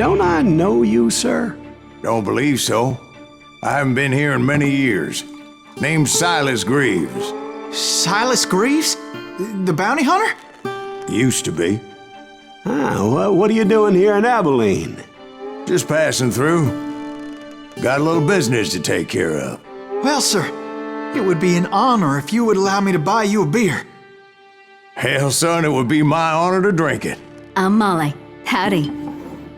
don't I know you, sir? Don't believe so. I haven't been here in many years. Name's Silas Greaves. Silas Greaves? The bounty hunter? Used to be. Well, what are you doing here in Abilene? Just passing through. Got a little business to take care of. Well, sir, it would be an honor if you would allow me to buy you a beer. Hell, son, it would be my honor to drink it. I'm Molly. Howdy.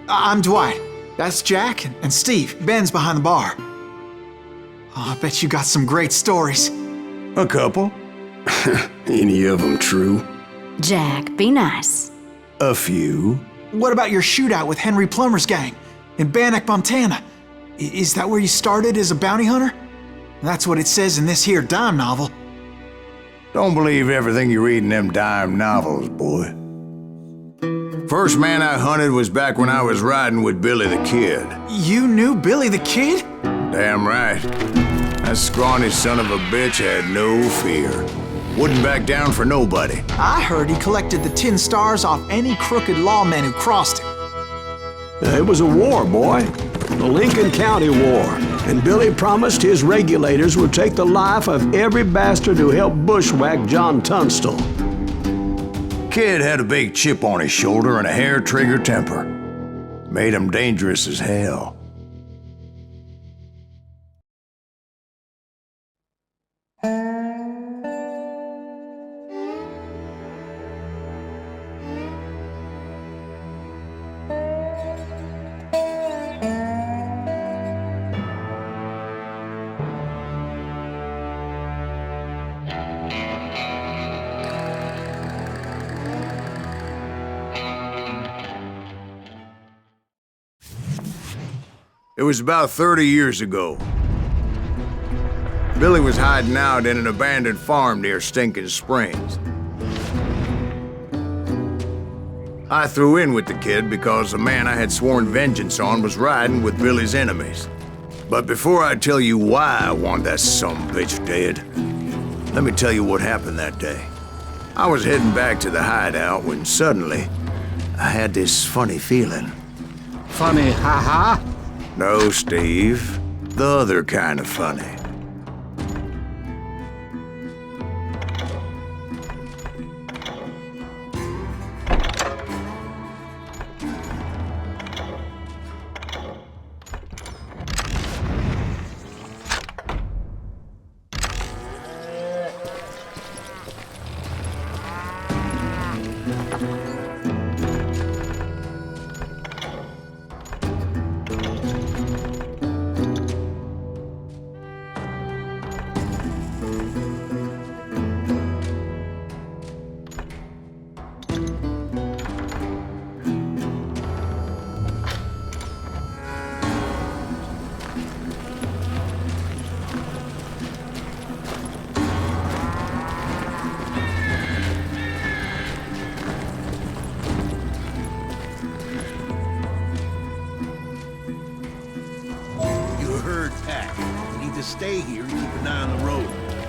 I'm Dwight. That's Jack and Steve. Ben's behind the bar. Oh, I bet you got some great stories. A couple. Any of them true? Jack, be nice. A few. What about your shootout with Henry Plummer's gang in Bannock, Montana? Is that where you started as a bounty hunter? That's what it says in this here dime novel. Don't believe everything you read in them dime novels, boy. First man I hunted was back when I was riding with Billy the Kid. You knew Billy the Kid? Damn right. That scrawny son of a bitch had no fear. Wouldn't back down for nobody. I heard he collected the 10 stars off any crooked lawman who crossed him. It was a war, boy. The Lincoln County War. And Billy promised his regulators would take the life of every bastard who helped bushwhack John Tunstall. Kid had a big chip on his shoulder and a hair-trigger temper. Made him dangerous as hell. It was about 30 years ago. Billy was hiding out in an abandoned farm near Stinking Springs. I threw in with the kid because the man I had sworn vengeance on was riding with Billy's enemies. But before I tell you why I want that sumbitch dead, let me tell you what happened that day. I was heading back to the hideout when suddenly I had this funny feeling. Funny, ha-ha? No, Steve. The other kind of funny. Stay here and keep an eye on the road.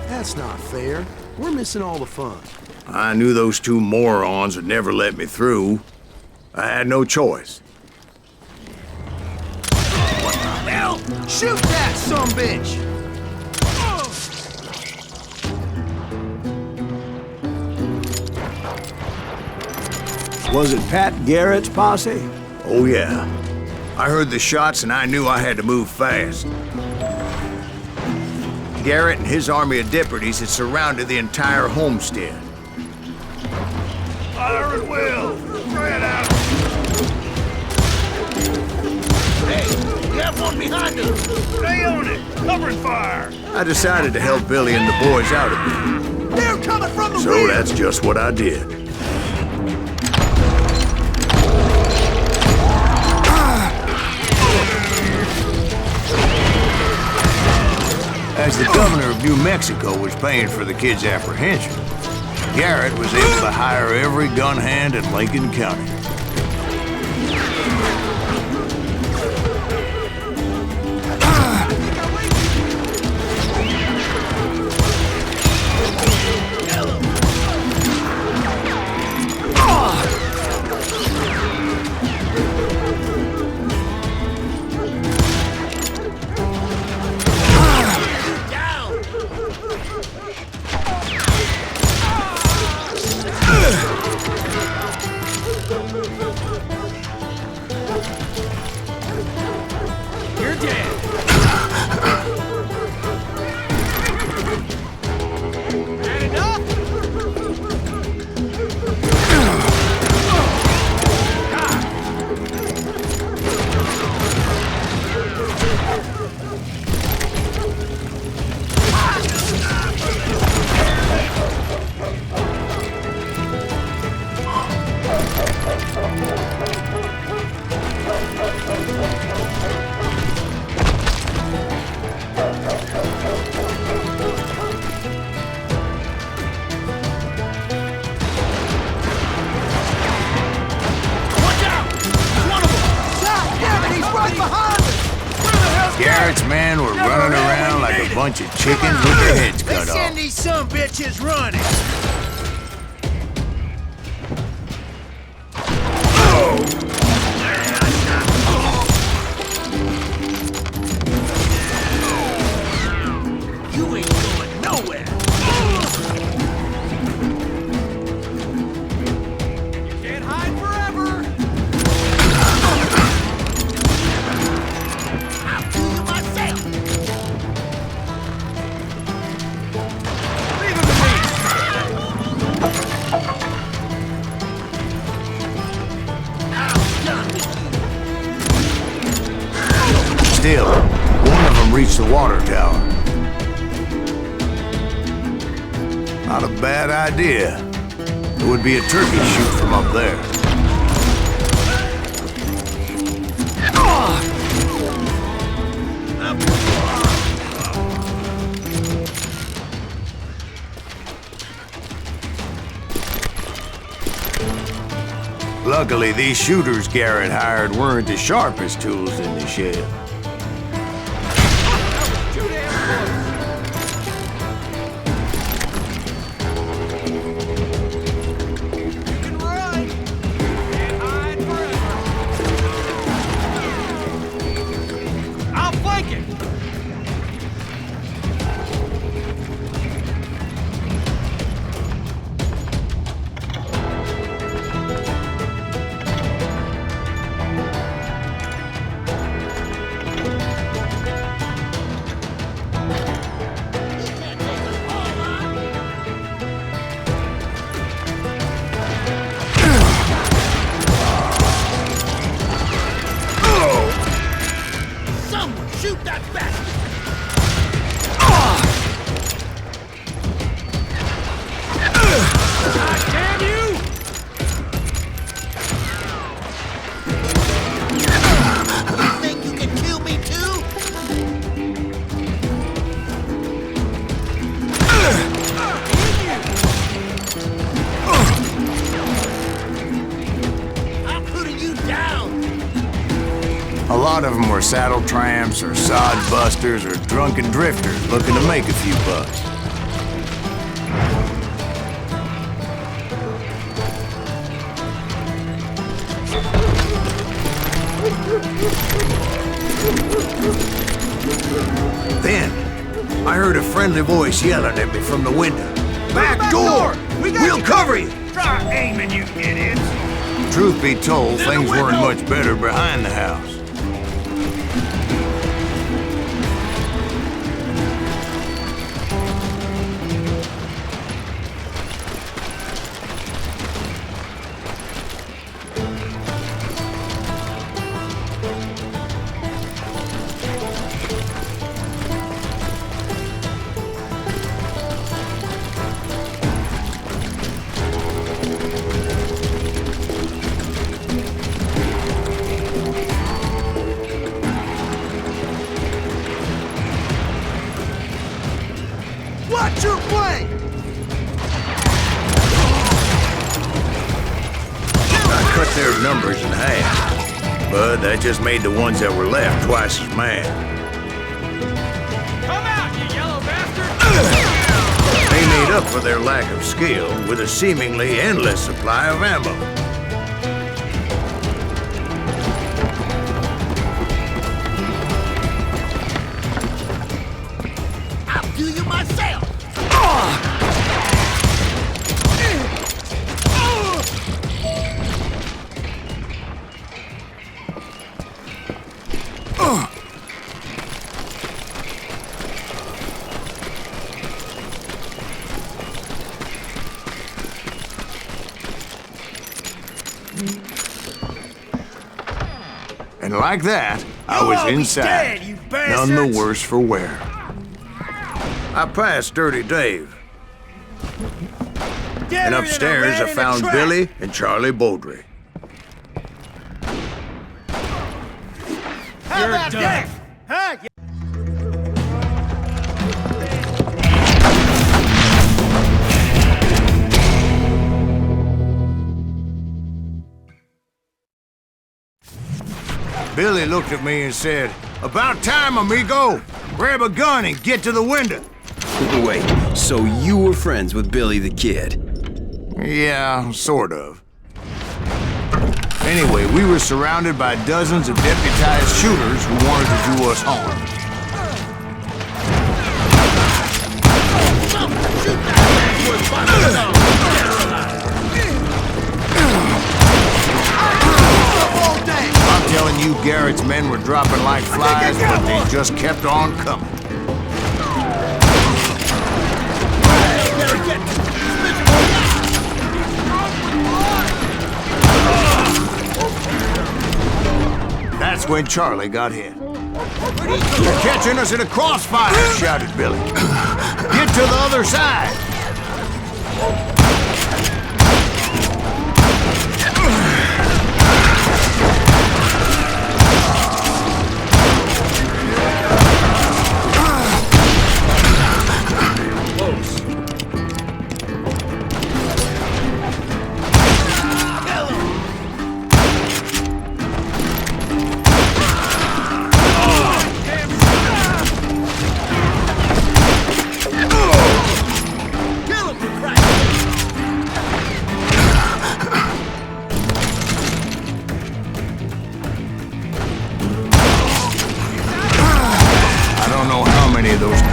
That's not fair. We're missing all the fun. I knew those two morons would never let me through. I had no choice. What the hell? Shoot that sumbitch! Was it Pat Garrett's posse? Oh yeah. I heard the shots and I knew I had to move fast. Garrett and his army of deputies had surrounded the entire homestead. Fire at will! Try it out! Hey, we have one behind us! Stay on it! Covering fire! I decided to help Billy and the boys out a bit. They're coming from the So rear! that's just what I did. As the governor of New Mexico was paying for the kid's apprehension, Garrett was able to hire every gun hand in Lincoln County. a bunch of chickens with their heads cut Let's send off. these some bitches running. You ain't going nowhere. You can't hide forever. I'll do you myself. Leave him to me. I'm done with you. Still, one of them reached the water tower. Not a bad idea. It would be a turkey shoot from up there. Luckily, these shooters Garrett hired weren't the sharpest tools in the shed. I'll flank it! Someone shoot that bastard! God damn you! You think you can kill me too? I'm putting you down! A lot of them were saddle tramps or sod busters or drunken drifters looking to make a few bucks. Then, I heard a friendly voice yelling at me from the window. Back door! We'll cover you! Try aiming, you idiots! Truth be told, things weren't much better behind the house. Watch your flank! I cut their numbers in half, but that just made the ones that were left twice as mad. Come out, you yellow bastard! They made up for their lack of skill with a seemingly endless supply of ammo. I'll do you myself! And like that, I You'll was all be inside, dead, you none bastards! the worse for wear. I passed Dirty Dave, Deader and than a upstairs rat I in a found trap. Billy and Charlie Beaudry. How about that? Huh? Billy looked at me and said, "About time, amigo. Grab a gun and get to the window. Wait, so you were friends with Billy the Kid? Yeah, sort of. Anyway, we were surrounded by dozens of deputized shooters who wanted to do us harm. I'm telling you, Garrett's men were dropping like flies, but they just kept on coming. That's when Charlie got hit. You're catching us in a crossfire, shouted Billy. Get to the other side.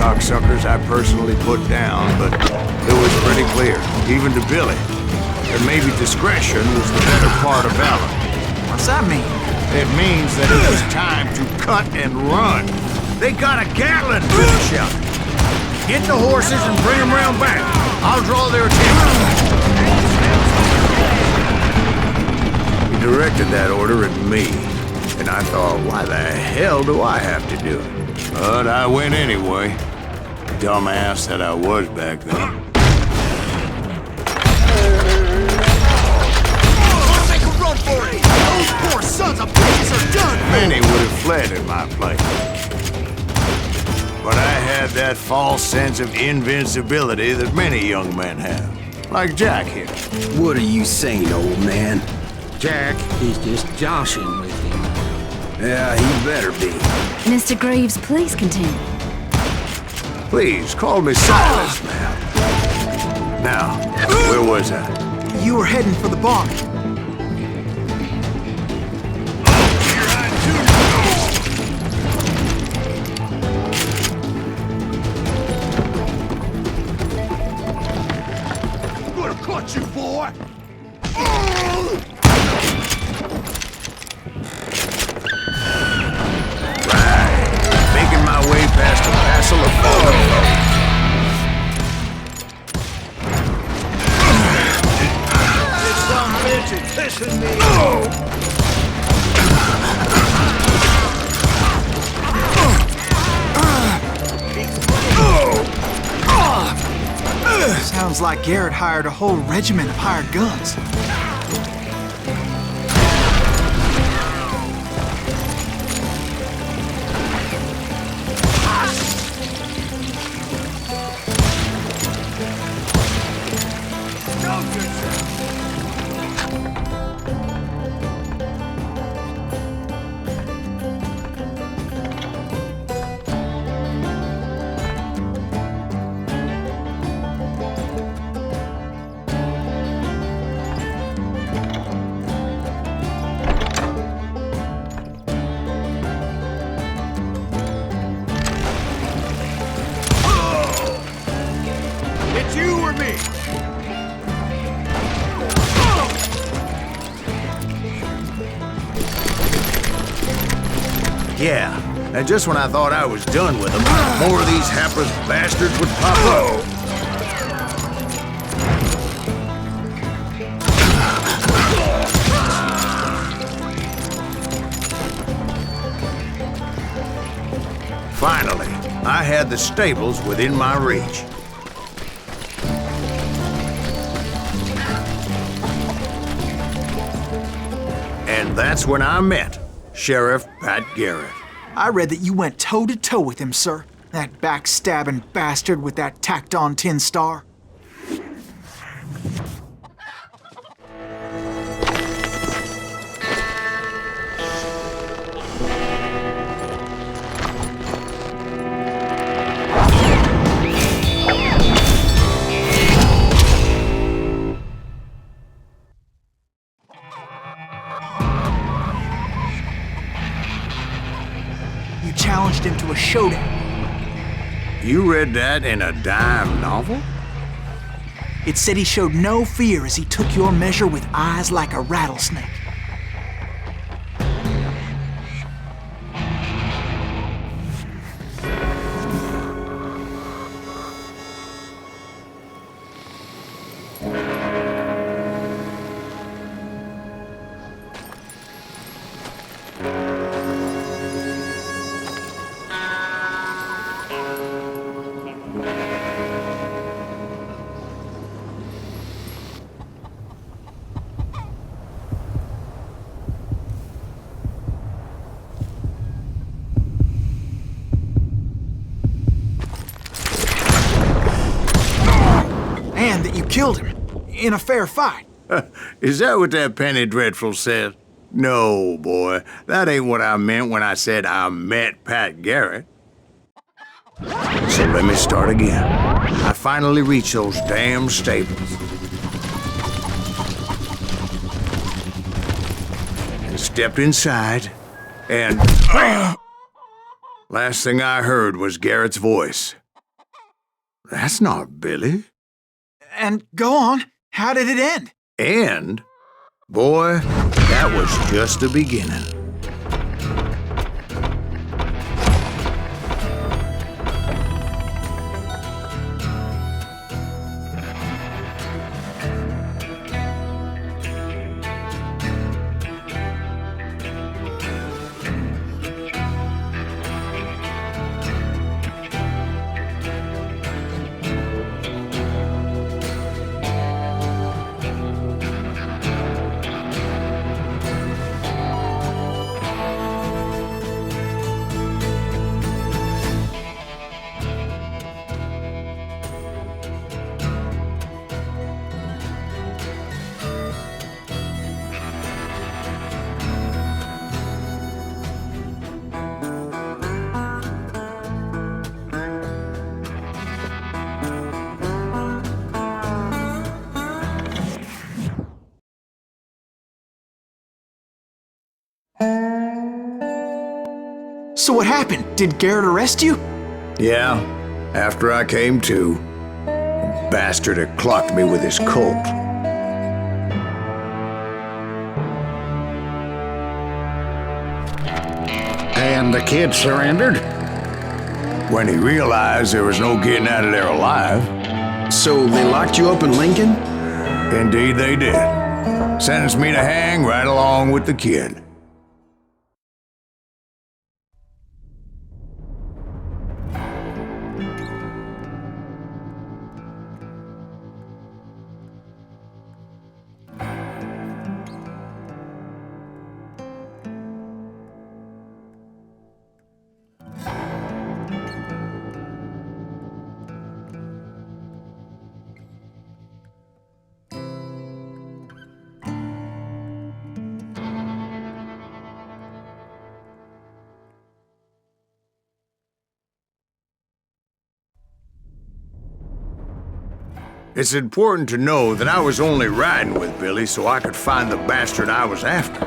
Cocksuckers I personally put down, but it was pretty clear, even to Billy, that maybe discretion was the better part of valor. What's that mean? It means that it was time to cut and run. They got a Gatling, Billy shouted. Get the horses and bring them round back. I'll draw their attention. He directed that order at me, and I thought, why the hell do I have to do it? But I went anyway. Dumbass that I was back then. Make a run for it! Those poor sons of bitches are done! Many would have fled in my place. But I had that false sense of invincibility that many young men have. Like Jack here. What are you saying, old man? Jack is just joshing with him. Yeah, he better be. Mr. Greaves, please continue. Please, call me Silas, man. Now, where was I? You were heading for the barn. I'm gonna cut you, boy! Making my way past a passel of fallen folk. This some bitch is pissing me off! Sounds like Garrett hired a whole regiment of hired guns. It's you or me! Yeah, and just when I thought I was done with them, more of these hapless bastards would pop up. Finally, I had the stables within my reach. And that's when I met Sheriff Pat Garrett. I read that you went toe-to-toe with him, sir. That backstabbing bastard with that tacked-on tin star. showdown. You read that in a dime novel? It said he showed no fear as he took your measure with eyes like a rattlesnake. And that you killed him in a fair fight. Is that what that Penny Dreadful said? No, boy. That ain't what I meant when I said I met Pat Garrett. So let me start again. I finally reached those damn stables. And stepped inside, and... Last thing I heard was Garrett's voice. That's not Billy. And go on, how did it end? And, boy, that was just the beginning. So what happened? Did Garrett arrest you? Yeah, after I came to, the bastard had clocked me with his Colt. And the kid surrendered? When he realized there was no getting out of there alive. So they locked you up in Lincoln? Indeed they did. Sentenced me to hang right along with the kid. It's important to know that I was only riding with Billy so I could find the bastard I was after.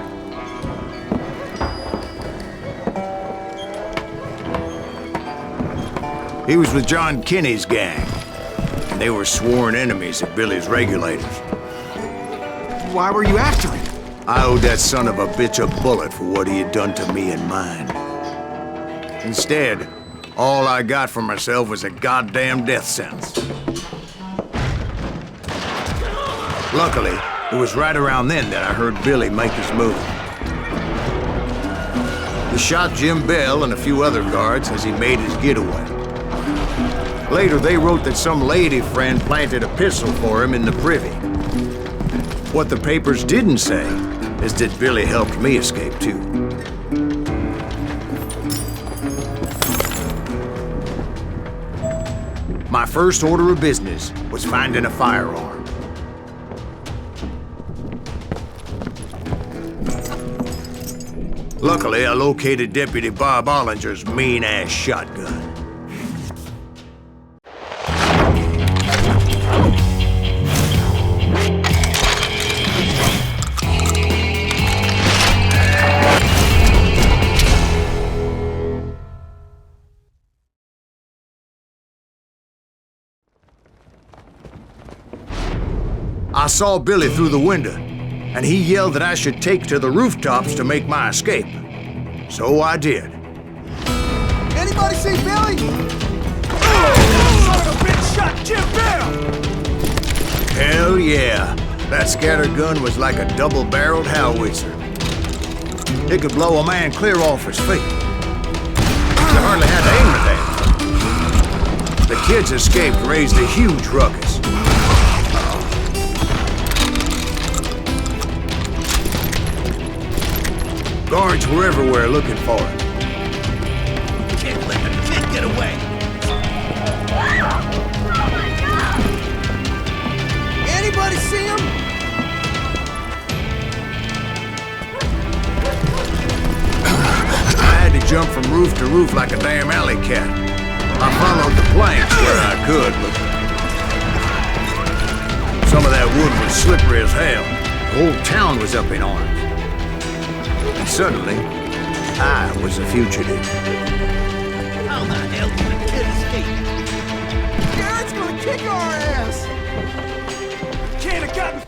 He was with John Kinney's gang, and they were sworn enemies of Billy's regulators. Why were you after him? I owed that son of a bitch a bullet for what he had done to me and mine. Instead, all I got for myself was a goddamn death sentence. Luckily, it was right around then that I heard Billy make his move. He shot Jim Bell and a few other guards as he made his getaway. Later, they wrote that some lady friend planted a pistol for him in the privy. What the papers didn't say is that Billy helped me escape too. My first order of business was finding a firearm. Luckily, I located Deputy Bob Ollinger's mean-ass shotgun. I saw Billy through the window, and he yelled that I should take to the rooftops to make my escape. So I did. Anybody see Billy? Son of a bitch shot Jim down! Hell yeah. That scatter gun was like a double-barreled howitzer. It could blow a man clear off his feet. You hardly had to aim at that. The kids escaped raised a huge ruckus. Guards were everywhere looking for it. Can't let the kid get away! Anybody see him? I had to jump from roof to roof like a damn alley cat. I followed the planks where I could, but some of that wood was slippery as hell. The whole town was up in arms. And suddenly, I was a fugitive. How the hell did the kid escape? Garrett's gonna kick our ass! Can't have gotten...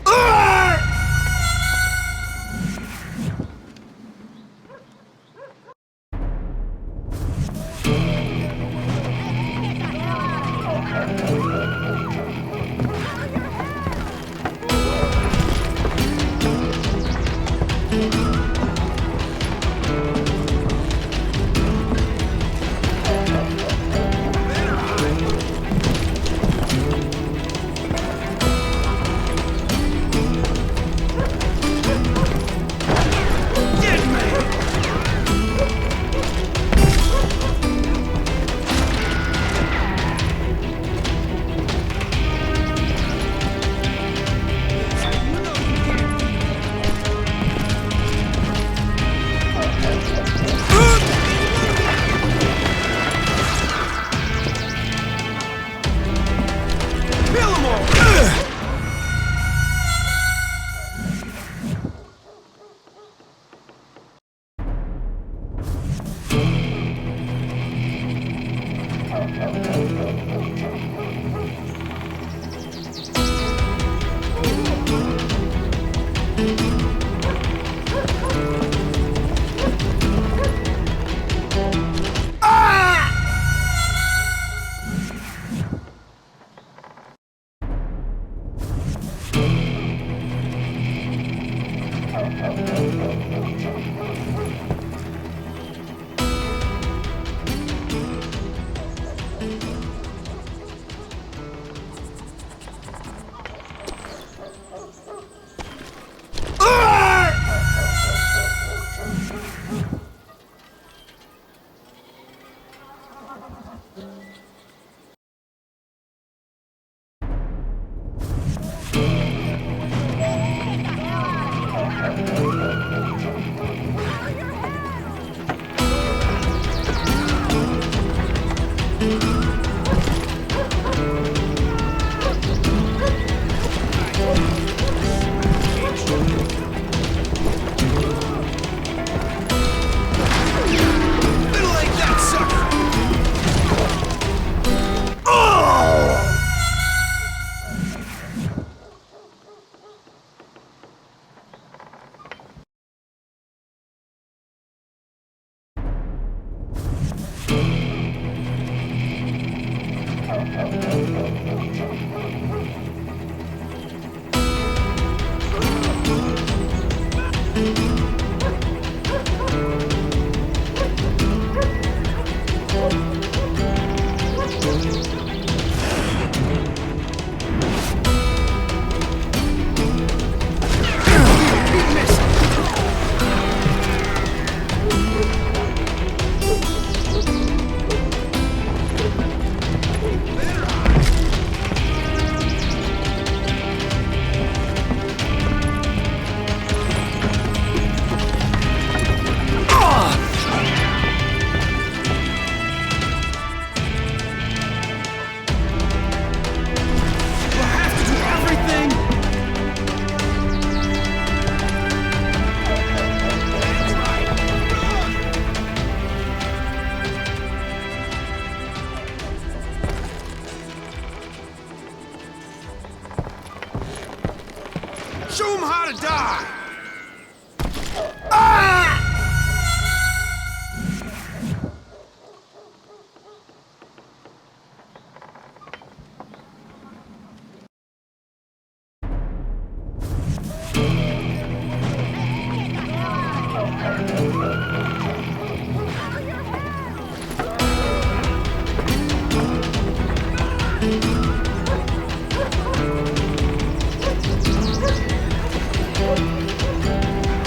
Show him how to die!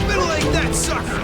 Middle-leg that sucker!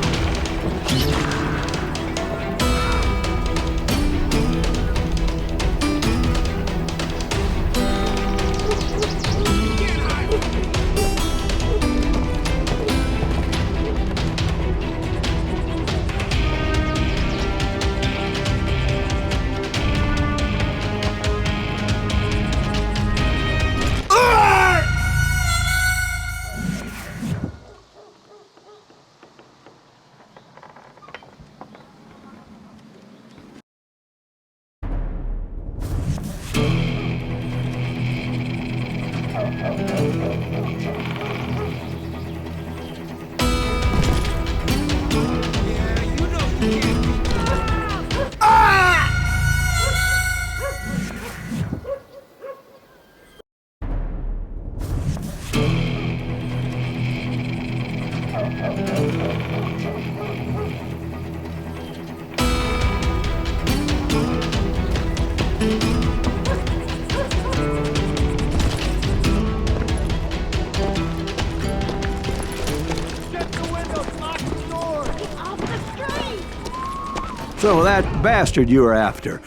So that bastard you were after,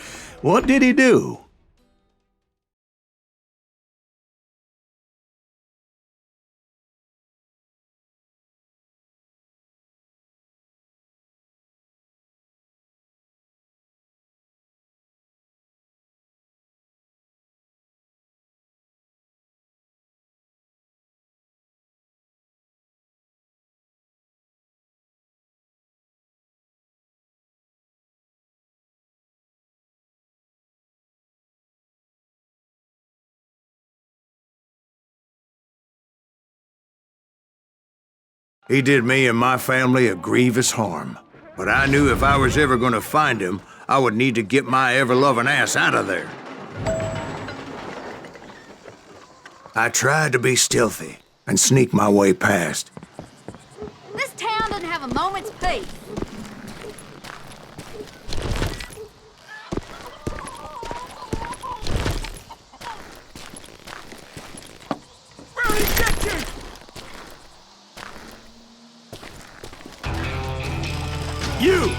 what did he do? He did me and my family a grievous harm. But I knew if I was ever gonna find him, I would need to get my ever-loving ass out of there. I tried to be stealthy and sneak my way past. This town doesn't have a moment's peace. Where did he get you? You!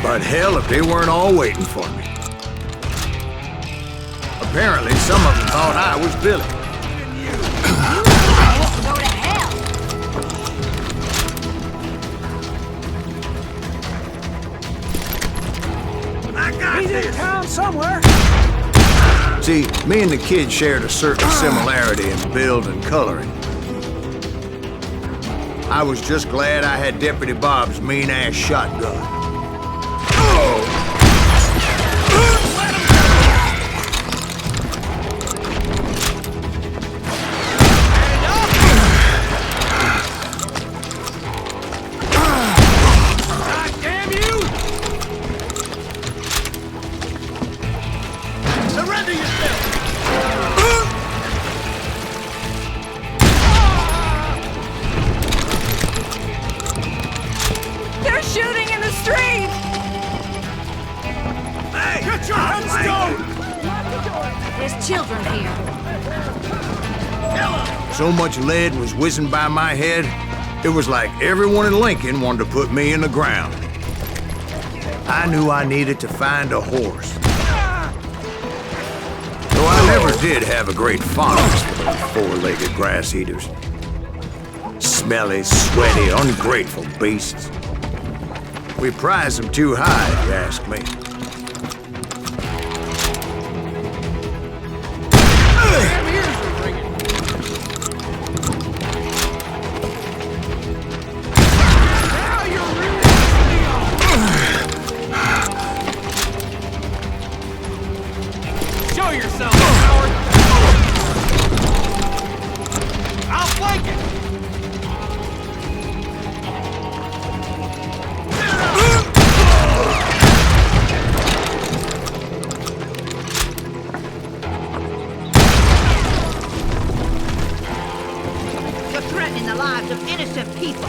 But hell, if they weren't all waiting for me. Apparently, some of them thought I was Billy. Go to hell! I got He's in this! town somewhere. See, me and the kid shared a certain similarity in build and coloring. I was just glad I had Deputy Bob's mean-ass shotgun. God damn you! Surrender yourself! They're shooting in the street! Hey! Get your hands down! There's children here. So much lead was whizzing by my head, it was like everyone in Lincoln wanted to put me in the ground. I knew I needed to find a horse. Though I never did have a great fondness for those four-legged grass eaters. Smelly, sweaty, ungrateful beasts. We prize them too high, if you ask me. Show yourself, coward! I'll lives of innocent people.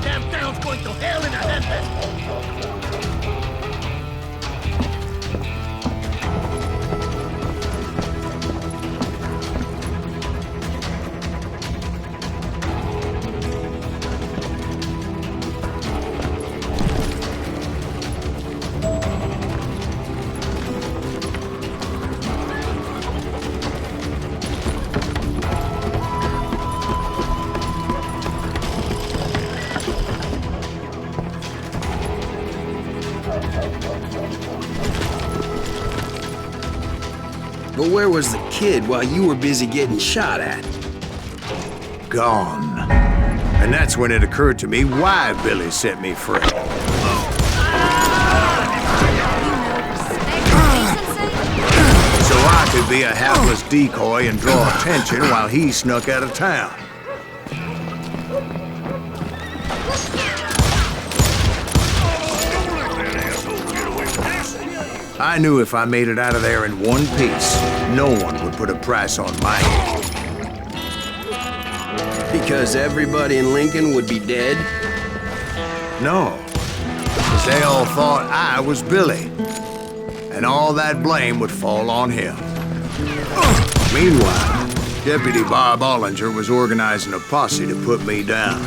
Damn town's going to hell in a handbasket. But where was the kid while you were busy getting shot at? Gone. And that's when it occurred to me why Billy set me free. You know, respect and decency? So I could be a hapless decoy and draw attention while he snuck out of town. I knew if I made it out of there in one piece, no one would put a price on my head. Because everybody in Lincoln would be dead? No, because they all thought I was Billy, and all that blame would fall on him. Meanwhile, Deputy Bob Ollinger was organizing a posse to put me down.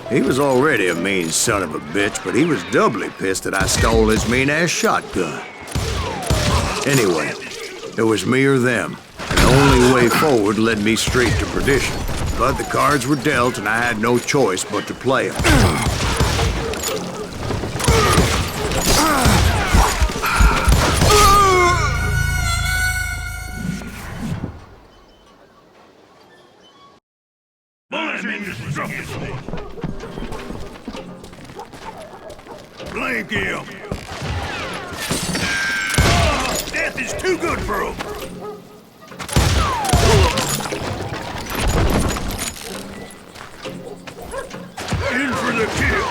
He was already a mean son of a bitch, but he was doubly pissed that I stole his mean-ass shotgun. Anyway, it was me or them, and the only way forward led me straight to perdition. But the cards were dealt, and I had no choice but to play them. Blink him! Death is too good for him! In for the kill!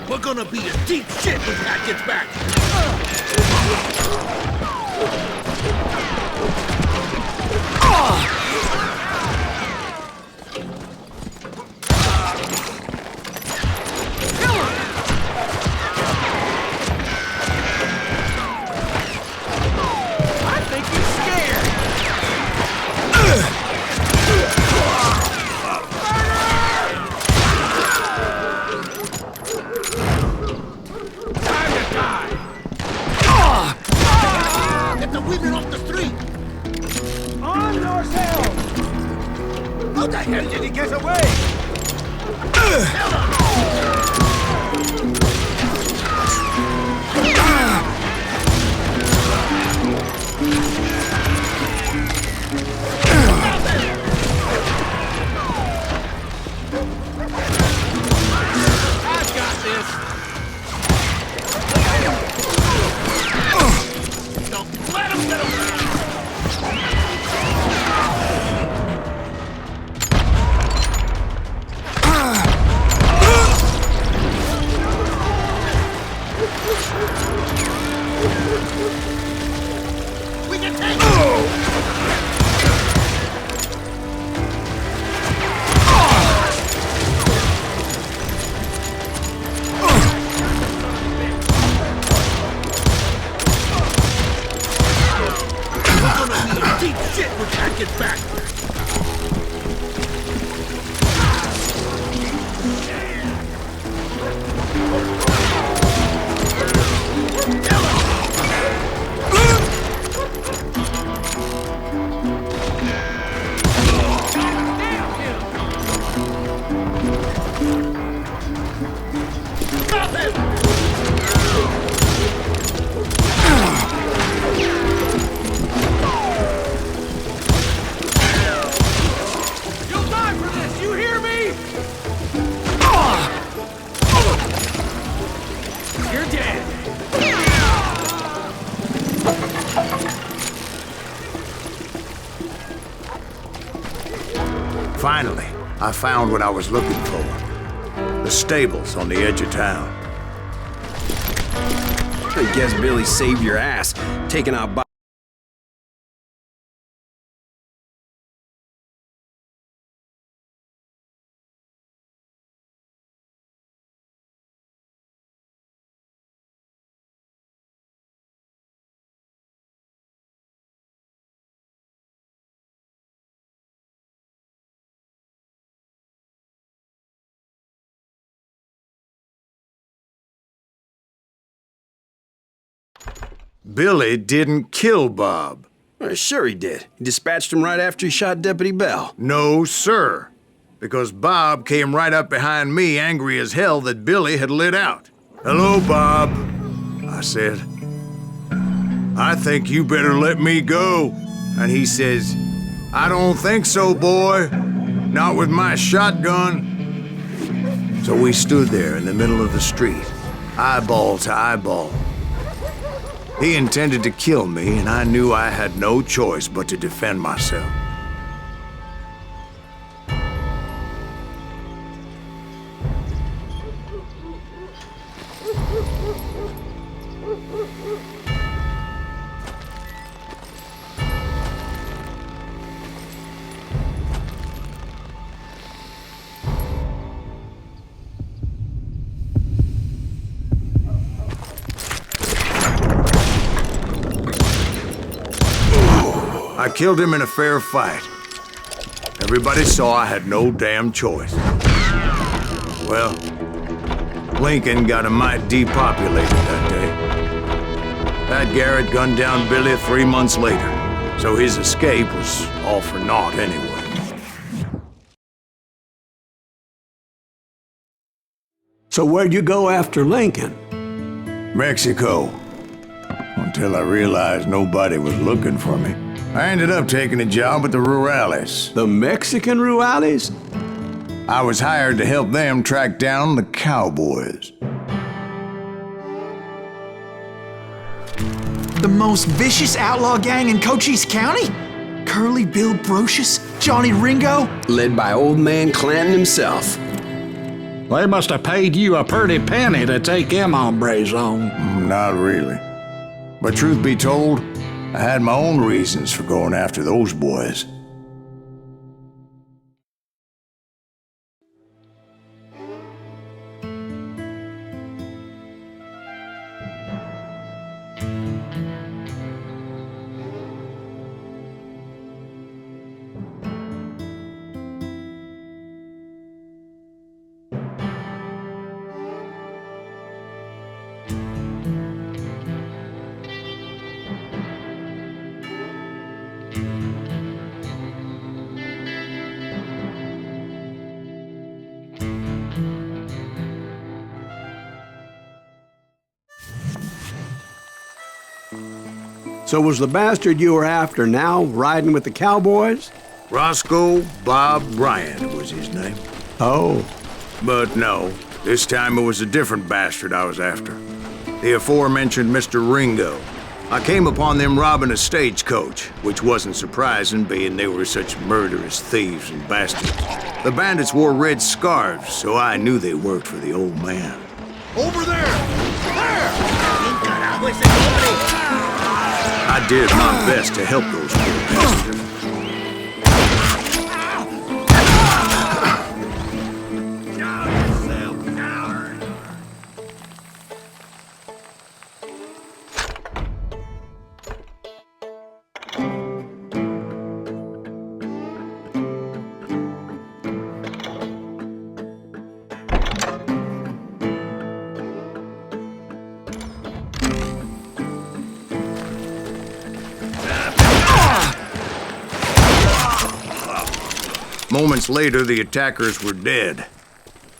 We're gonna be in deep shit when Pat gets back! How the hell did he get away? I've got this. Don't let him get away. We can take it! We're gonna be in deep shit when Pat gets back! Finally, I found what I was looking for. The stables on the edge of town. I guess Billy saved your ass, taking out Bob. Billy didn't kill Bob. Well, sure he did. He dispatched him right after he shot Deputy Bell. No, sir. Because Bob came right up behind me, angry as hell that Billy had lit out. "Hello, Bob," I said. "I think you better let me go." And he says, "I don't think so, boy. Not with my shotgun." So we stood there in the middle of the street, eyeball to eyeball. He intended to kill me, and I knew I had no choice but to defend myself. I killed him in a fair fight. Everybody saw I had no damn choice. Well, Lincoln got a mite depopulated that day. Pat Garrett gunned down Billy 3 months later, so his escape was all for naught anyway. So where'd you go after Lincoln? Mexico. Until I realized nobody was looking for me. I ended up taking a job at the Rurales. The Mexican Rurales? I was hired to help them track down the Cowboys. The most vicious outlaw gang in Cochise County? Curly Bill Brocious? Johnny Ringo? Led by old man Clanton himself. They must have paid you a pretty penny to take them hombres on. Not really. But truth be told, I had my own reasons for going after those boys. So was the bastard you were after now riding with the Cowboys? Roscoe Bob Bryant was his name. Oh. But no, this time it was a different bastard I was after. The aforementioned Mr. Ringo. I came upon them robbing a stagecoach, which wasn't surprising, being they were such murderous thieves and bastards. The bandits wore red scarves, so I knew they worked for the old man. Over there! There! I did my best to help those poor bastards. Moments later, the attackers were dead,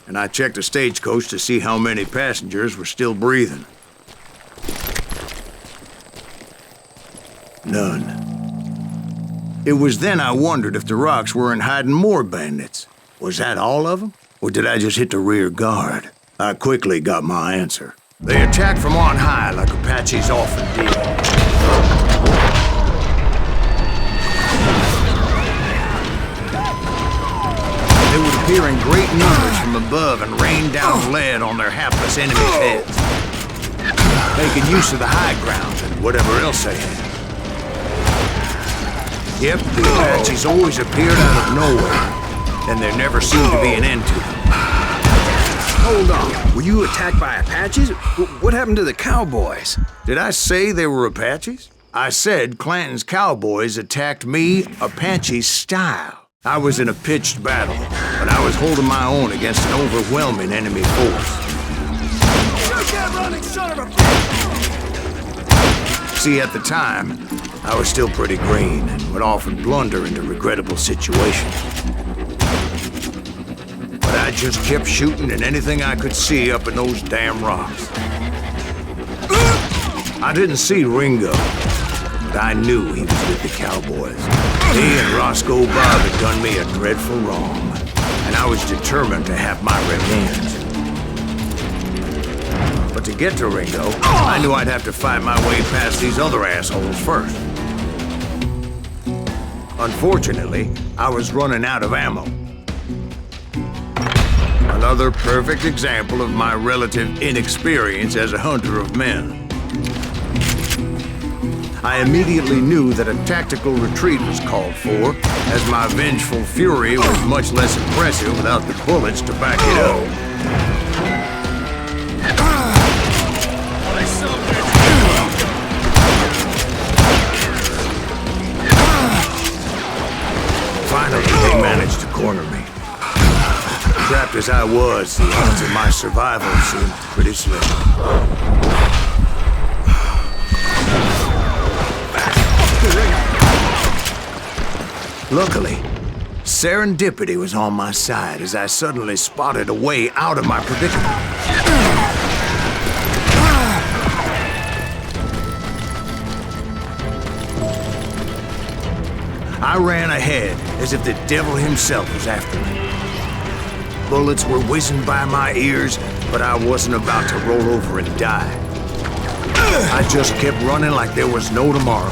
and I checked the stagecoach to see how many passengers were still breathing. None. It was then I wondered if the rocks weren't hiding more bandits. Was that all of them? Or did I just hit the rear guard? I quickly got my answer. They attacked from on high like Apaches often did. appear in great numbers from above and rain down lead on their hapless enemies' heads, making use of the high ground and whatever else they had. Yep, the Apaches always appeared out of nowhere, and there never seemed to be an end to them. Hold on. Were you attacked by Apaches? What happened to the Cowboys? Did I say they were Apaches? I said Clanton's Cowboys attacked me Apache style. I was in a pitched battle, but I was holding my own against an overwhelming enemy force. Shoot that running son of a bitch! See, at the time, I was still pretty green and would often blunder into regrettable situations. But I just kept shooting at anything I could see up in those damn rocks. I didn't see Ringo, but I knew he was with the Cowboys. He and Roscoe Bob had done me a dreadful wrong, and I was determined to have my revenge. But to get to Ringo, I knew I'd have to fight my way past these other assholes first. Unfortunately, I was running out of ammo. Another perfect example of my relative inexperience as a hunter of men. I immediately knew that a tactical retreat was called for, as my vengeful fury was much less impressive without the bullets to back it up. Finally, they managed to corner me. Trapped as I was, the odds of my survival seemed pretty slim. Luckily, serendipity was on my side as I suddenly spotted a way out of my predicament. I ran ahead as if the devil himself was after me. Bullets were whizzing by my ears, but I wasn't about to roll over and die. I just kept running like there was no tomorrow.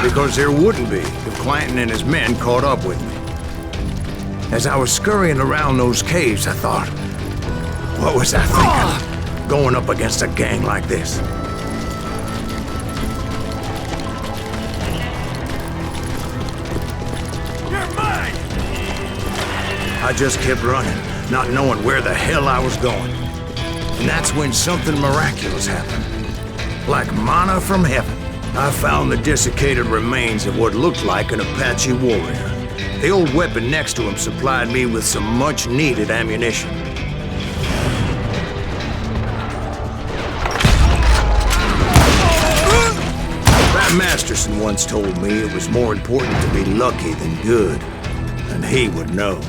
Because there wouldn't be if Clanton and his men caught up with me. As I was scurrying around those caves, I thought, what was I thinking? Going up against a gang like this? You're mine! I just kept running, not knowing where the hell I was going. And that's when something miraculous happened. Like manna from heaven. I found the desiccated remains of what looked like an Apache warrior. The old weapon next to him supplied me with some much-needed ammunition. Pat Masterson once told me it was more important to be lucky than good, and he would know.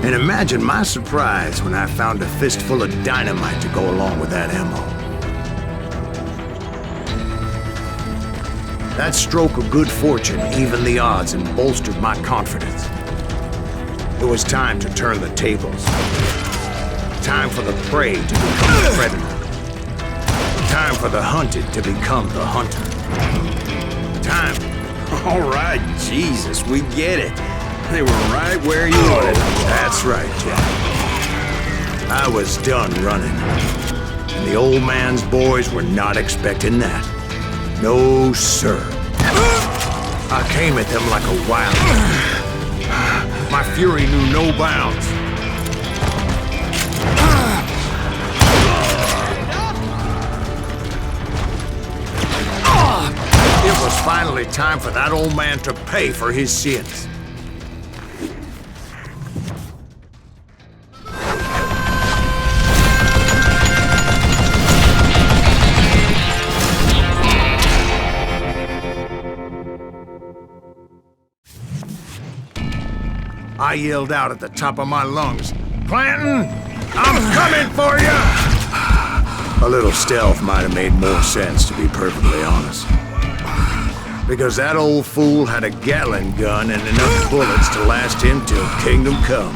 And imagine my surprise when I found a fistful of dynamite to go along with that ammo. That stroke of good fortune evened the odds and bolstered my confidence. It was time to turn the tables. Time for the prey to become the predator. Time for the hunted to become the hunter. Time. All right, Jesus, we get it. They were right where you wanted them. That's right, Jack. I was done running. And the old man's boys were not expecting that. No, sir. I came at them like a wild man. My fury knew no bounds. It was finally time for that old man to pay for his sins. I yelled out at the top of my lungs, "Clanton, I'm coming for you!" A little stealth might have made more sense, to be perfectly honest. Because that old fool had a Gatling gun and enough bullets to last him till kingdom come.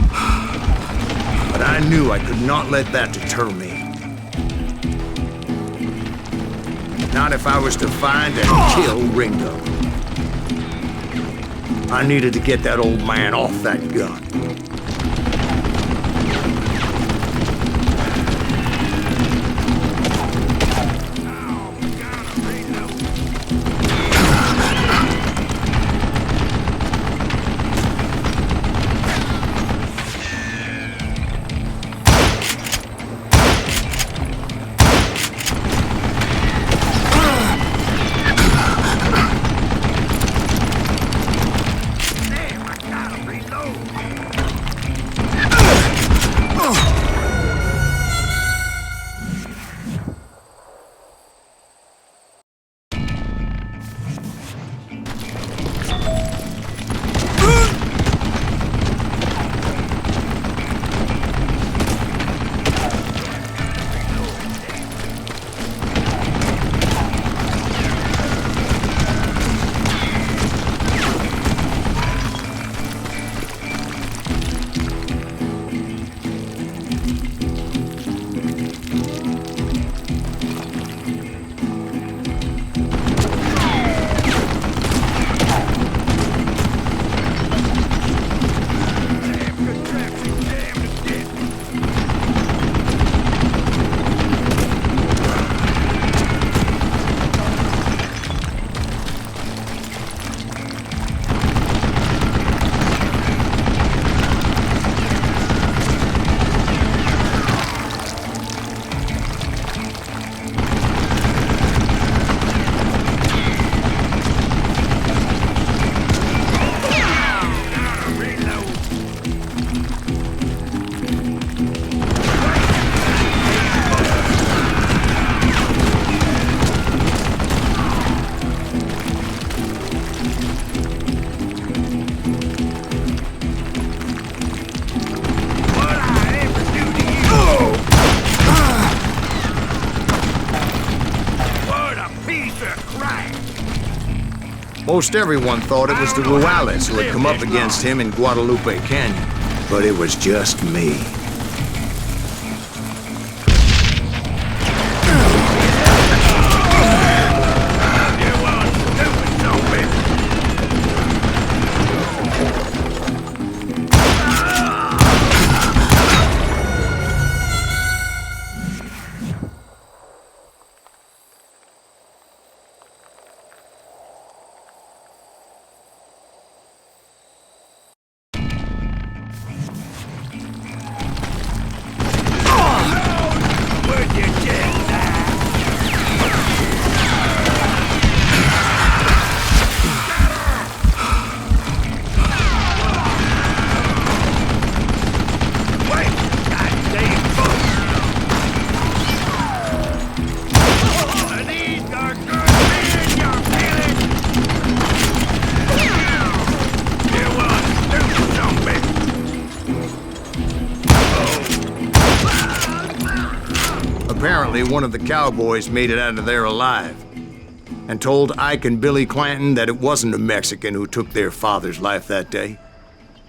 But I knew I could not let that deter me. Not if I was to find and kill Ringo. I needed to get that old man off that gun. Most everyone thought it was the Juarez who had come up against him in Guadalupe Canyon, but it was just me. Apparently, one of the cowboys made it out of there alive and told Ike and Billy Clanton that it wasn't a Mexican who took their father's life that day.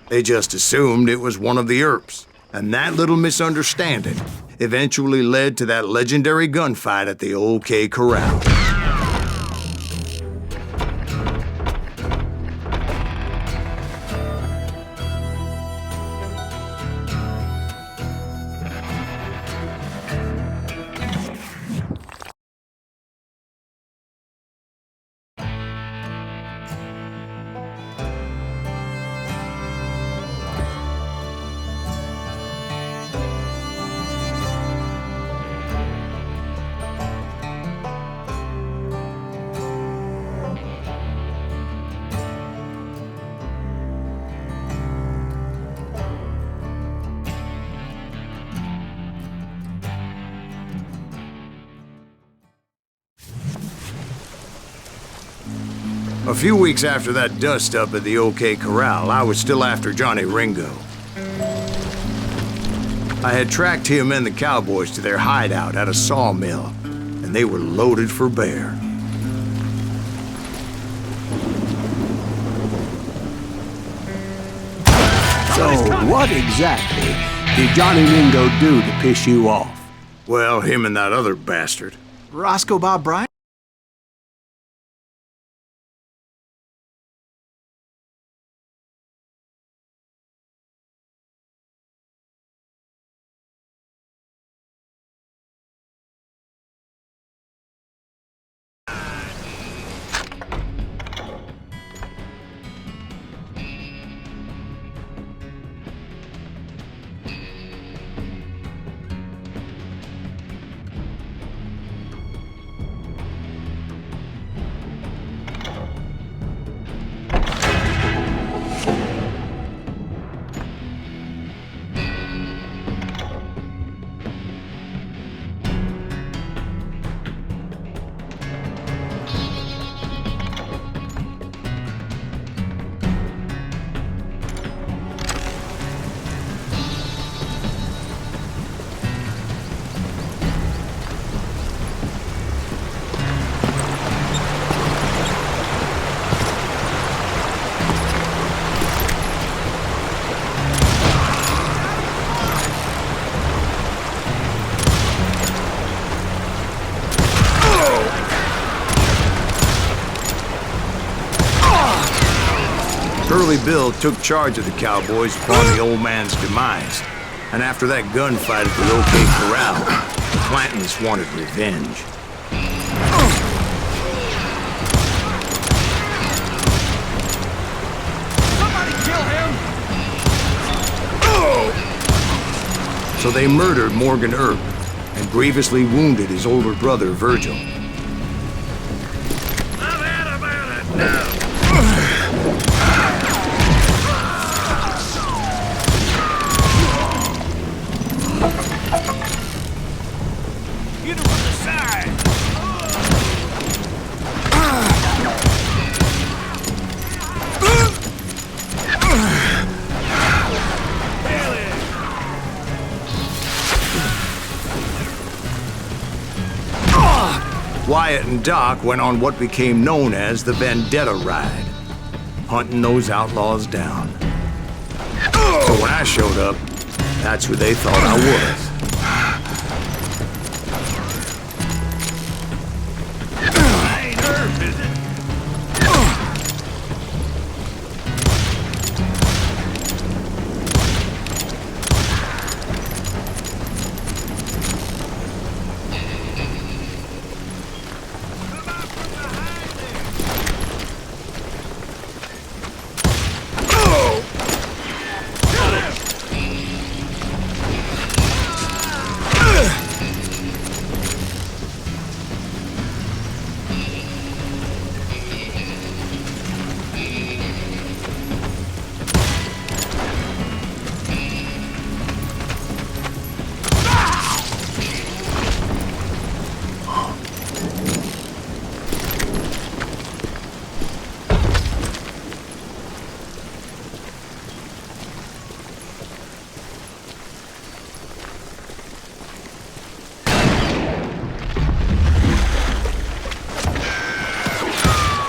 They just assumed it was one of the Earps, and that little misunderstanding eventually led to that legendary gunfight at the OK Corral. A few weeks after that dust-up at the OK Corral, I was still after Johnny Ringo. I had tracked him and the cowboys to their hideout at a sawmill, and they were loaded for bear. So what exactly did Johnny Ringo do to piss you off? Well, him and that other bastard. Roscoe Bob Bryant? Curly Bill took charge of the Cowboys upon the old man's demise. And after that gunfight at the OK Corral, the Clantons wanted revenge. Somebody kill him! So they murdered Morgan Earp and grievously wounded his older brother, Virgil. I've had about it now. Get him from the side! Wyatt and Doc went on what became known as the Vendetta Ride, hunting those outlaws down. So when I showed up, that's who they thought I was. I ain't Herb, is it?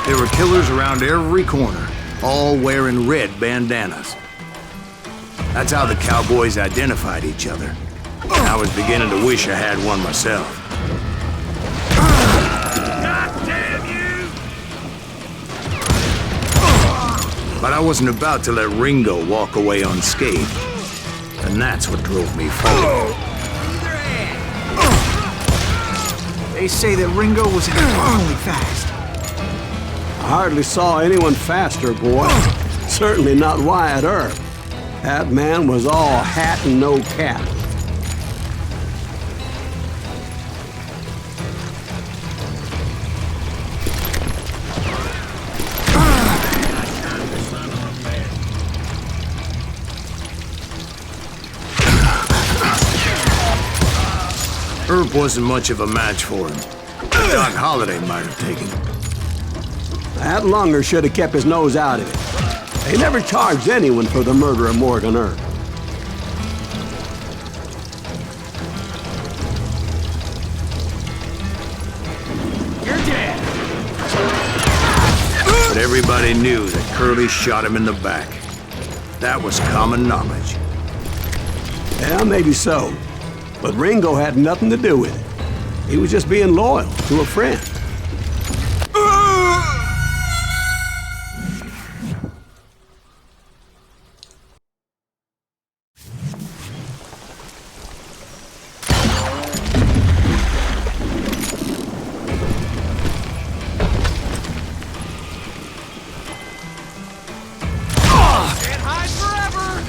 There were killers around every corner, all wearing red bandanas. That's how the Cowboys identified each other. I was beginning to wish I had one myself. God damn you! But I wasn't about to let Ringo walk away unscathed. And that's what drove me forward. They say that Ringo was infernally fast. I hardly saw anyone faster, boy. Certainly not Wyatt Earp. That man was all hat and no cap. Earp wasn't much of a match for him. Doc Holliday might have taken him. That lunger should have kept his nose out of it. They never charged anyone for the murder of Morgan Earp. You're dead! But everybody knew that Curly shot him in the back. That was common knowledge. Yeah, maybe so. But Ringo had nothing to do with it. He was just being loyal to a friend. Can't hide forever!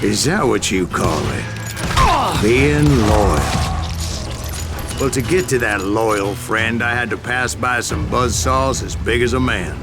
Is that what you call it? Being loyal. Well, to get to that loyal friend, I had to pass by some buzzsaws as big as a man.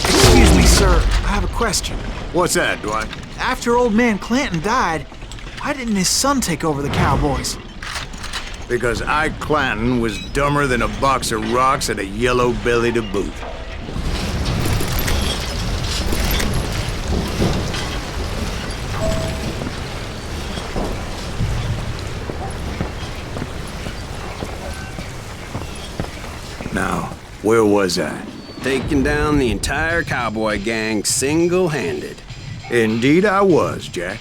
Excuse me, sir. I have a question. What's that, Dwight? After old man Clanton died, why didn't his son take over the Cowboys? Because Ike Clanton was dumber than a box of rocks and a yellow belly to boot. Now, where was I? Taking down the entire cowboy gang single-handed. Indeed I was, Jack.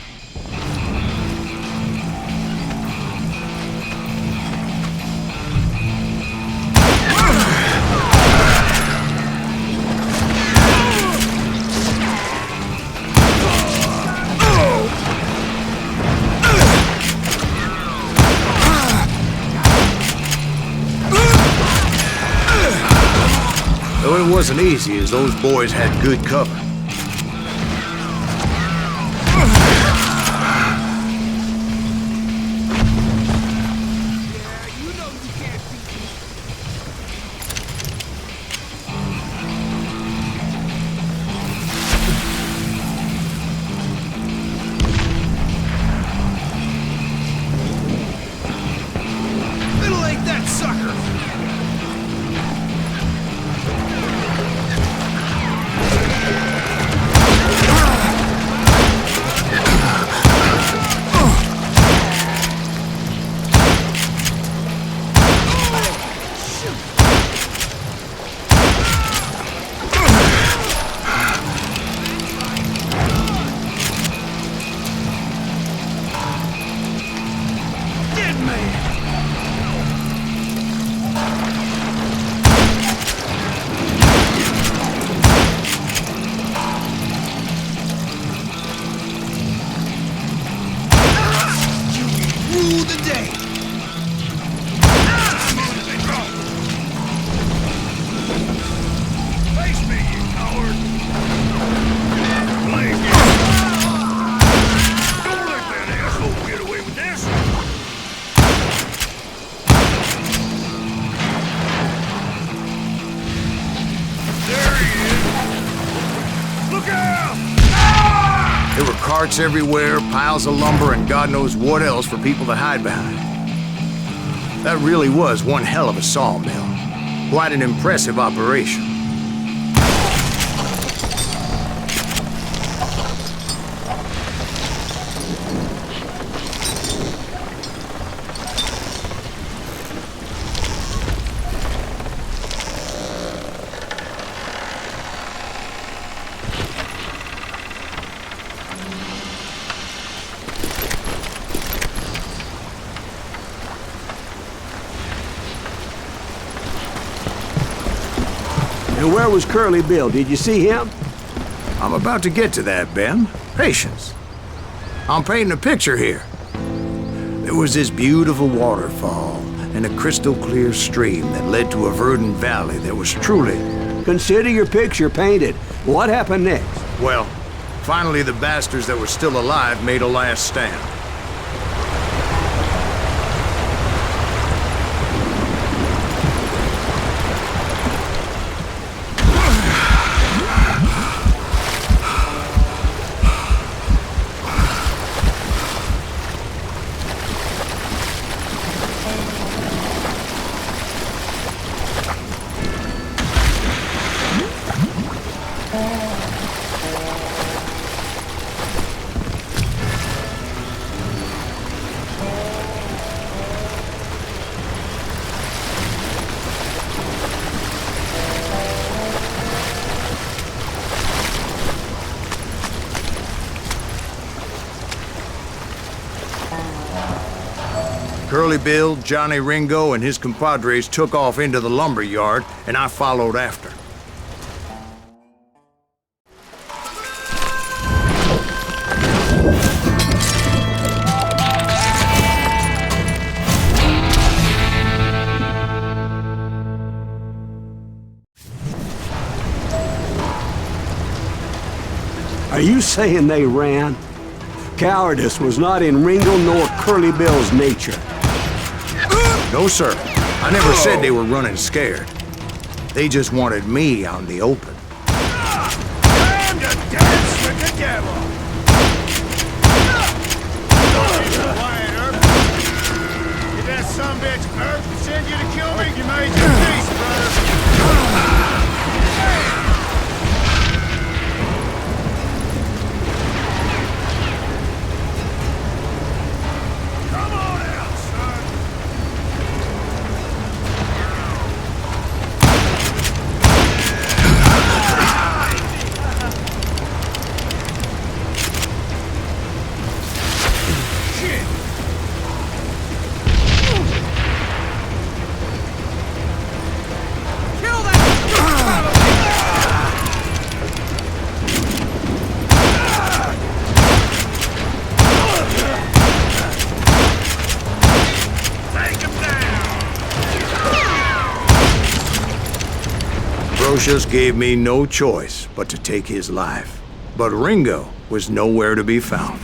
Though it wasn't easy, as those boys had good cover. Middle-ate that sucker! Dead man! Rule the day! Face me, you coward! Blake! Don't let that asshole get away with this! There he is! Look out! There were carts everywhere, piles of lumber, and God knows what else for people to hide behind. That really was one hell of a sawmill. Quite an impressive operation. And where was Curly Bill? Did you see him? I'm about to get to that, Ben. Patience. I'm painting a picture here. There was this beautiful waterfall and a crystal clear stream that led to a verdant valley that was truly... Consider your picture painted. What happened next? Well, finally the bastards that were still alive made a last stand. Curly Bill, Johnny Ringo, and his compadres took off into the lumber yard, and I followed after. Are you saying they ran? Cowardice was not in Ringo nor Curly Bill's nature. No, sir. I never said they were running scared. They just wanted me out in the open. Time to dance with the devil! Quiet, Herb. Did that sumbitch Herb send you to kill me? You made your peace, brother. Come on out, son! Shit! Kill that! Take him down! Brocious gave me no choice but to take his life. But Ringo was nowhere to be found.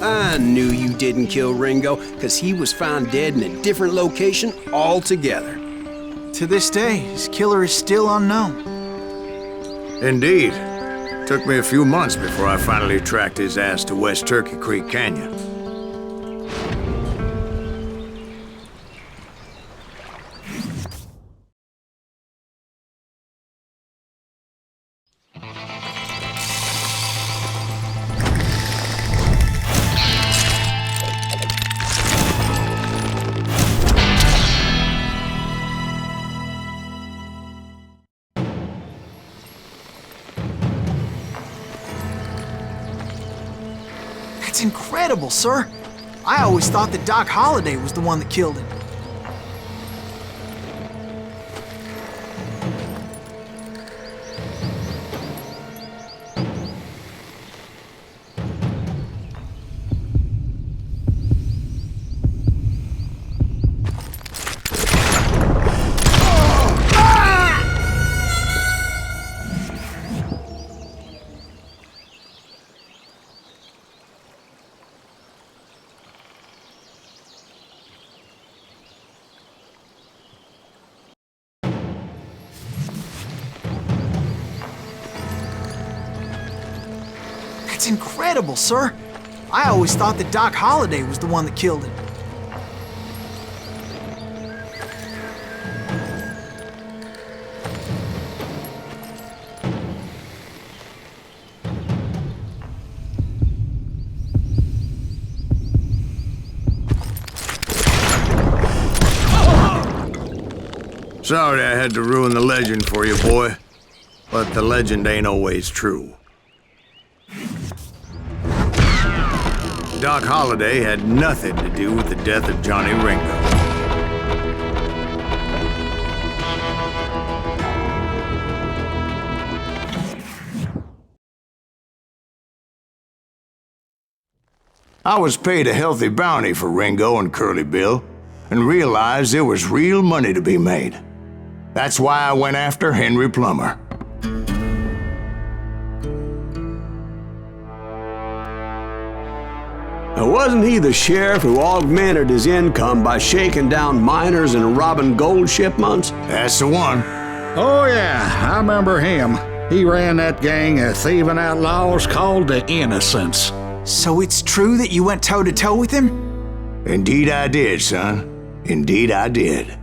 I knew you didn't kill Ringo, because he was found dead in a different location altogether. To this day, his killer is still unknown. Indeed. Took me a few months before I finally tracked his ass to West Turkey Creek Canyon. That's incredible, sir. I always thought that Doc Holliday was the one that killed him. That's incredible, sir. I always thought that Doc Holliday was the one that killed him. Sorry I had to ruin the legend for you, boy. But the legend ain't always true. Doc Holliday had nothing to do with the death of Johnny Ringo. I was paid a healthy bounty for Ringo and Curly Bill, and realized there was real money to be made. That's why I went after Henry Plummer. Now, wasn't he the sheriff who augmented his income by shaking down miners and robbing gold shipments? That's the one. Oh, yeah, I remember him. He ran that gang of thieving outlaws called the Innocents. So it's true that you went toe-to-toe with him? Indeed I did, son. Indeed I did.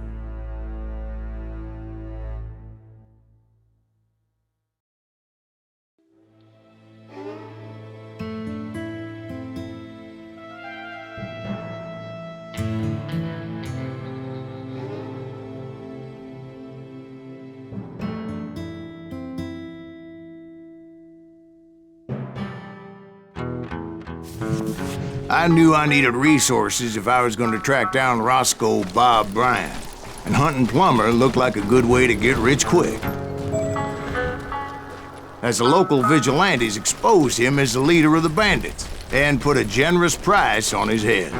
I knew I needed resources if I was going to track down Roscoe Bob Bryant, and hunting Plummer looked like a good way to get rich quick. As the local vigilantes exposed him as the leader of the bandits and put a generous price on his head.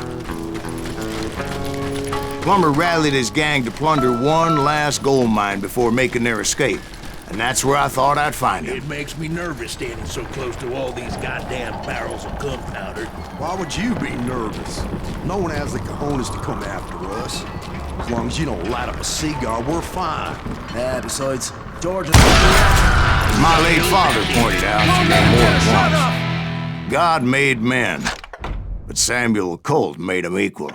Plummer rallied his gang to plunder one last gold mine before making their escape, and that's where I thought I'd find him. It makes me nervous standing so close to all these goddamn barrels of gunpowder. Why would you be nervous? No one has the cojones to come after us. As long as you don't light up a cigar, we're fine. Besides, George is... My late father pointed out to me more than once. God made men, but Samuel Colt made them equal.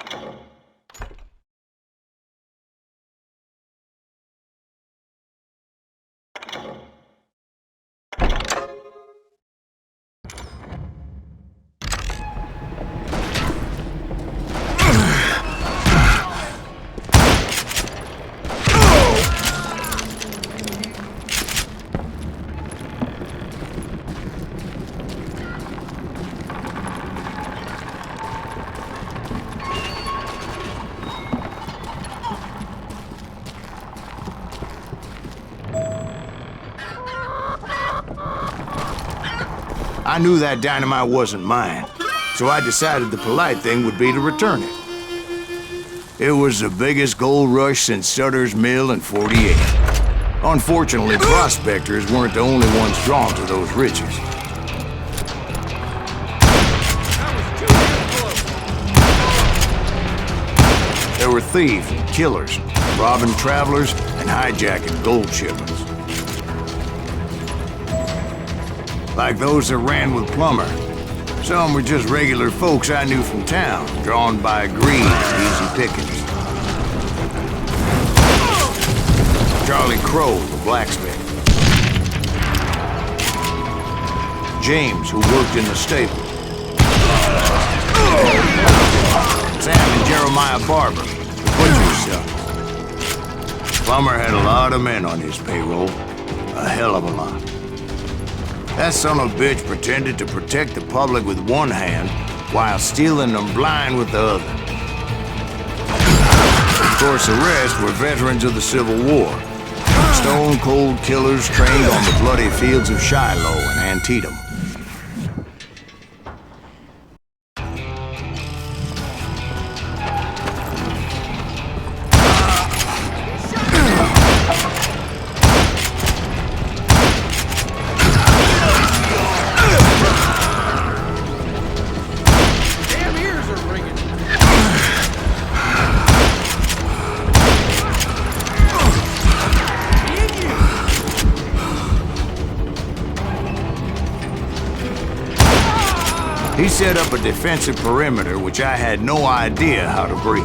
I knew that dynamite wasn't mine, so I decided the polite thing would be to return it. It was the biggest gold rush since Sutter's Mill in '48. Unfortunately, prospectors weren't the only ones drawn to those riches. There were thieves and killers, robbing travelers and hijacking gold shipments. Like those that ran with Plummer. Some were just regular folks I knew from town, drawn by greed and easy pickings. Charlie Crow, the blacksmith. James, who worked in the stable. Sam and Jeremiah Barber, the butcher's son. Plummer had a lot of men on his payroll, a hell of a lot. That son of a bitch pretended to protect the public with one hand while stealing them blind with the other. Of course, the rest were veterans of the Civil War. Stone-cold killers trained on the bloody fields of Shiloh and Antietam. He set up a defensive perimeter which I had no idea how to breach.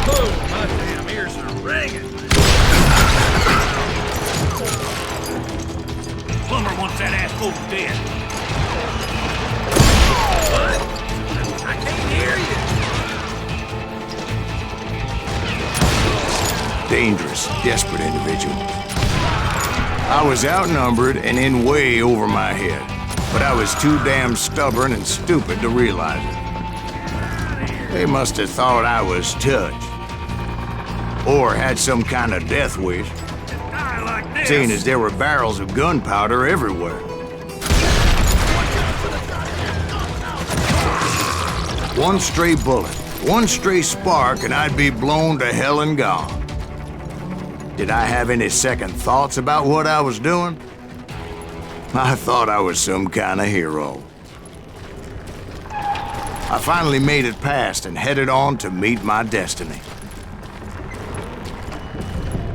Oh, my damn ears are ringing. Plummer wants that asshole dead. What? I can't hear you. Dangerous, desperate individual. I was outnumbered and in way over my head, but I was too damn stubborn and stupid to realize it. They must have thought I was touched, or had some kind of death wish, seeing as there were barrels of gunpowder everywhere. One stray bullet, one stray spark, and I'd be blown to hell and gone. Did I have any second thoughts about what I was doing? I thought I was some kind of hero. I finally made it past and headed on to meet my destiny.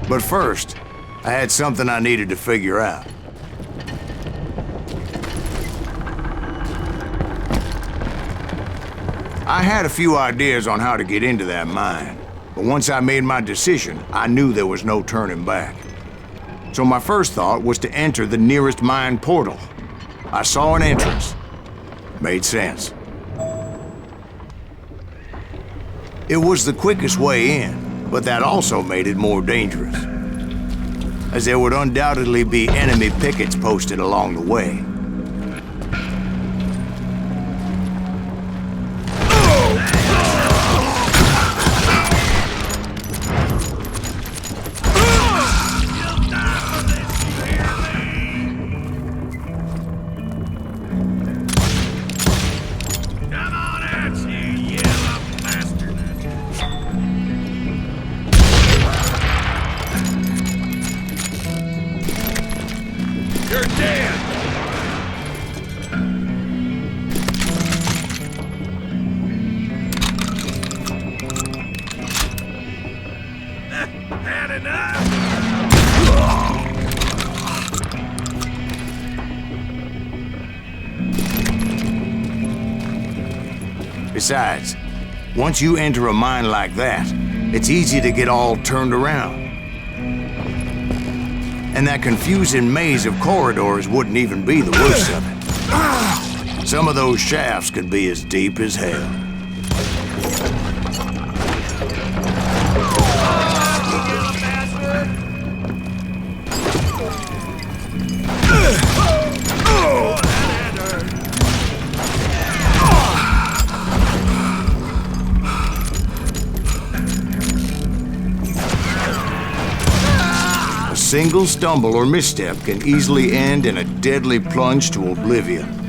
But first, I had something I needed to figure out. I had a few ideas on how to get into that mine. But once I made my decision, I knew there was no turning back. So my first thought was to enter the nearest mine portal. I saw an entrance. Made sense. It was the quickest way in, But that also made it more dangerous, as there would undoubtedly be enemy pickets posted along the way. Besides, once you enter a mine like that, it's easy to get all turned around. And that confusing maze of corridors wouldn't even be the worst of it. Some of those shafts could be as deep as hell. A single stumble or misstep can easily end in a deadly plunge to oblivion.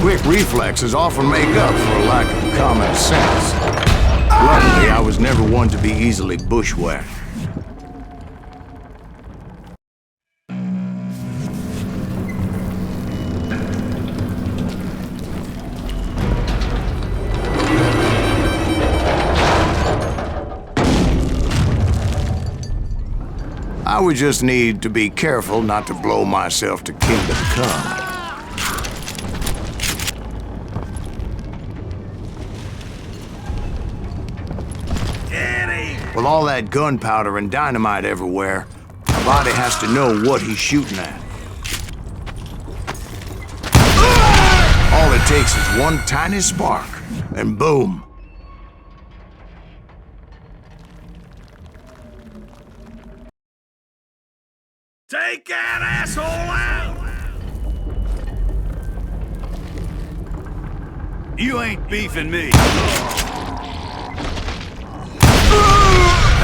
Quick reflexes often make up for a lack of common sense. Luckily, I was never one to be easily bushwhacked. I would just need to be careful not to blow myself to kingdom come. With all that gunpowder and dynamite everywhere, a body has to know what he's shooting at. All it takes is one tiny spark, and boom. Take that asshole out! You ain't beefing me.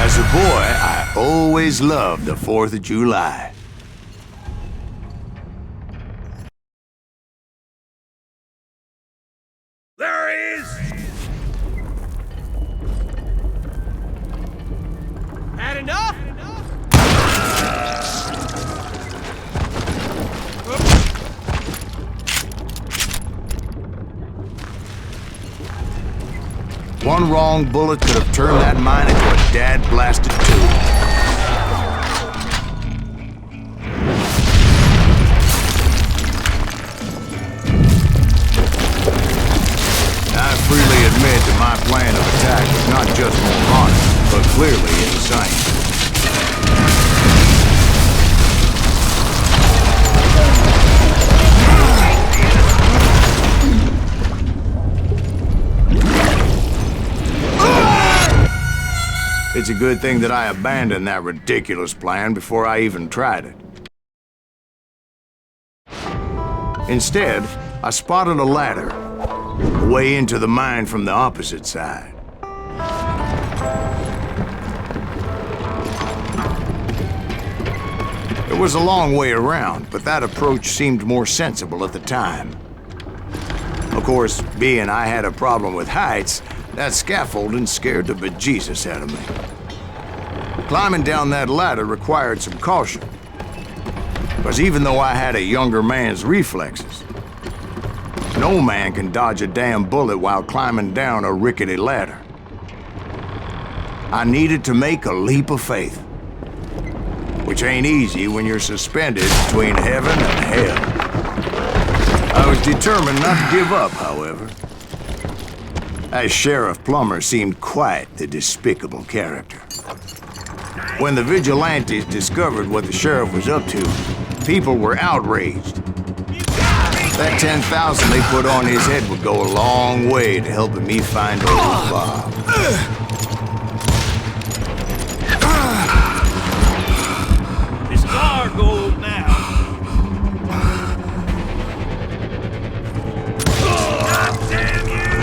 As a boy, I always loved the 4th of July. There he is! Had enough? One wrong bullet could have turned that mine into a dad-blasted tube. I freely admit that my plan of attack was not just moronic, but clearly insane. It's a good thing that I abandoned that ridiculous plan before I even tried it. Instead, I spotted a ladder, a way into the mine from the opposite side. was a long way around, but that approach seemed more sensible at the time. Of course, being I had a problem with heights, that scaffolding scared the bejesus out of me. Climbing down that ladder required some caution, because even though I had a younger man's reflexes, no man can dodge a damn bullet while climbing down a rickety ladder. I needed to make a leap of faith, which ain't easy when you're suspended between heaven and hell. I was determined not to give up, however. As Sheriff Plummer seemed quite the despicable character. When the vigilantes discovered what the sheriff was up to, people were outraged. That 10,000 they put on his head would go a long way to helping me find old Bob. This car goes now. God damn you!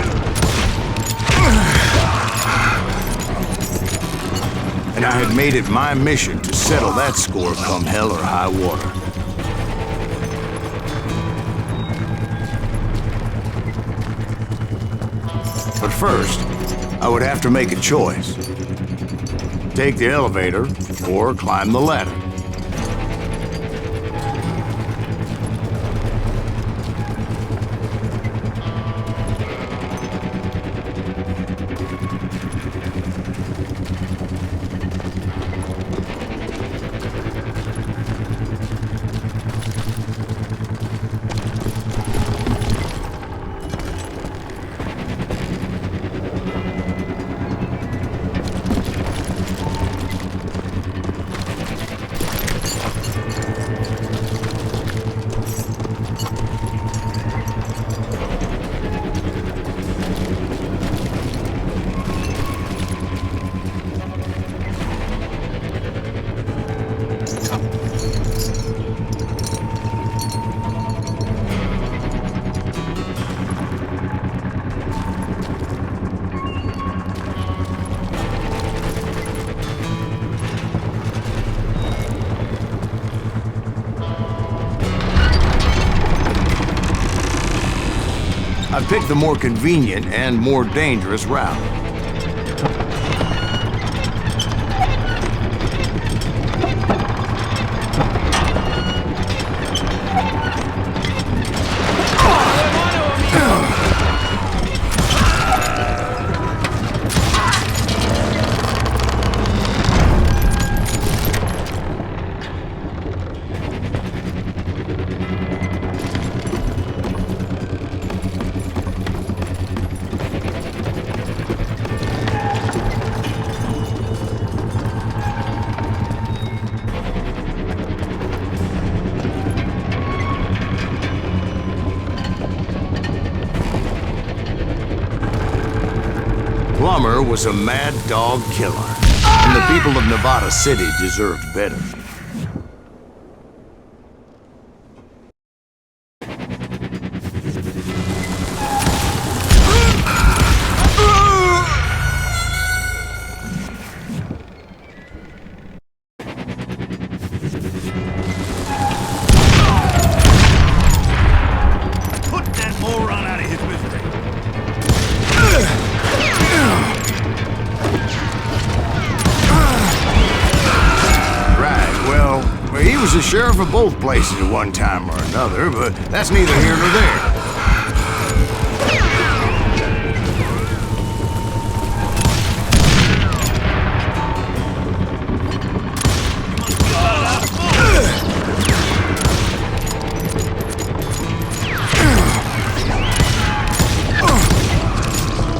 And I had made it my mission to settle that score come hell or high water. But first, I would have to make a choice. Take the elevator or climb the ladder. I picked the more convenient and more dangerous route. Plummer was a mad dog killer, and the people of Nevada City deserved better. Put that moron out of his misery. He was the sheriff of both places at one time or another, but that's neither here nor there.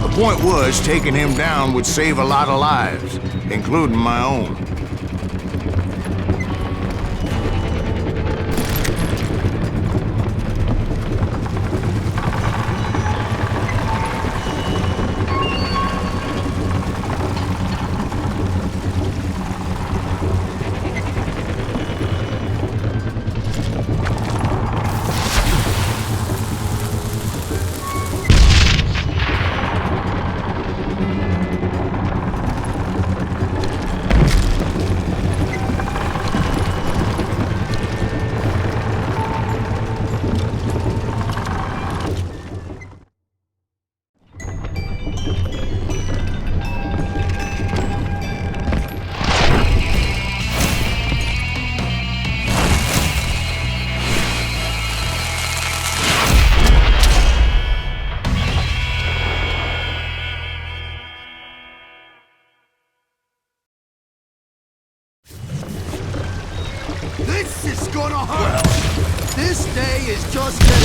The point was, taking him down would save a lot of lives, including my own.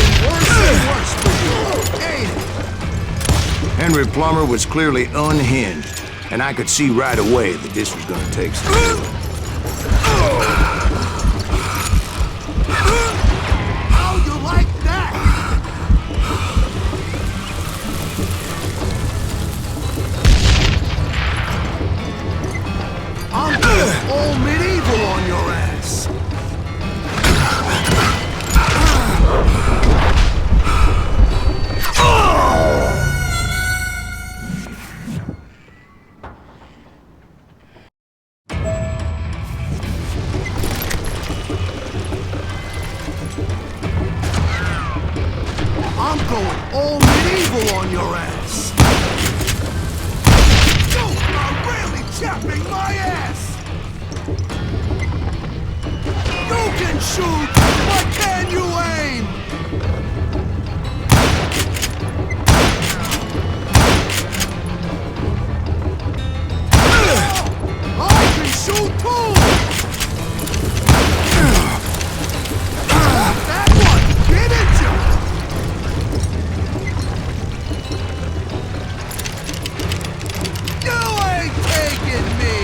getting worse and worse for you, ain't it? Henry Plummer was clearly unhinged, and I could see right away that this was gonna take some doing. How you like that? I'm going all medieval on your ass. I'm going all medieval on your ass. You are really chapping my ass. You can shoot, but can you aim? I can shoot too. That one, didn't you? You ain't taking me!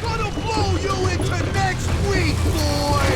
Gonna blow you into next week, boy!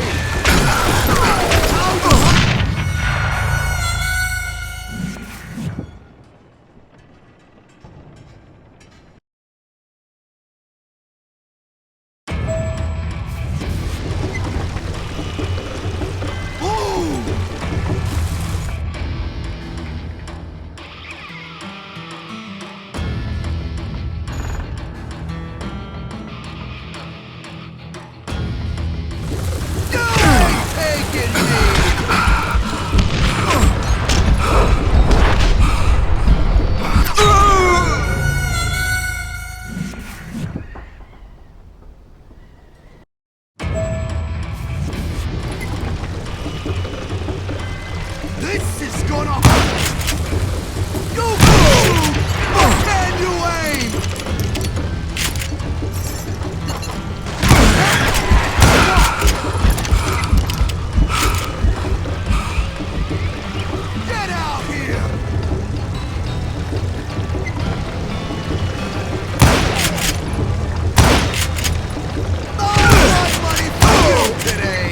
This is gonna hurt! You can shoot, but can you aim? Get out here! Not enough money for you today!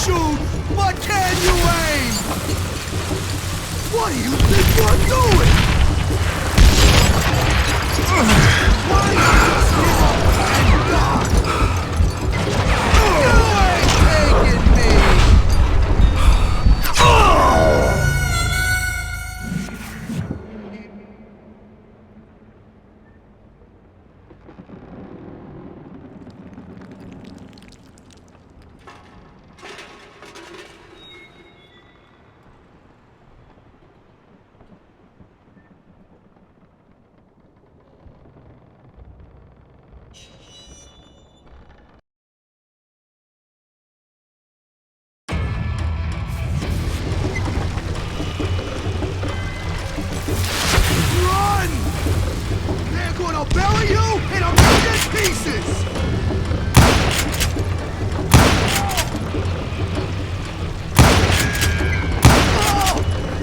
shoot, but can you aim? What do you think you're doing? Why don't you just give up and die? You ain't taking me! Run! They're gonna bury you in a million pieces!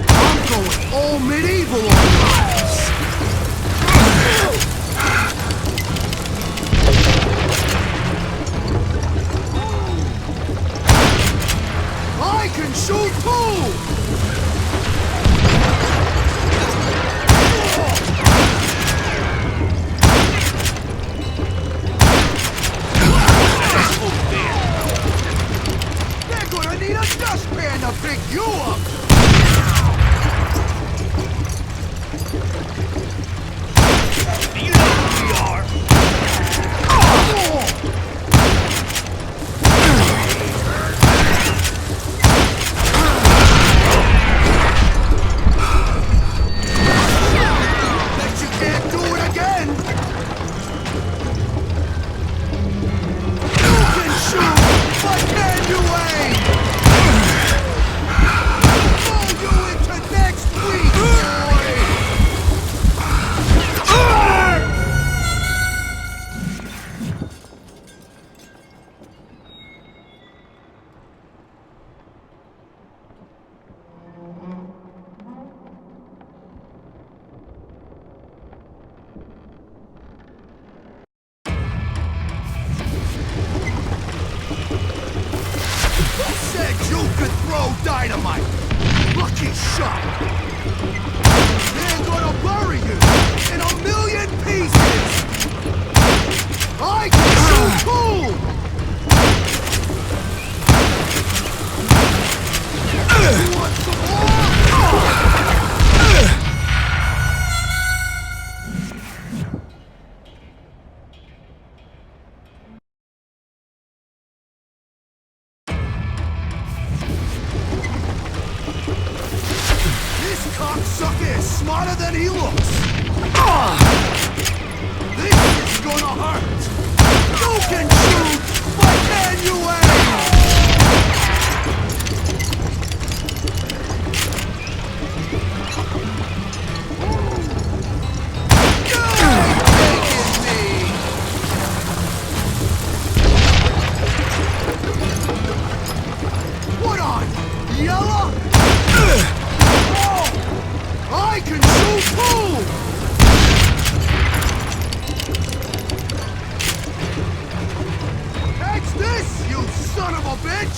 I'm going all medieval on you! I can shoot too! They're gonna need a dustpan to pick you up! You know who we are! Bet you can't do it again! You can shoot, but can you aim? Throw you into next week, boy! Who said you could throw dynamite? Lucky shot! They're gonna bury you in a million pieces! I can shoot too! You want some more? This cocksucker is smarter than he looks! This is gonna hurt! You can shoot, but can you aim? You ain't taking me! What on? Yellow? I can shoot too! Catch this, you son of a bitch!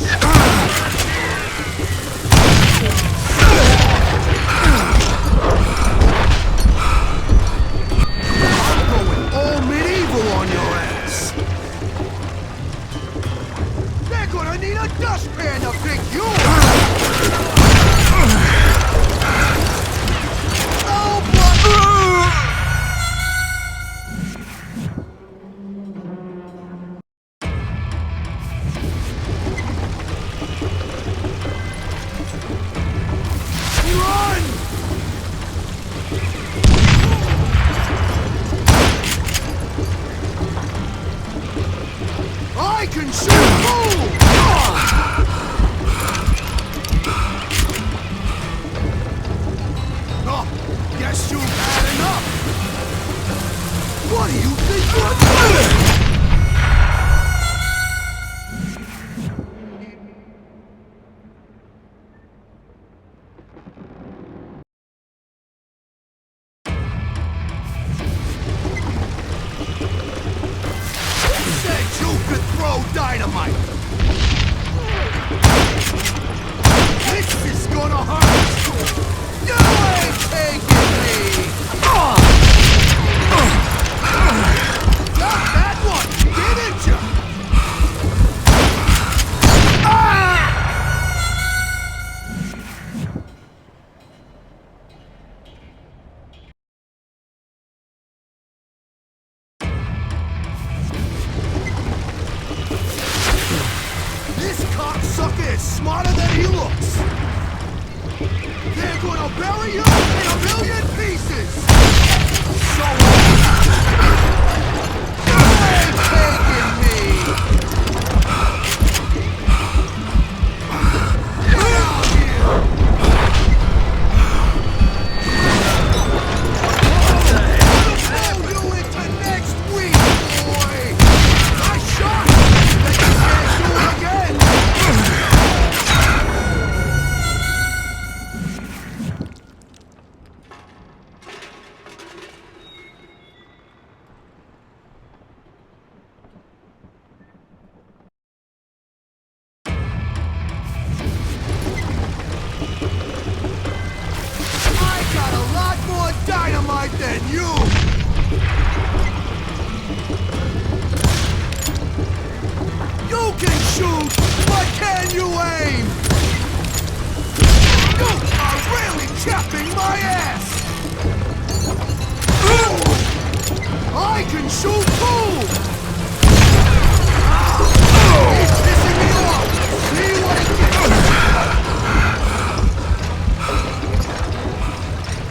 I'm going all medieval on your ass! They're gonna need a dustpan to pick you up! Run! I can shoot too! hotter than he looks. They're gonna bury you in a million pieces. So they're taking me. Get out here. I'll blow you into next week, boy. I shot that you can't do it again. I got a lot more dynamite than you! You can shoot, but can you aim? You are really chapping my ass! I can shoot too! He's pissing me off! See what he gets!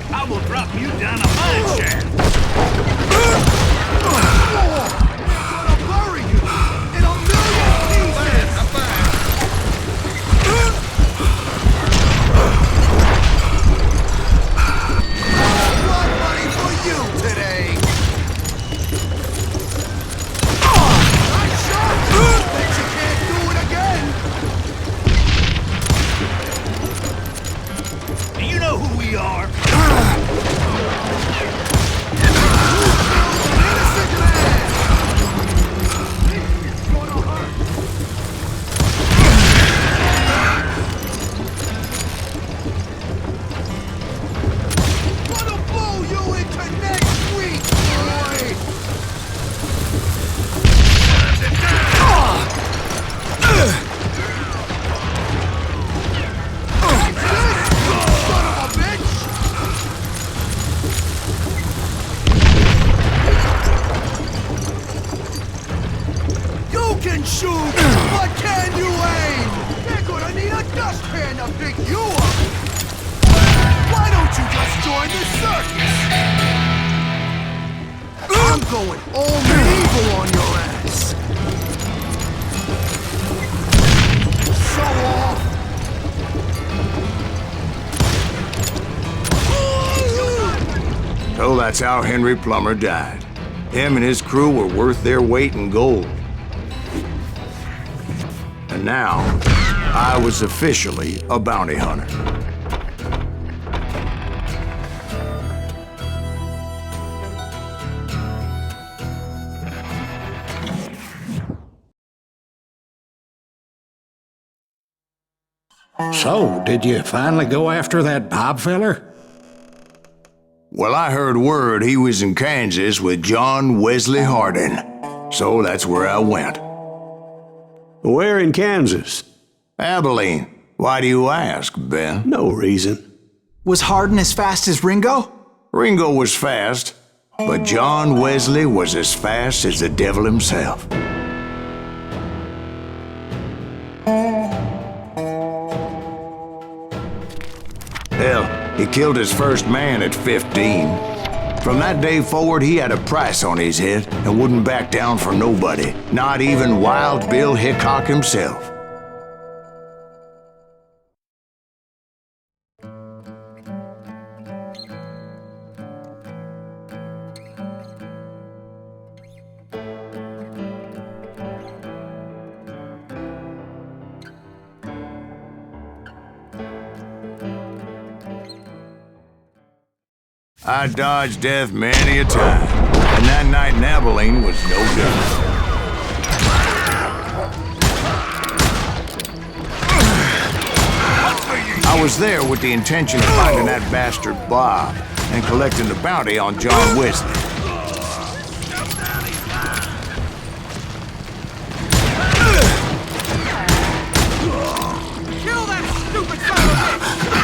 I will drop you down a mine shaft. I'm gonna bury you in a million pieces! Blood money for you today! I shot you! Bet you can't do it again! Do you know who we are? Innocent man! This is gonna hurt! Gonna blow you into next week, boy! Son of a bitch! You can shoot, but can you aim? They're gonna need a dustpan to pick you up! Why don't you just join the circus? I'm going all medieval on your ass! Show off! So that's how Henry Plummer died. Him and his crew were worth their weight in gold. And now, I was officially a bounty hunter. So, did you finally go after that Bob feller? Well, I heard word he was in Kansas with John Wesley Hardin. So that's where I went. Where in Kansas? Abilene. Why do you ask, Ben? No reason. Was Hardin as fast as Ringo? Ringo was fast, but John Wesley was as fast as the devil himself. Hell, he killed his first man at 15. From that day forward, he had a price on his head and wouldn't back down for nobody, not even Wild Bill Hickok himself. I dodged death many a time, and that night in Abilene was no different. I was there with the intention of finding that bastard Bob and collecting the bounty on John Wesley. Kill that stupid son of a bitch!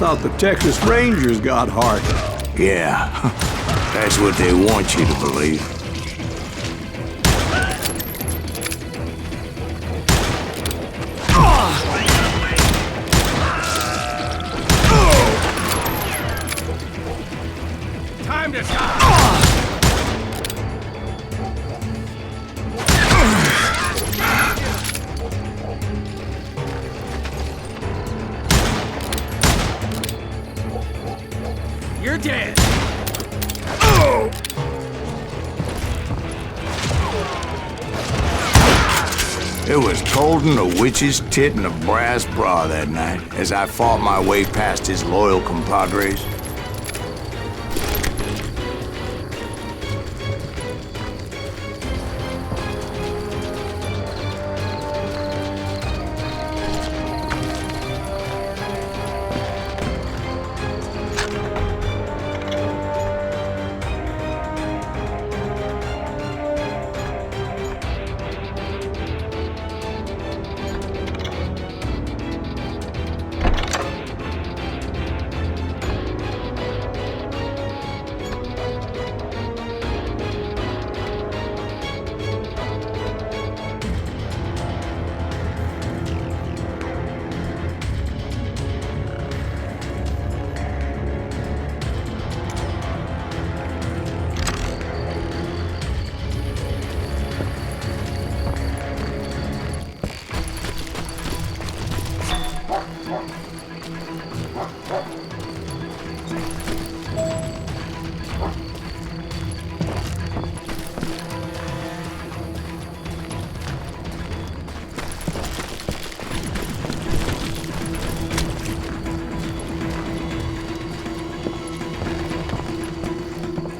thought the Texas Rangers got heart. Yeah, that's what they want you to believe. Time to stop! You're dead! It was cold in a witch's tit and a brass bra that night as I fought my way past his loyal compadres.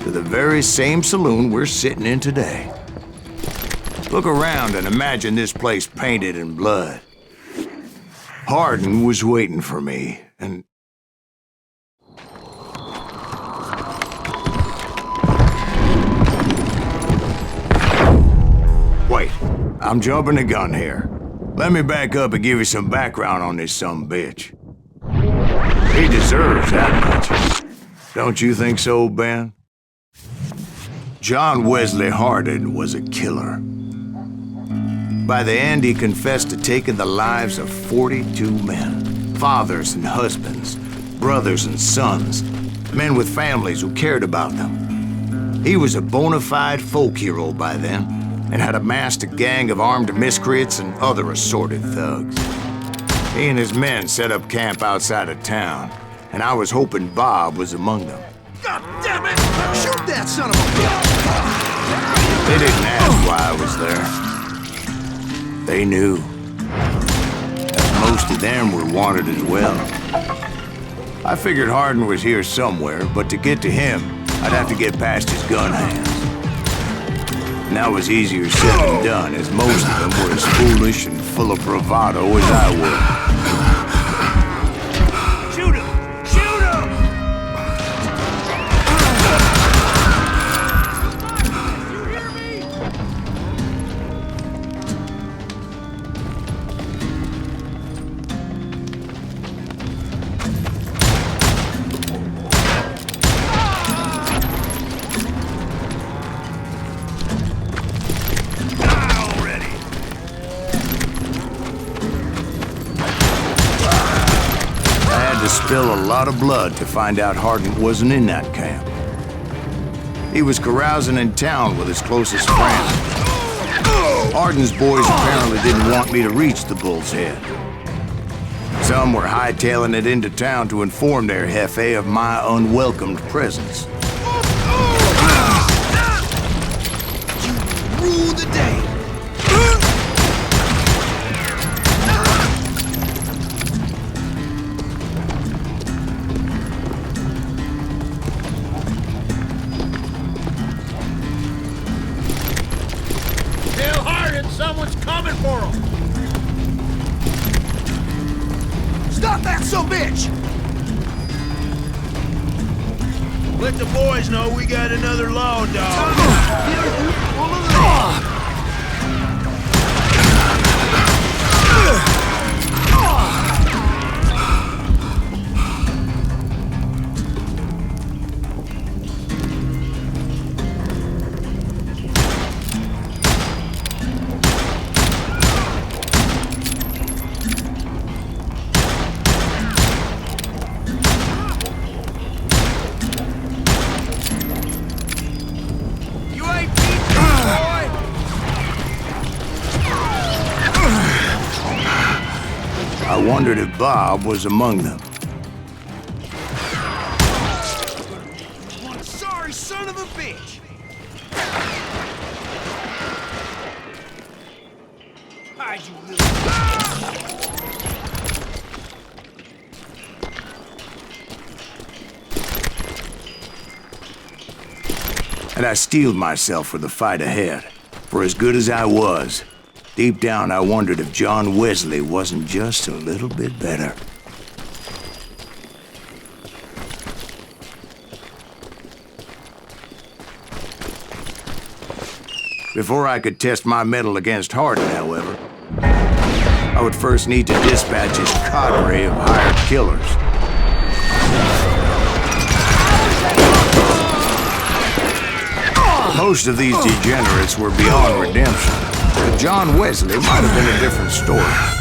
To the very same saloon we're sitting in today. Look around and imagine this place painted in blood. Hardin was waiting for me, and... Wait, I'm jumping the gun here. Let me back up and give you some background on this sumbitch. He deserves that much. Don't you think so, Ben? John Wesley Hardin was a killer. By the end, he confessed to taking the lives of 42 men. Fathers and husbands, brothers and sons, men with families who cared about them. He was a bona fide folk hero by then, and had amassed a gang of armed miscreants and other assorted thugs. He and his men set up camp outside of town, and I was hoping Bob was among them. God damn it! Shoot that son of a bitch! They didn't ask why I was there. They knew. Most of them were wanted as well. I figured Hardin was here somewhere, but to get to him, I'd have to get past his gun hands. And that was easier said than done, as most of them were as foolish and full of bravado as I was. Shoot him! Shoot him! You hear me? Die already! To spill a lot of blood to find out Hardin wasn't in that camp. He was carousing in town with his closest friends. Hardin's boys apparently didn't want me to reach the Bull's Head. Some were hightailing it into town to inform their jefe of my unwelcomed presence. You rule the day! Tell Hardin someone's coming for him! Stop that sumbitch! Let the boys know we got another law dog. I wondered if Bob was among them. One sorry son of a bitch! Hide, you little... And I steeled myself for the fight ahead. For as good as I was, deep down I wondered if John Wesley wasn't just a little bit better. Before I could test my mettle against Hardin, however, I would first need to dispatch his cadre of hired killers. Most of these degenerates were beyond redemption, but John Wesley might have been a different story.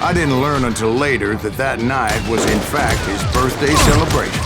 I didn't learn until later that that night was in fact his birthday celebration.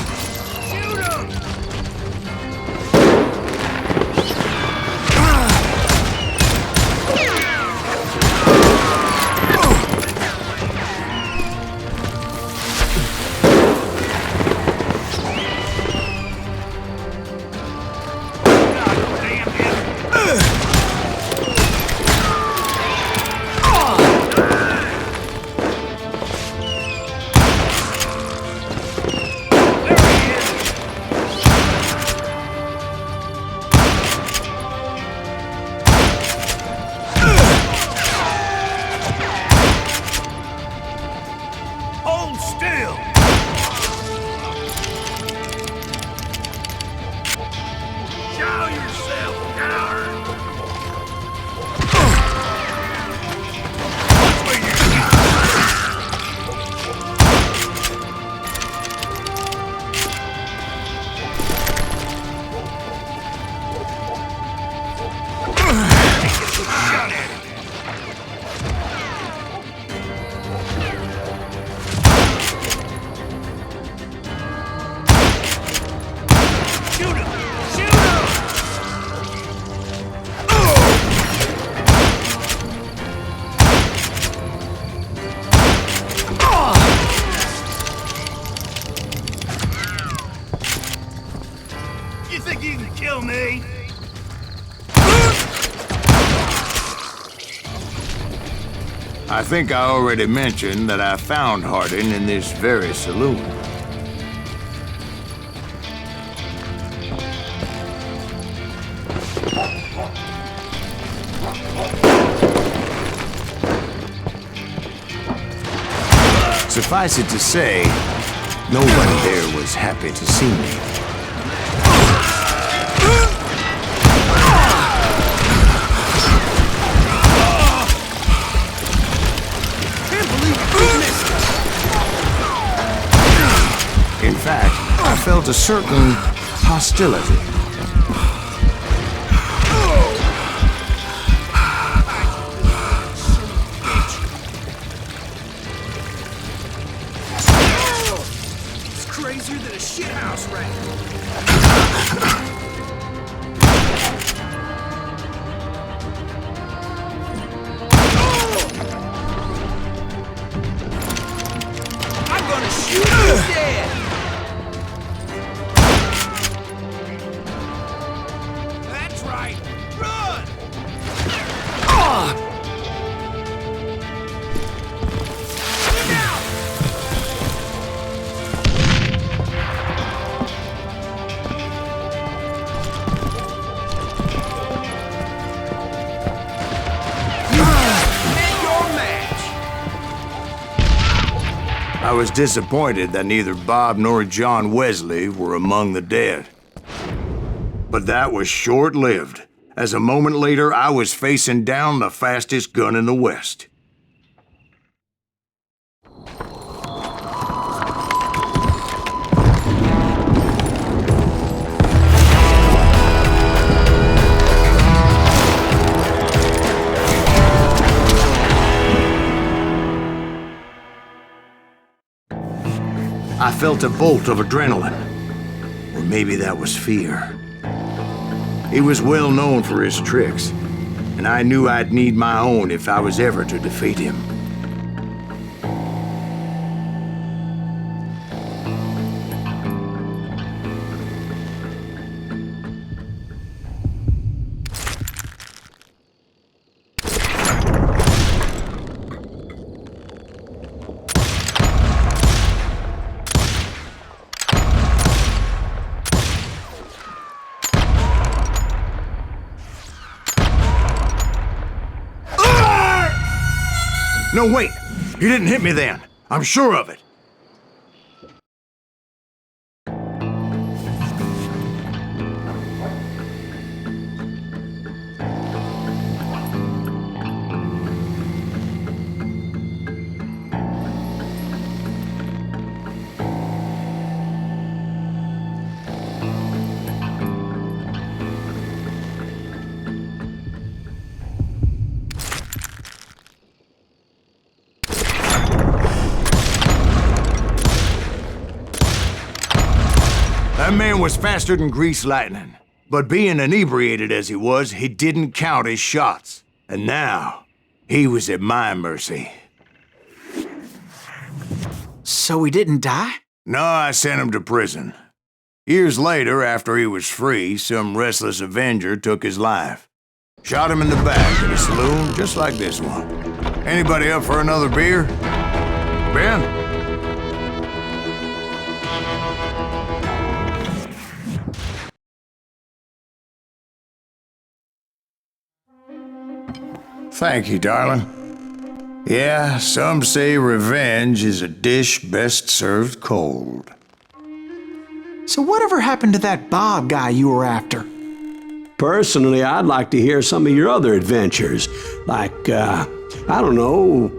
I think I already mentioned that I found Hardin in this very saloon. Suffice it to say, no one there was happy to see me. In fact, I felt a certain hostility. It's crazier than a shithouse rat. I was disappointed that neither Bob nor John Wesley were among the dead. But that was short-lived, as a moment later I was facing down the fastest gun in the West. I felt a bolt of adrenaline, or maybe that was fear. He was well known for his tricks, and I knew I'd need my own if I was ever to defeat him. No, wait! You didn't hit me then. I'm sure of it. That man was faster than greased lightning. But being inebriated as he was, he didn't count his shots. And now, he was at my mercy. So he didn't die? No, I sent him to prison. Years later, after he was free, some restless Avenger took his life. Shot him in the back in a saloon just like this one. Anybody up for another beer? Ben? Thank you, darling. Yeah, some say revenge is a dish best served cold. So whatever happened to that Bob guy you were after? Personally, I'd like to hear some of your other adventures. Like, I don't know,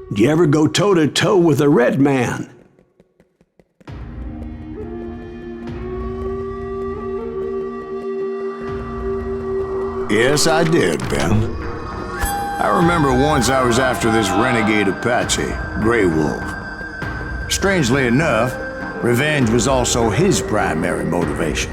did you ever go toe-to-toe with a red man? Yes, I did, Ben. I remember once I was after this renegade Apache, Grey Wolf. Strangely enough, revenge was also his primary motivation.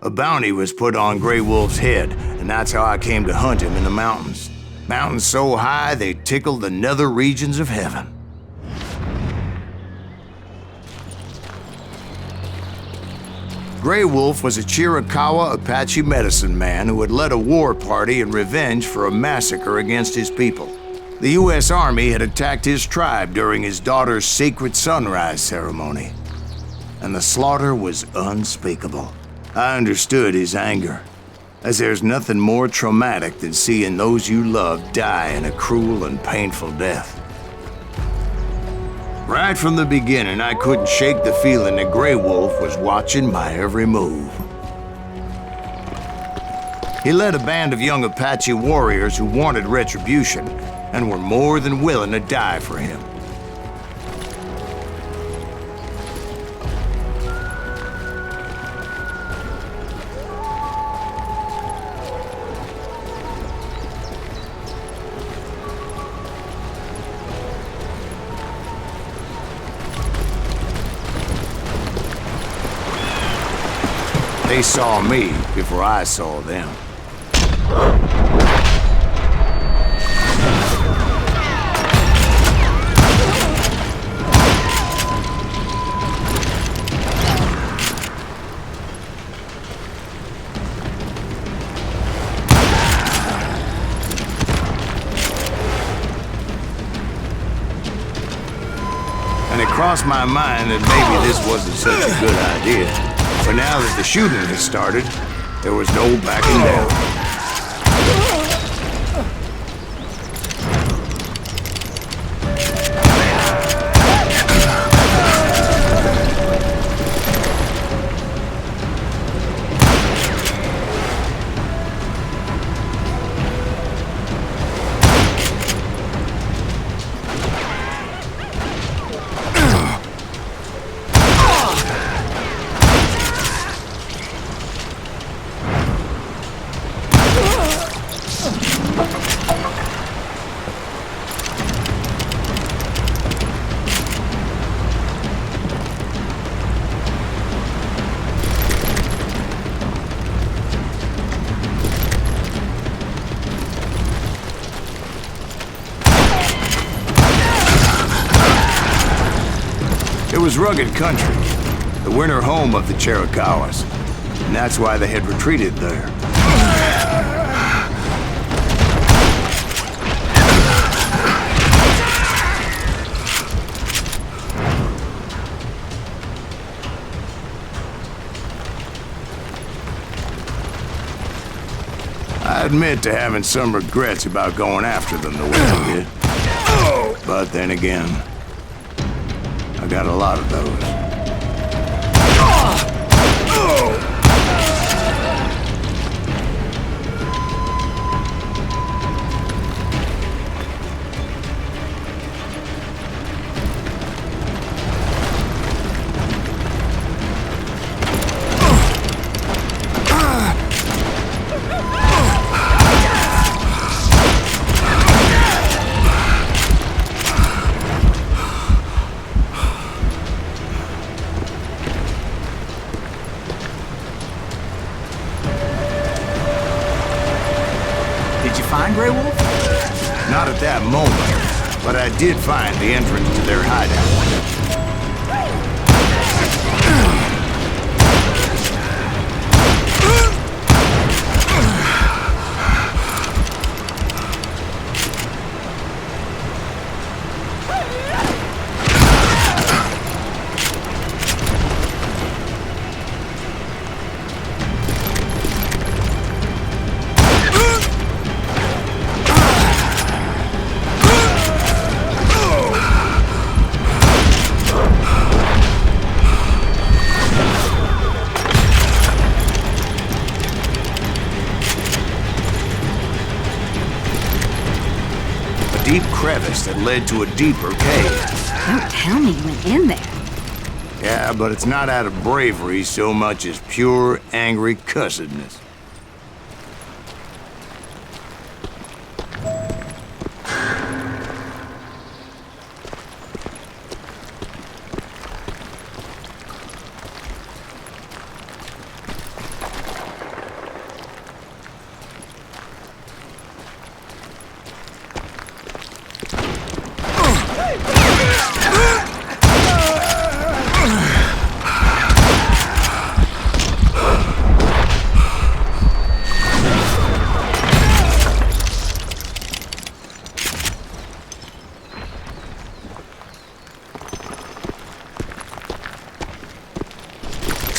A bounty was put on Grey Wolf's head, and that's how I came to hunt him in the mountains. Mountains so high they tickled the nether regions of heaven. Grey Wolf was a Chiricahua Apache medicine man who had led a war party in revenge for a massacre against his people. The U.S. Army had attacked his tribe during his daughter's sacred sunrise ceremony, and the slaughter was unspeakable. I understood his anger, as there's nothing more traumatic than seeing those you love die in a cruel and painful death. Right from the beginning, I couldn't shake the feeling that Grey Wolf was watching my every move. He led a band of young Apache warriors who wanted retribution and were more than willing to die for him. They saw me before I saw them. crossed my mind that maybe this wasn't such a good idea. But now that the shooting had started, there was no backing down. It was rugged country, the winter home of the Chiricahuas, and that's why they had retreated there. I admit to having some regrets about going after them the way I did. But then again, I got a lot of those. Did you find Grey Wolf? Not at that moment, but I did find the entrance to their hideout. Deep crevice that led to a deeper cave. Don't tell me you went in there. Yeah, but it's not out of bravery so much as pure, angry cussedness.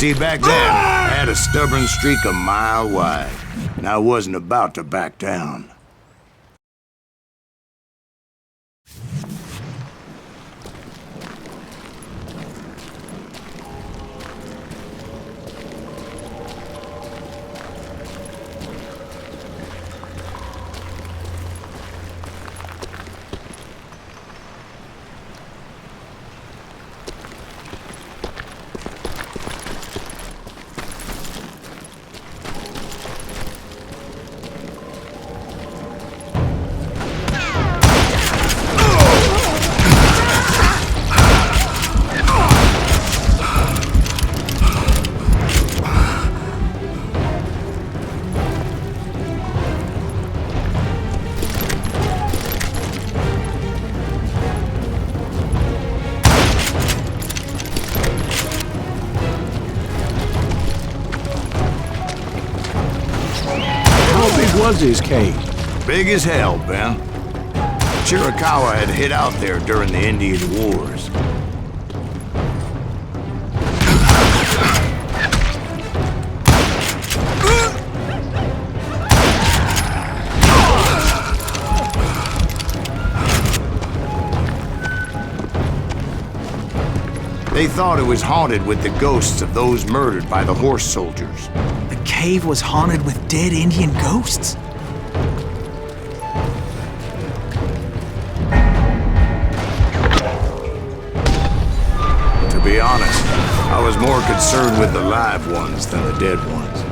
See, back then, I had a stubborn streak a mile wide, and I wasn't about to back down. Was his cave? Big as hell, Ben. Chiricahua had hid out there during the Indian Wars. They thought it was haunted with the ghosts of those murdered by the horse soldiers. The cave was haunted with dead Indian ghosts? To be honest, I was more concerned with the live ones than the dead ones.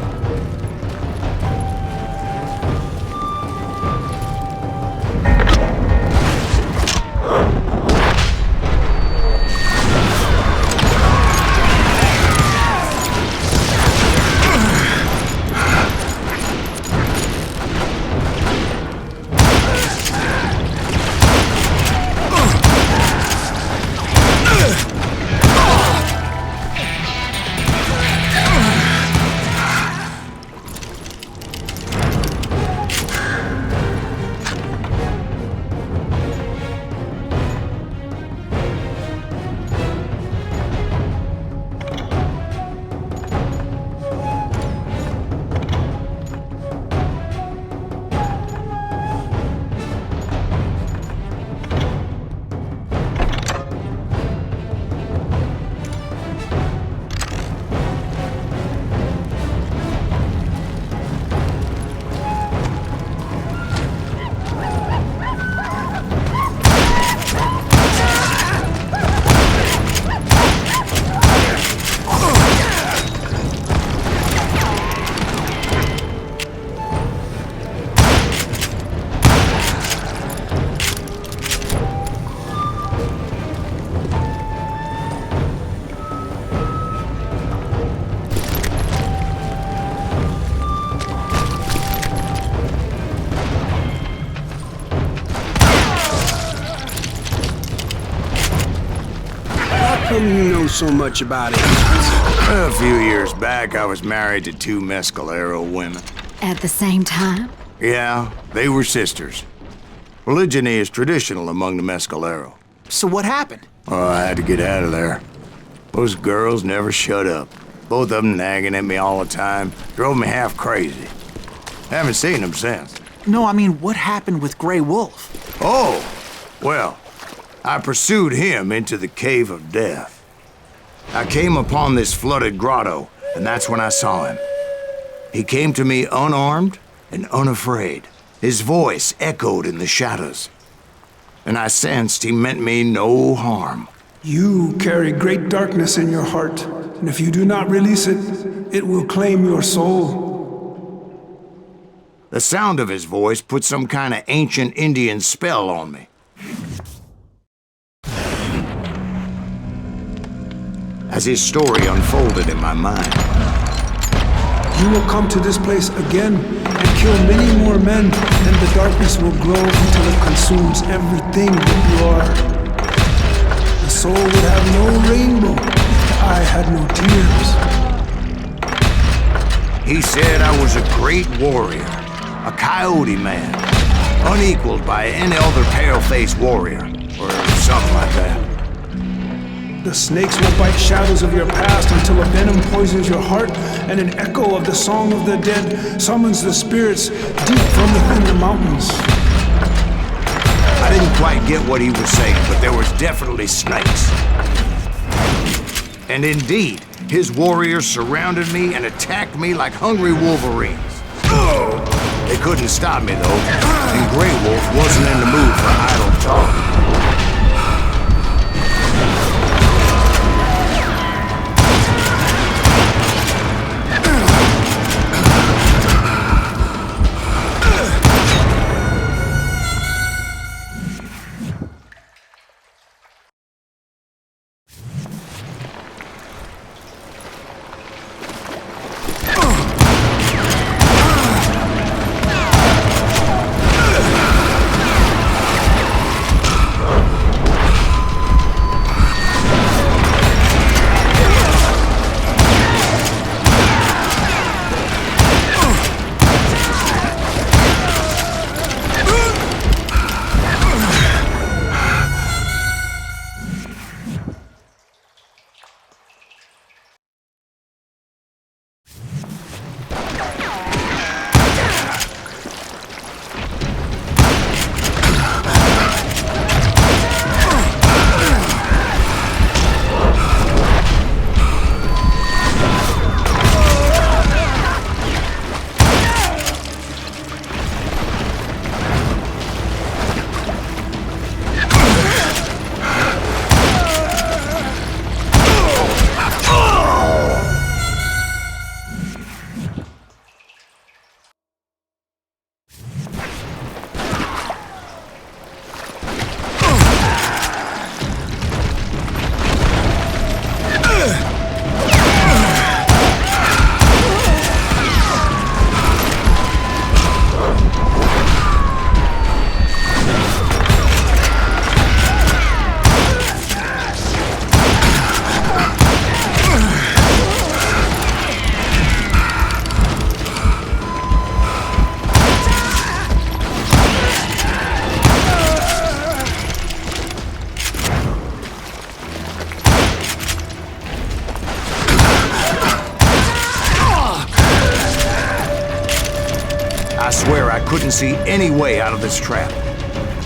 How come you know so much about it? A few years back, I was married to 2 Mescalero women. At the same time? Yeah, they were sisters. Polygyny is traditional among the Mescalero. So what happened? Oh, I had to get out of there. Those girls never shut up. Both of them nagging at me all the time. Drove me half crazy. Haven't seen them since. No, I mean, what happened with Grey Wolf? Oh, well, I pursued him into the Cave of Death. I came upon this flooded grotto, and that's when I saw him. He came to me unarmed and unafraid. His voice echoed in the shadows, and I sensed he meant me no harm. You carry great darkness in your heart, and if you do not release it, it will claim your soul. The sound of his voice put some kind of ancient Indian spell on me. As his story unfolded in my mind. You will come to this place again and kill many more men, and the darkness will grow until it consumes everything that you are. The soul would have no rainbow if I had no tears. He said I was a great warrior, a coyote man, unequaled by any other pale-faced warrior, or something like that. The snakes will bite shadows of your past until a venom poisons your heart, and an echo of the song of the dead summons the spirits deep from within the mountains. I didn't quite get what he was saying, but there was definitely snakes. And indeed, his warriors surrounded me and attacked me like hungry wolverines. They couldn't stop me, though, and Grey Wolf wasn't in the mood for idle talk. I swear I couldn't see any way out of this trap.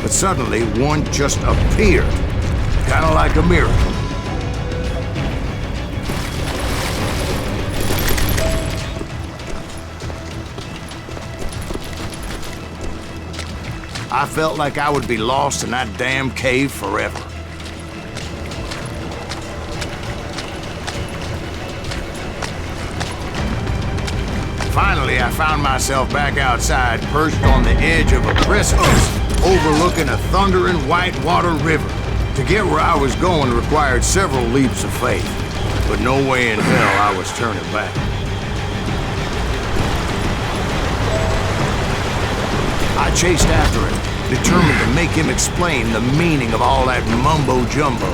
But suddenly, one just appeared. Kind of like a miracle. I felt like I would be lost in that damn cave forever. Finally, I found myself back outside, perched on the edge of a precipice, overlooking a thundering whitewater river. To get where I was going required several leaps of faith, but no way in hell I was turning back. I chased after him, determined to make him explain the meaning of all that mumbo-jumbo.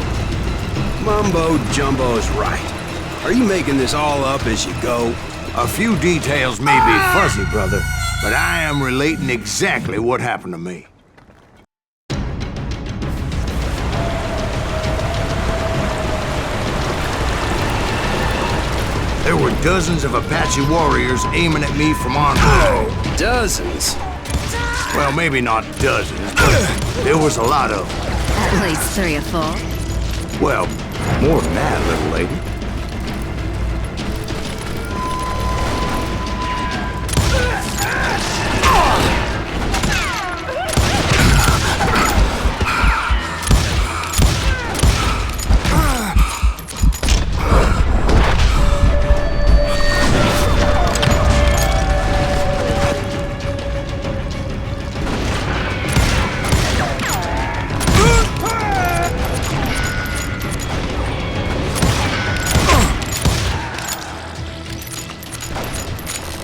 Mumbo-jumbo is right. Are you making this all up as you go? A few details may be fuzzy, brother, but I am relating exactly what happened to me. There were dozens of Apache warriors aiming at me from on high. Dozens? Well, maybe not dozens, but there was a lot of them. At least 3 or 4. Well, more than that, little lady.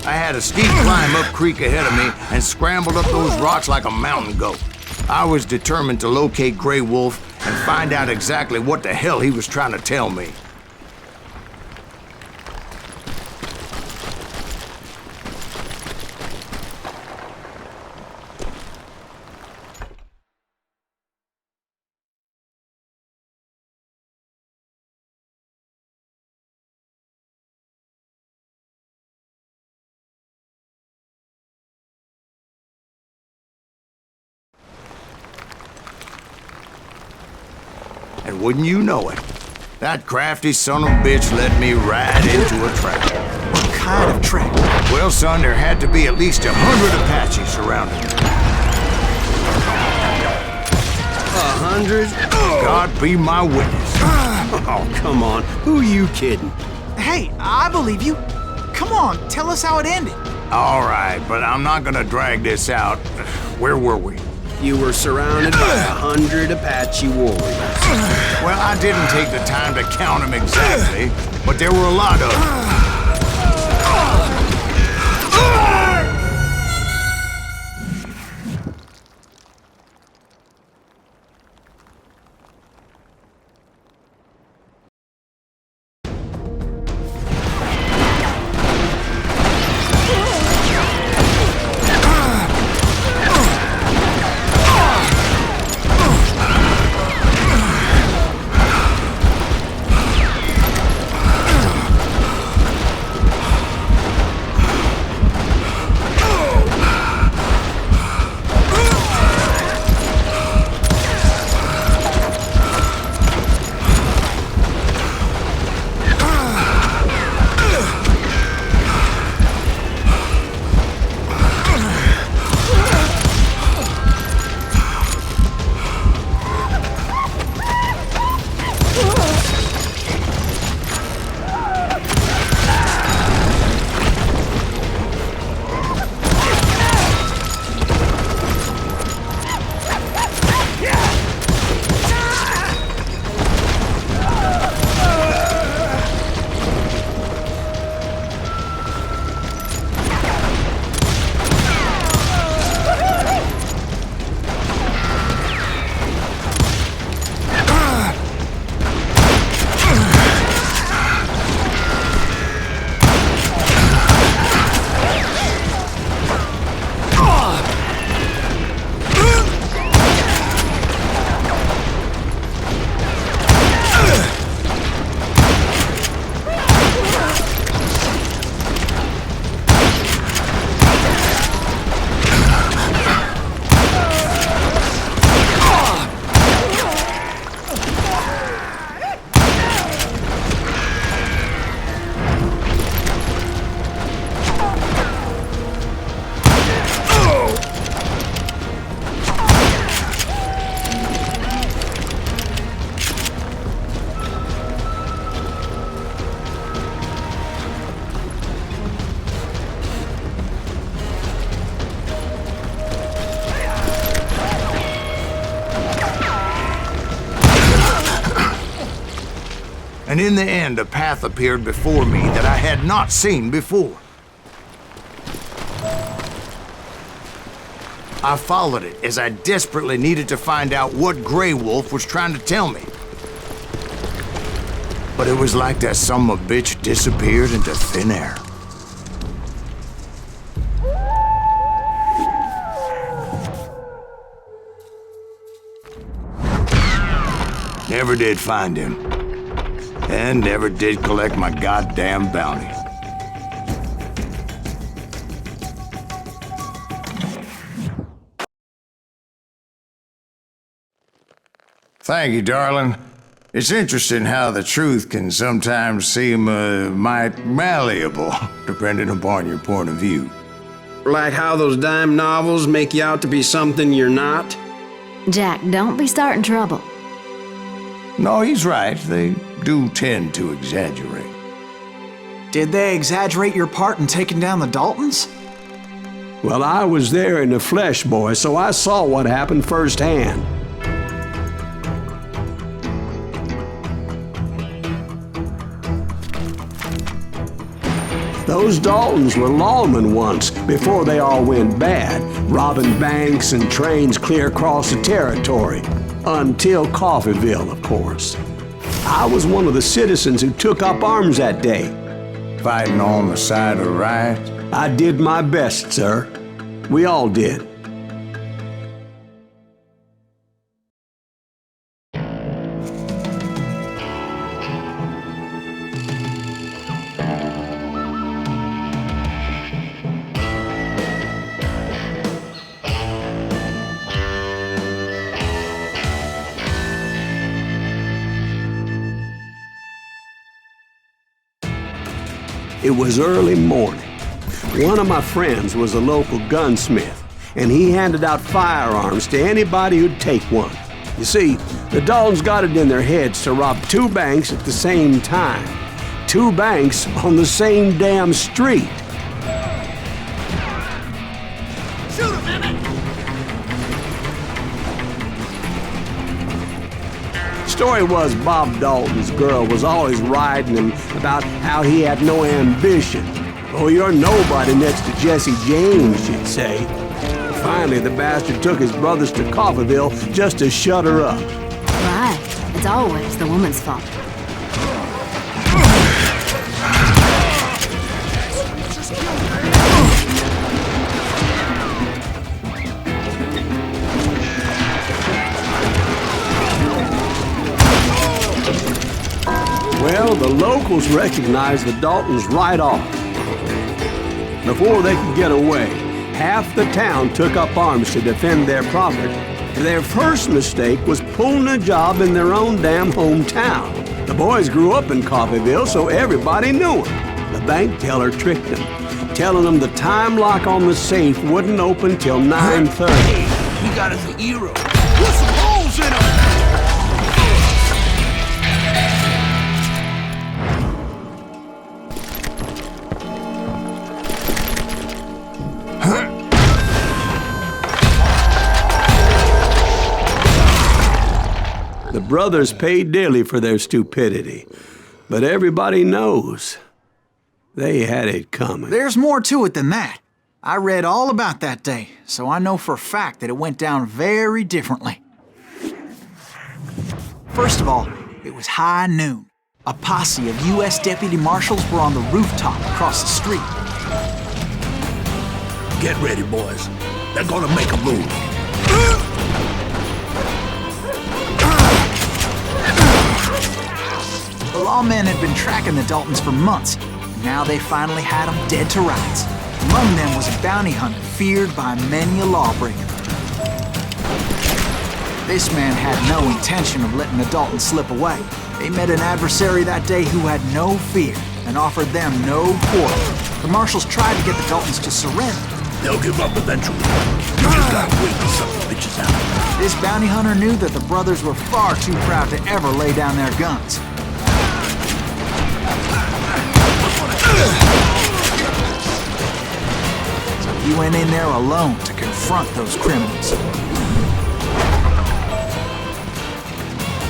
I had a steep climb up creek ahead of me and scrambled up those rocks like a mountain goat. I was determined to locate Grey Wolf and find out exactly what the hell he was trying to tell me. And wouldn't you know it, that crafty son of a bitch led me right into a trap. What kind of trap? Well, son, there had to be at least 100 Apaches surrounding me. 100? God be my witness. Oh, come on. Who are you kidding? Hey, I believe you. Come on, tell us how it ended. All right, but I'm not gonna drag this out. Where were we? You were surrounded by 100 Apache warriors. Well, I didn't take the time to count them exactly, but there were a lot of them. And in the end, a path appeared before me that I had not seen before. I followed it as I desperately needed to find out what Grey Wolf was trying to tell me. But it was like that son of a bitch disappeared into thin air. Never did find him. And never did collect my goddamn bounty. Thank you, darling. It's interesting how the truth can sometimes seem might malleable, depending upon your point of view. Like how those dime novels make you out to be something you're not? Jack, don't be starting trouble. No, he's right. They do tend to exaggerate. Did they exaggerate your part in taking down the Daltons? Well, I was there in the flesh, boy, so I saw what happened firsthand. Those Daltons were lawmen once, before they all went bad, robbing banks and trains clear across the territory. Until Coffeeville, of course. I was one of the citizens who took up arms that day. Fighting on the side of the riot? I did my best, sir. We all did. It was early morning. One of my friends was a local gunsmith, and he handed out firearms to anybody who'd take one. You see, the Daltons got it in their heads to rob 2 banks at the same time. 2 banks on the same damn street. Shoot him, Emmett! Story was Bob Dalton's girl was always riding him about how he had no ambition. Oh, you're nobody next to Jesse James, she'd say. Finally, the bastard took his brothers to Coffeeville just to shut her up. Right. It's always the woman's fault. Well, the locals recognized the Daltons right off. Before they could get away, half the town took up arms to defend their property. Their first mistake was pulling a job in their own damn hometown. The boys grew up in Coffeeville, so everybody knew them. The bank teller tricked them, telling them the time lock on the safe wouldn't open till 9:30. He got us a hero. Put some holes in him! The brothers paid dearly for their stupidity, but everybody knows they had it coming. There's more to it than that. I read all about that day, so I know for a fact that it went down very differently. First of all, it was high noon. A posse of U.S. deputy marshals were on the rooftop across the street. Get ready, boys. They're gonna make a move. The lawmen had been tracking the Daltons for months, and now they finally had them dead to rights. Among them was a bounty hunter feared by many a lawbreaker. This man had no intention of letting the Daltons slip away. They met an adversary that day who had no fear and offered them no quarter. The marshals tried to get the Daltons to surrender. They'll give up eventually. You just gotta wait till some bitches out. This bounty hunter knew that the brothers were far too proud to ever lay down their guns. So he went in there alone to confront those criminals.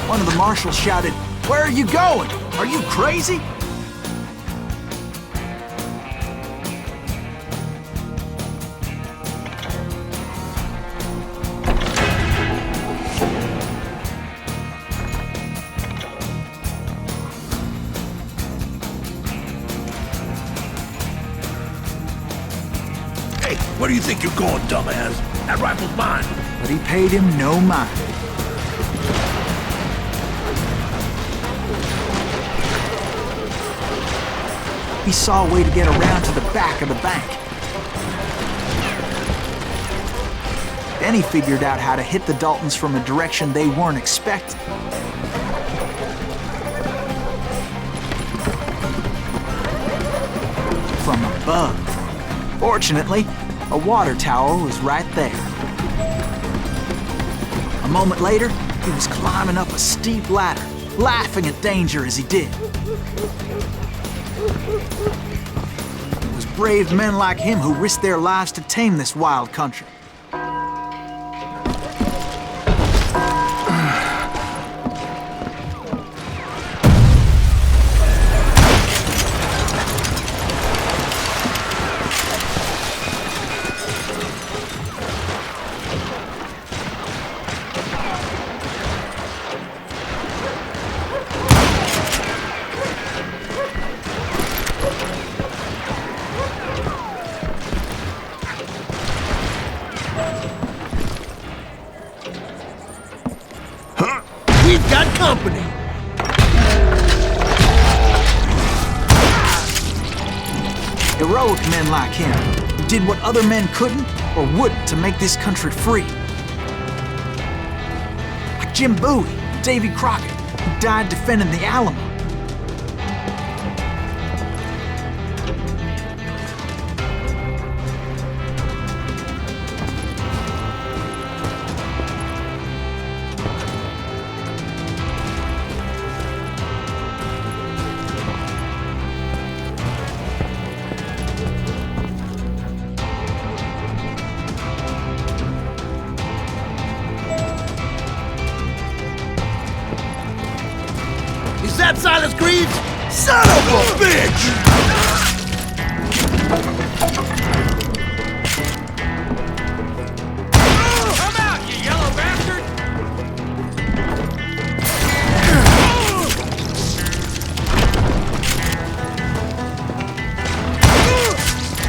One of the marshals shouted, "Where are you going?" Are you crazy? Hey, where do you think you're going, dumbass? That rifle's mine. But he paid him no mind. He saw a way to get around to the back of the bank. Then he figured out how to hit the Daltons from a direction they weren't expecting. From above. Fortunately, a water tower was right there. A moment later, he was climbing up a steep ladder, laughing at danger as he did. It was brave men like him who risked their lives to tame this wild country. We've got company. Heroic men like him who did what other men couldn't or wouldn't to make this country free. Like Jim Bowie and Davy Crockett, who died defending the Alamo. Is that Silas Greaves? Son of a bitch! Come out, you yellow bastard!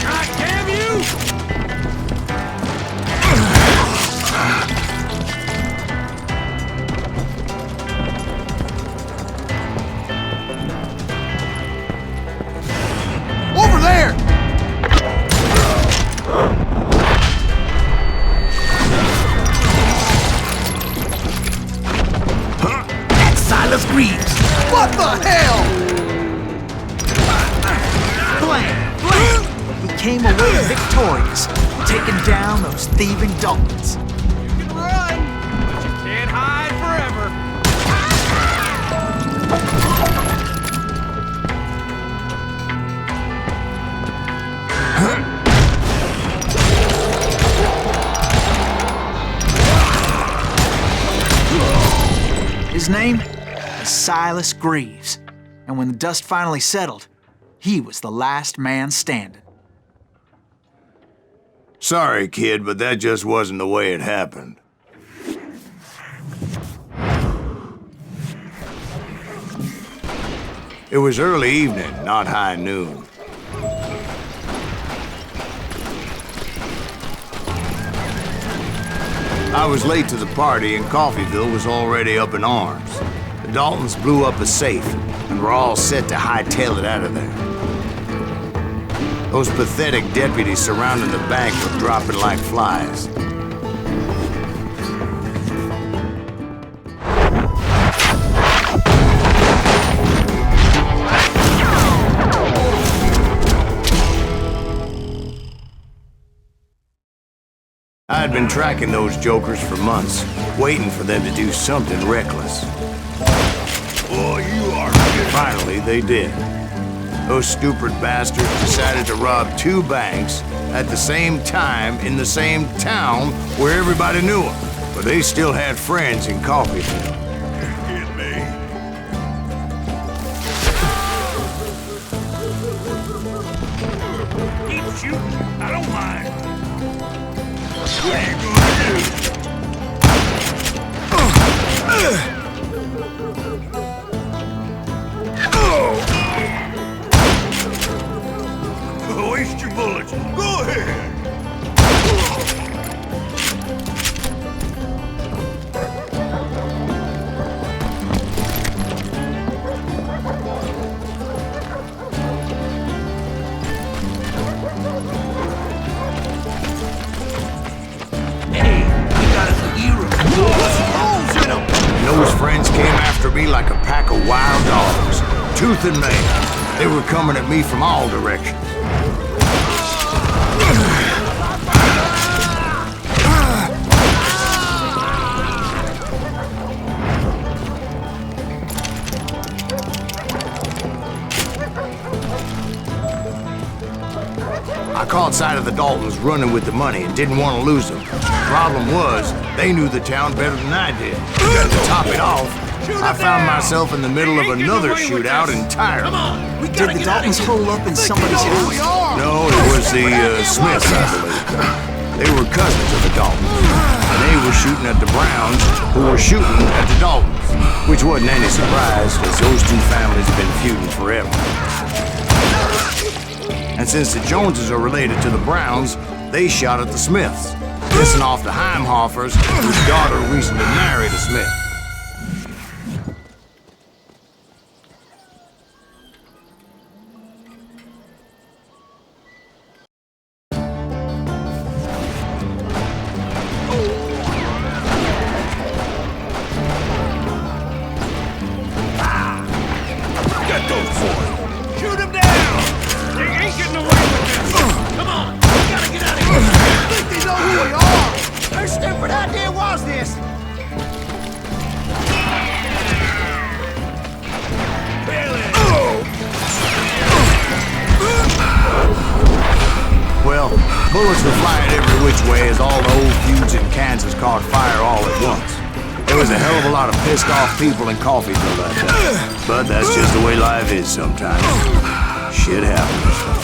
God damn you! Over there! That's Silas Greaves! What the hell? Blam! He came away victorious, taking down those thieving Daltons. You can run, but you can't hide forever. His name was Silas Greaves, and when the dust finally settled, he was the last man standing. Sorry, kid, but that just wasn't the way it happened. It was early evening, not high noon. I was late to the party and Coffeyville was already up in arms. The Daltons blew up a safe and were all set to hightail it out of there. Those pathetic deputies surrounding the bank were dropping like flies. I had been tracking those jokers for months, waiting for them to do something reckless. Oh, you are... Finally, they did. Those stupid bastards decided to rob two banks at the same time in the same town where everybody knew them. But they still had friends in Coffeyville. Get me. Waste your bullets. Go ahead. Hey, we got us a hero. Holes in them. And those friends came after me like a pack of wild dogs, tooth and nail. They were coming at me from all directions. I caught sight of the Daltons running with the money and didn't want to lose them. Problem was, they knew the town better than I did. And to top it off, I found myself in the middle of another shootout entirely. Did the Daltons hole up in somebody's house? No, it was the Smiths, I believe. They were cousins of the Daltons. And they were shooting at the Browns, who were shooting at the Daltons. Which wasn't any surprise, because those two families have been feuding forever. And since the Joneses are related to the Browns, they shot at the Smiths, pissing off the Heimhoffers, whose daughter recently married a Smith. Get those boys. Shoot them down. They ain't getting away with this. Come on. We gotta get out of here. I think they know who we are. How stupid idea was this? Well, bullets were flying every which way as all the old feuds in Kansas caught fire all at once. There was a hell of a lot of pissed off people in Coffeeville that day. But that's just the way life is sometimes. Shit happens.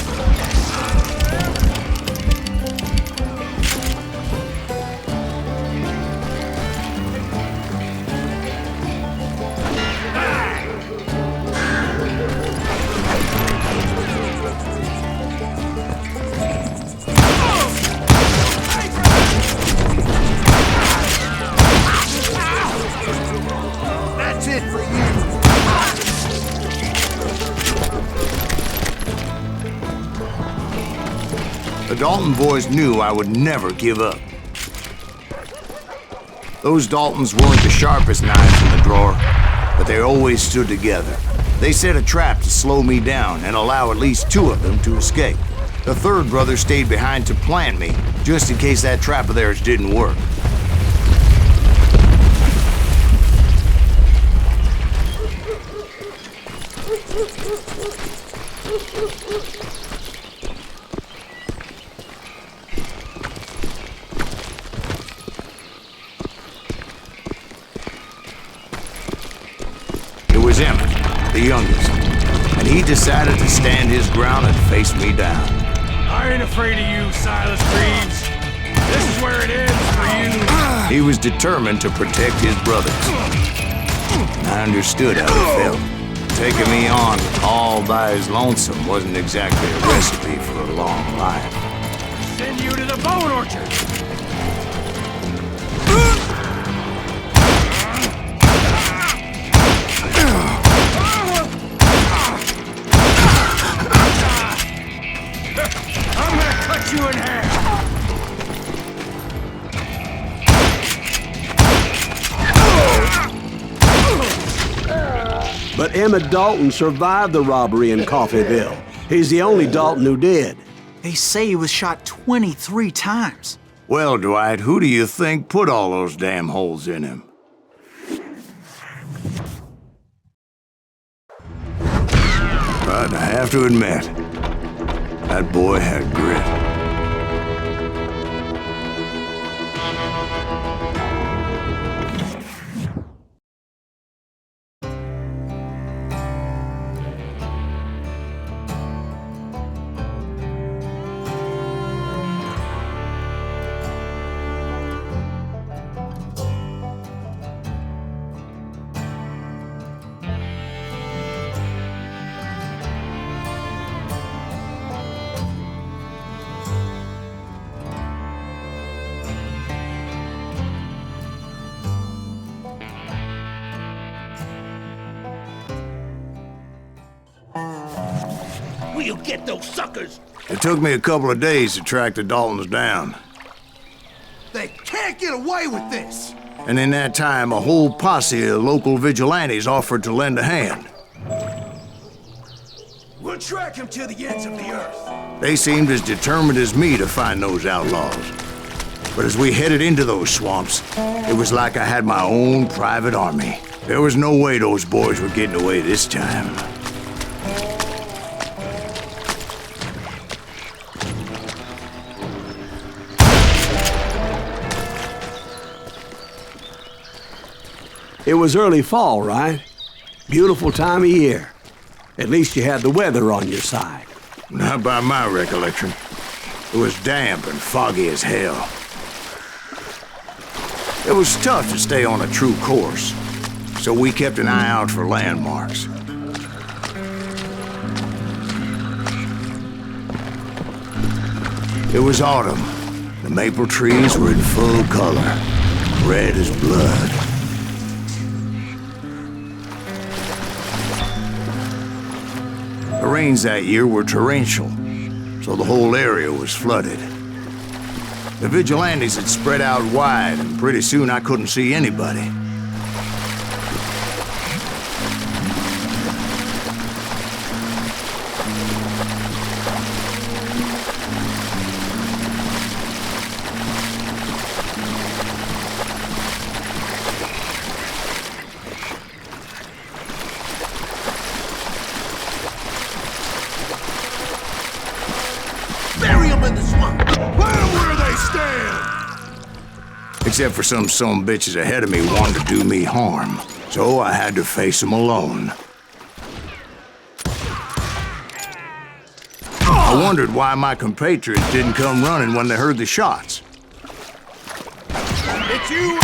That's it for you. The Dalton boys knew I would never give up. Those Daltons weren't the sharpest knives in the drawer, but they always stood together. They set a trap to slow me down and allow at least two of them to escape. The third brother stayed behind to plant me, just in case that trap of theirs didn't work. It was Emmett, the youngest, and he decided to stand his ground and face me down. I ain't afraid of you, Silas Reeves. This is where it ends for you. He was determined to protect his brothers. I understood how he felt. Taking me on all by his lonesome wasn't exactly a recipe for a long life. Send you to the bone orchard. I'm gonna cut you in half. But Emmett Dalton survived the robbery in Coffeeville. He's the only Dalton who did. They say he was shot 23 times. Well, Dwight, who do you think put all those damn holes in him? But I have to admit, that boy had grit. you get those suckers! It took me a couple of days to track the Daltons down. They can't get away with this! And in that time, a whole posse of local vigilantes offered to lend a hand. We'll track him to the ends of the earth. They seemed as determined as me to find those outlaws. But as we headed into those swamps, it was like I had my own private army. There was no way those boys were getting away this time. It was early fall, right? Beautiful time of year. At least you had the weather on your side. Not by my recollection. It was damp and foggy as hell. It was tough to stay on a true course, so we kept an eye out for landmarks. It was autumn. The maple trees were in full color, red as blood. The rains that year were torrential, so the whole area was flooded. The vigilantes had spread out wide, and pretty soon I couldn't see anybody. Bury him in the swamp! Let him where they stand! Except for some bitches ahead of me wanted to do me harm, so I had to face them alone. I wondered why my compatriots didn't come running when they heard the shots. It's you!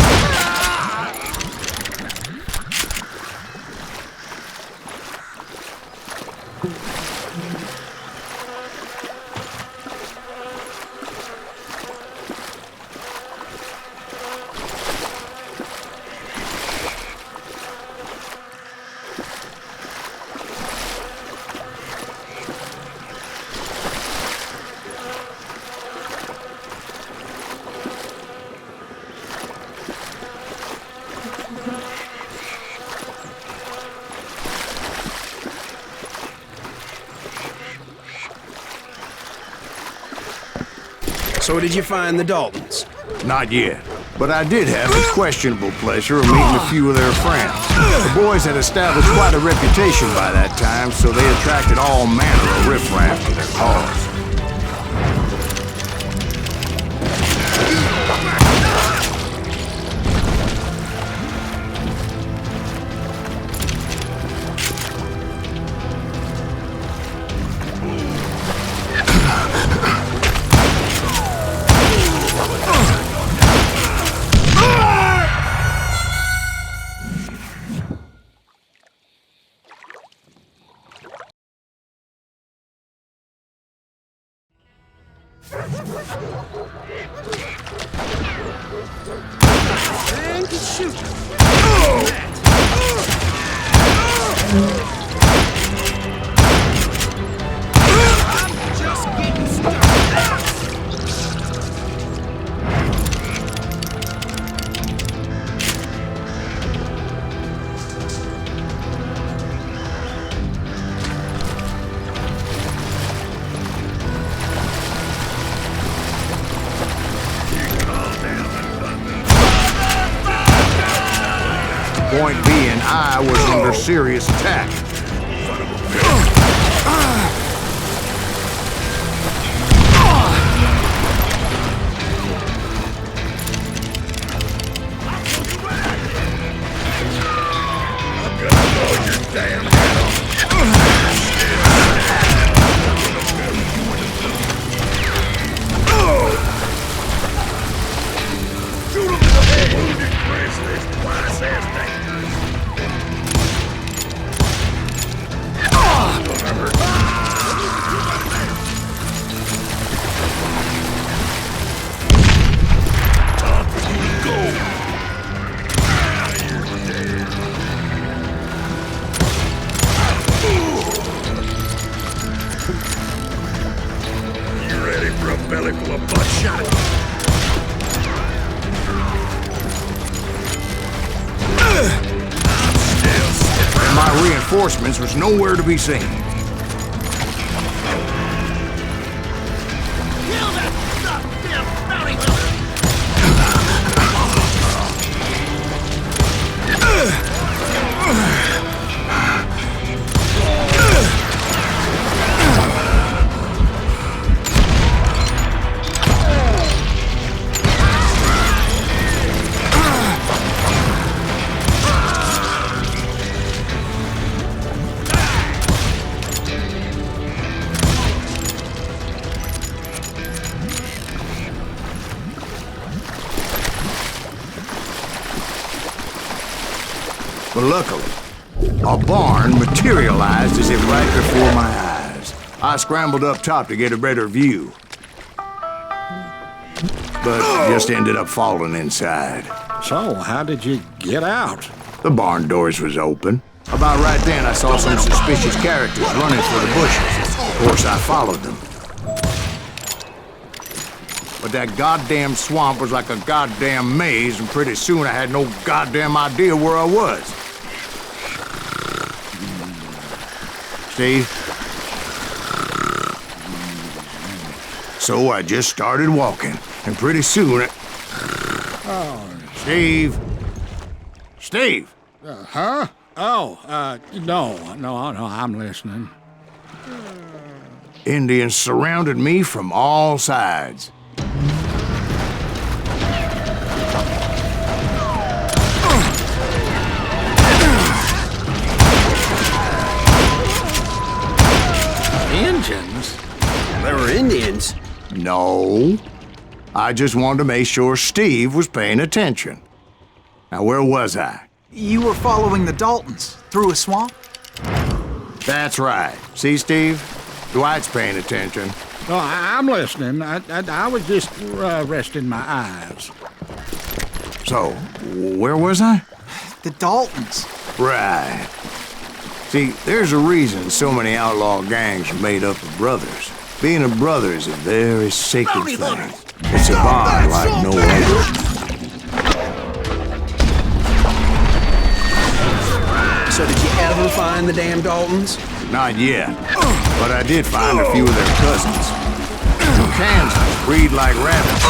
So did you find the Daltons? Not yet, but I did have the questionable pleasure of meeting a few of their friends. The boys had established quite a reputation by that time, so they attracted all manner of riffraff to their cause. Man can shoot! I'm just getting started! Point being, I was under serious attack. I'm gonna blow your damn head off! Shoot him in the head! Wounded graceless, twice as dangerous! reinforcements was nowhere to be seen. Kill that goddamn bounty hunter! But luckily, a barn materialized as if right before my eyes. I scrambled up top to get a better view, but just ended up falling inside. So, how did you get out? The barn doors was open. About right then, I saw some suspicious characters running for the bushes. Of course, I followed them. But that goddamn swamp was like a goddamn maze, and pretty soon I had no goddamn idea where I was. Steve? So I just started walking, and pretty soon it... Oh. Steve? Steve? Huh? Oh, no, I'm listening. Indians surrounded me from all sides. Indians? They were Indians? No. I just wanted to make sure Steve was paying attention. Now, where was I? You were following the Daltons through a swamp? That's right. See, Steve? Dwight's paying attention. No, I'm listening. I was just resting my eyes. So, where was I? The Daltons. Right. See, there's a reason so many outlaw gangs are made up of brothers. Being a brother is a very sacred thing. It's a bond like no other. So did you ever find the damn Daltons? Not yet. But I did find a few of their cousins. From Kansas, breed like rabbits.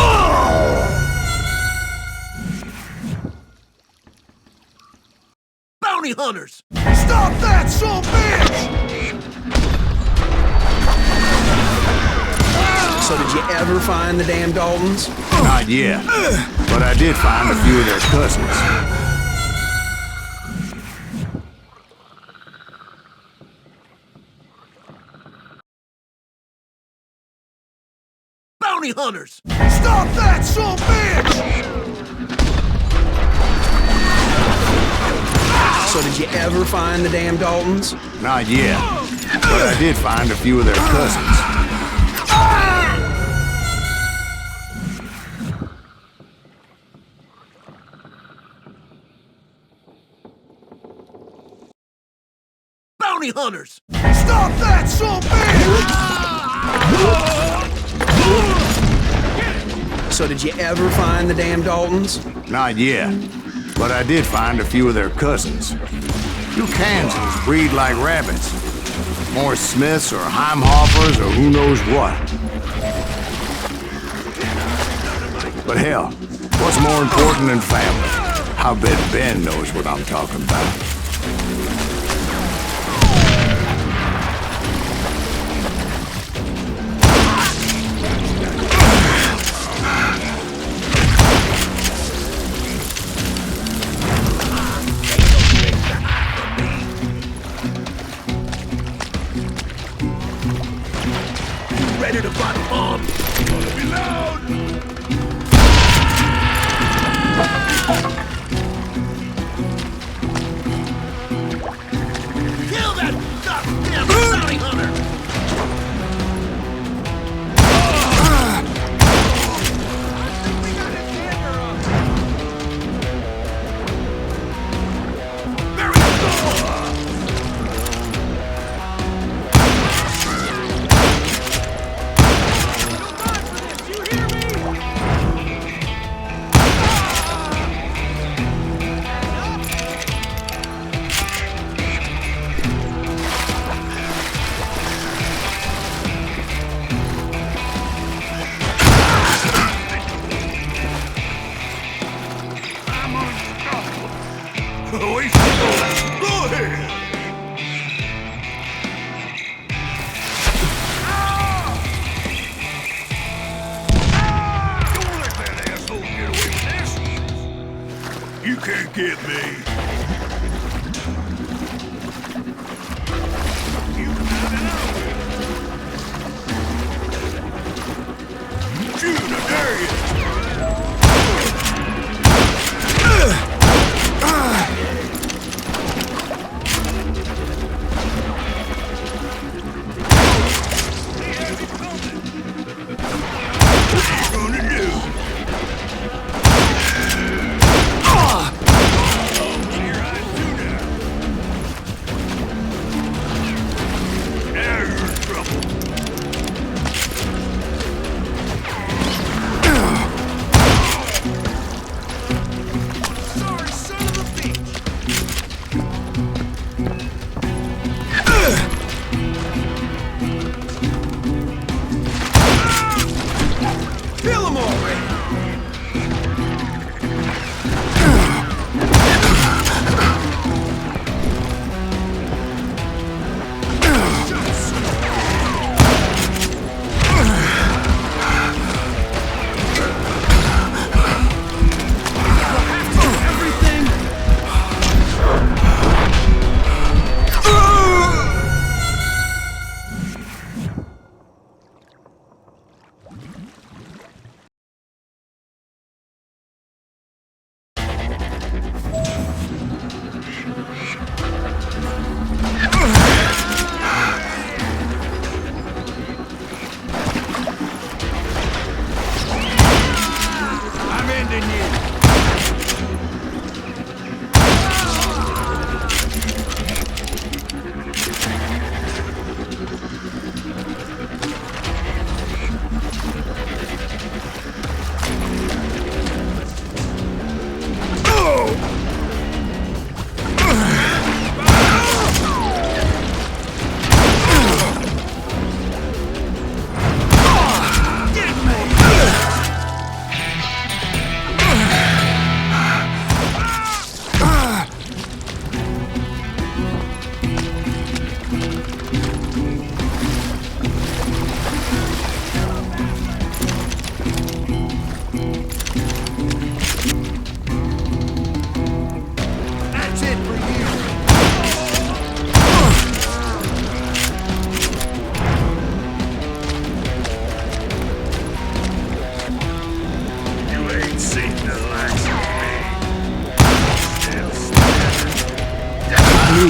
Bounty hunters! Stop that, son of a bitch! So did you ever find the damn Daltons? Not yet. But I did find a few of their cousins. Bounty hunters! Stop that, son of a bitch! So did you ever find the damn Daltons? Not yet. But I did find a few of their cousins. Bounty hunters! Stop that, son of a bitch! So did you ever find the damn Daltons? Not yet. But I did find a few of their cousins. You Kansans breed like rabbits. More Smiths or Heimhoffers or who knows what. But hell, what's more important than family? I bet Ben knows what I'm talking about. Ready to buy bomb! Gonna be loud! Go ahead! Don't let that asshole get away with this! You can't get me! Shoot, I dare you!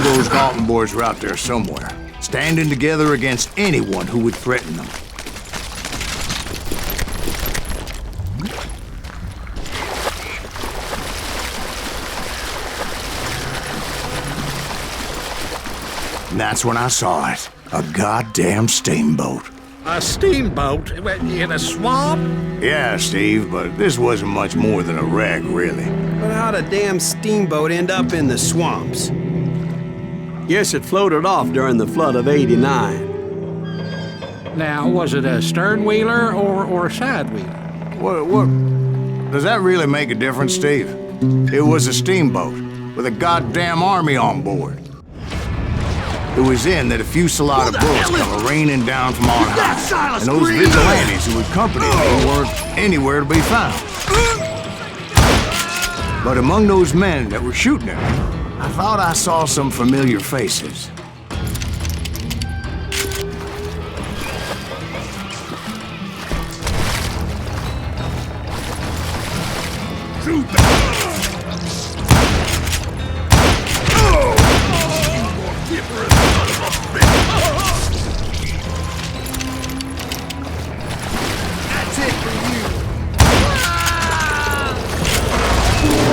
Those Dalton boys were out there somewhere, standing together against anyone who would threaten them. And that's when I saw it. A goddamn steamboat. A steamboat in a swamp? Yeah, Steve, but this wasn't much more than a wreck, really. But how'd a damn steamboat end up in the swamps? Yes, it floated off during the flood of '89. Now, was it a stern wheeler or a side wheeler? What? Does that really make a difference, Steve? It was a steamboat with a goddamn army on board. It was in that a fusillade of bullets come raining down from on high, and those vigilantes who accompanied me weren't anywhere to be found. But among those men that were shooting at me, I thought I saw some familiar faces. Shoot them! That's it for you!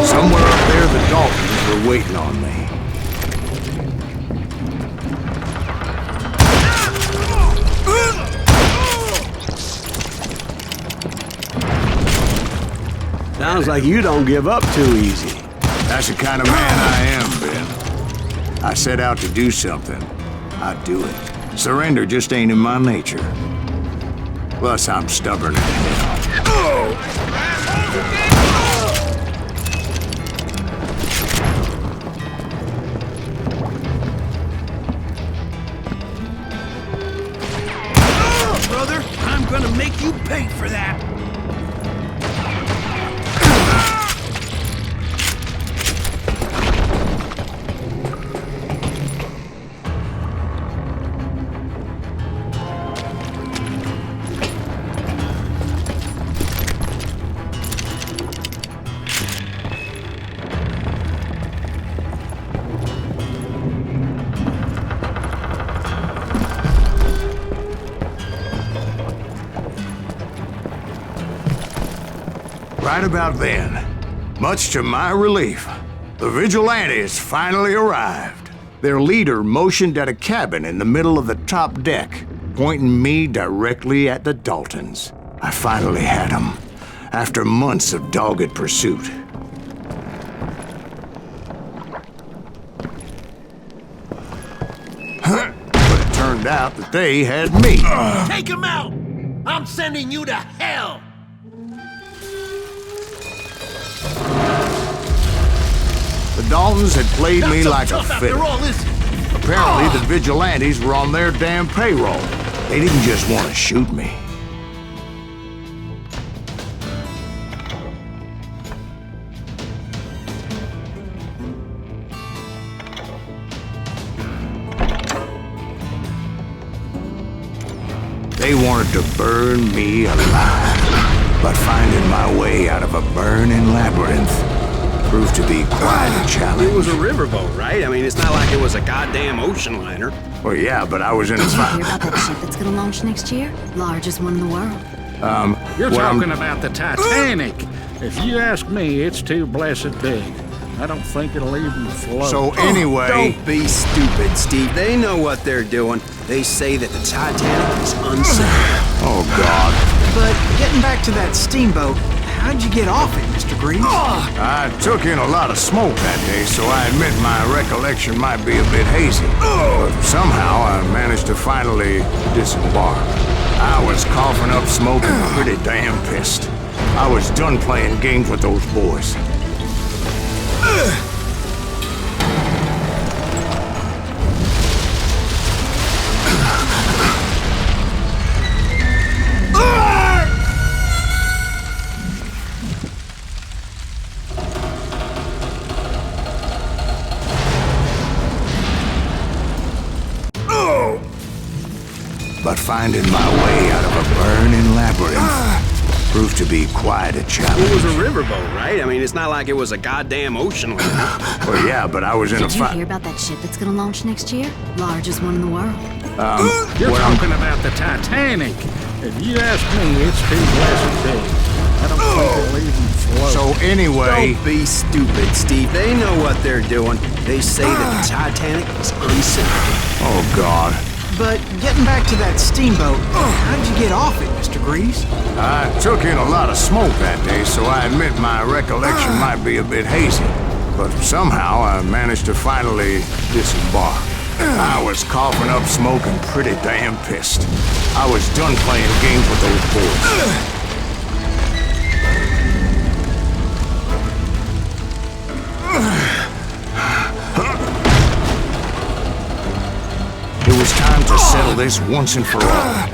Somewhere up there, the Daltons were waiting on me. Sounds like you don't give up too easy. That's the kind of man I am, Ben. I set out to do something. I do it. Surrender just ain't in my nature. Plus, I'm stubborn as hell. right about then, much to my relief, the vigilantes finally arrived. Their leader motioned at a cabin in the middle of the top deck, pointing me directly at the Daltons. I finally had them, after months of dogged pursuit. But it turned out that they had me. Take him out! I'm sending you to hell! The Daltons had played me like a fiddle. After all this. Apparently, the vigilantes were on their damn payroll. They didn't just want to shoot me. They wanted to burn me alive, but finding my way out of a burning labyrinth proved to be quite a challenge. It was a riverboat, right? I mean, it's not like it was a goddamn ocean liner. Well, yeah, but I was in a Did you hear about that ship that's gonna launch next year? Largest one in the world. You're talking about the Titanic. If you ask me, it's too blessed big. I don't think it'll even float. So anyway... Don't be stupid, Steve. They know what they're doing. They say that the Titanic is unsafe. Oh, God. But getting back to that steamboat, how'd you get off it, Mr. Greaves? I took in a lot of smoke that day, so I admit my recollection might be a bit hazy. But somehow I managed to finally disembark. I was coughing up smoke and pretty damn pissed. I was done playing games with those boys. But finding my way out of a burning labyrinth proved to be quite a challenge. It was a riverboat, right? I mean, it's not like it was a goddamn ocean liner. Well, yeah, but I was in a Did you hear about that ship that's gonna launch next year? Largest one in the world. You're talking about the Titanic. If you ask me, it's too blessed big. I don't think it'll even float. So anyway... Don't be stupid, Steve. They know what they're doing. They say that the Titanic is unsafe. Oh, God. But getting back to that steamboat, how'd you get off it, Mr. Greaves? I took in a lot of smoke that day, so I admit my recollection might be a bit hazy. But somehow I managed to finally disembark. I was coughing up smoke and pretty damn pissed. I was done playing games with those boys. It was time to settle this once and for all.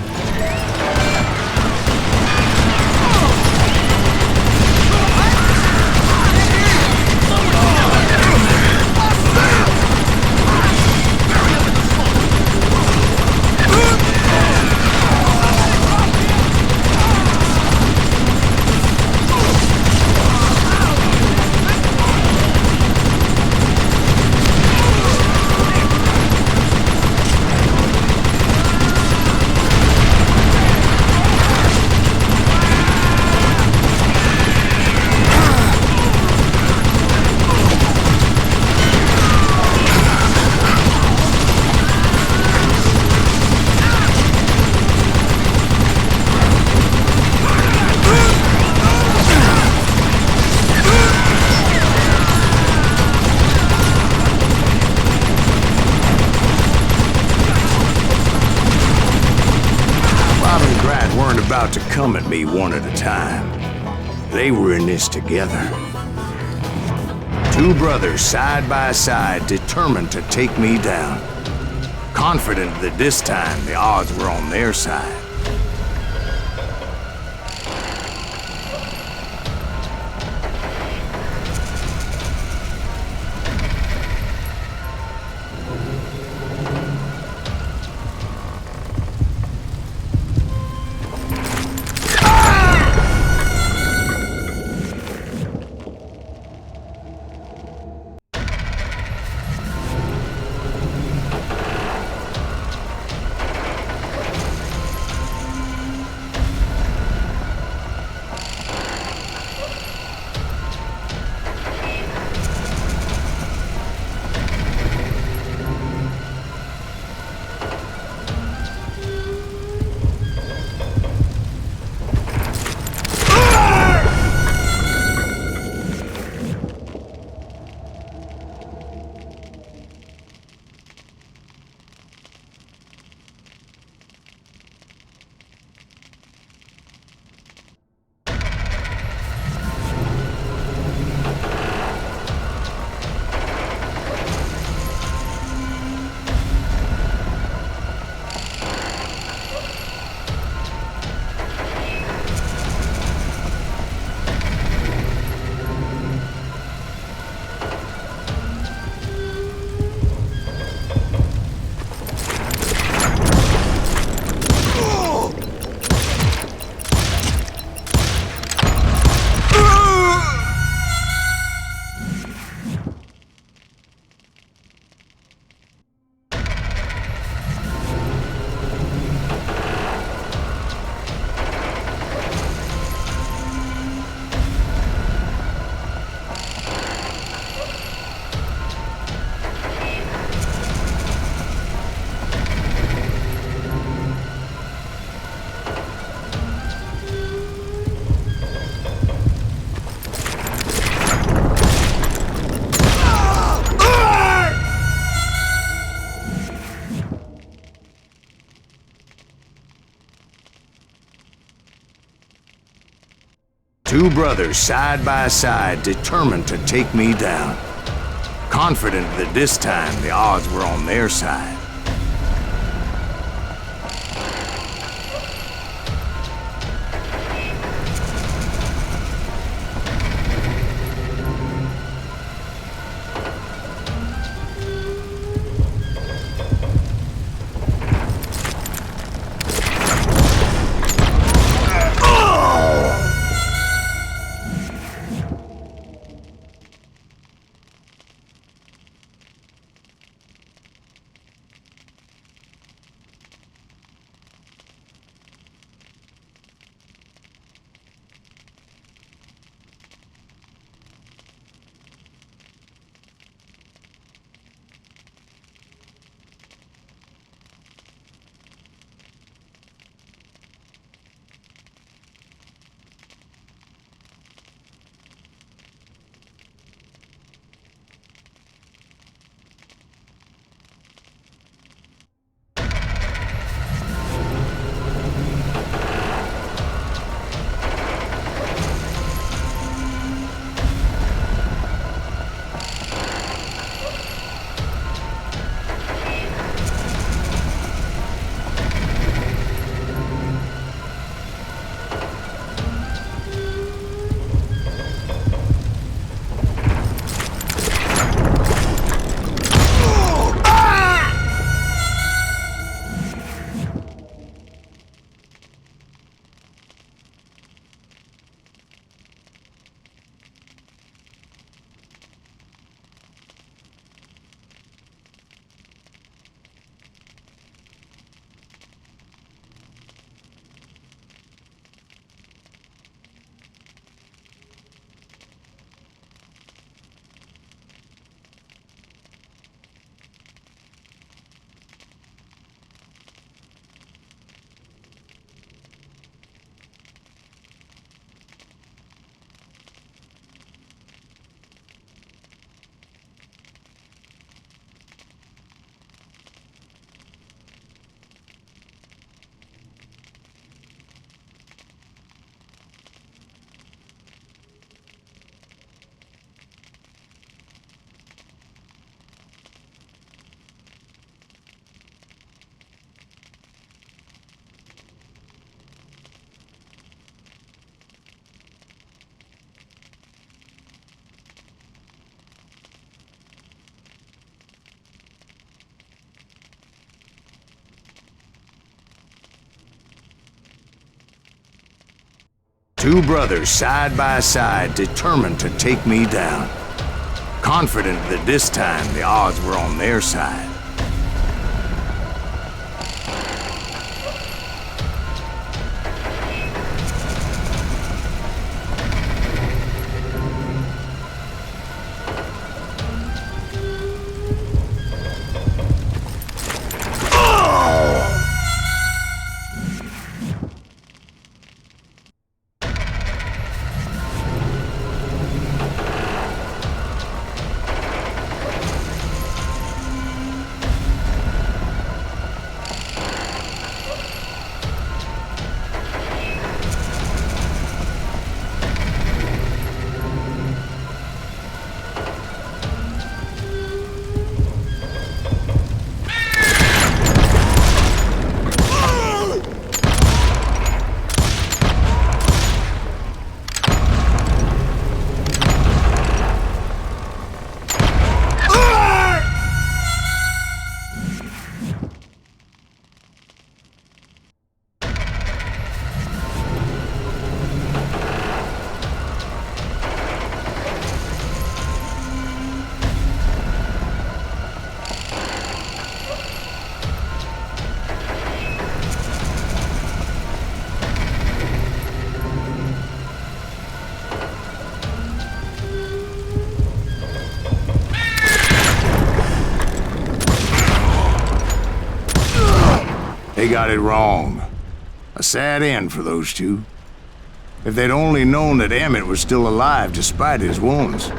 About to come at me one at a time. They were in this together. Two brothers side by side, determined to take me down. Confident that this time the odds were on their side. Two brothers side by side, determined to take me down. Confident that this time the odds were on their side. Two brothers side by side, determined to take me down. Confident that this time the odds were on their side. They got it wrong. A sad end for those two. If they'd only known that Emmett was still alive despite his wounds.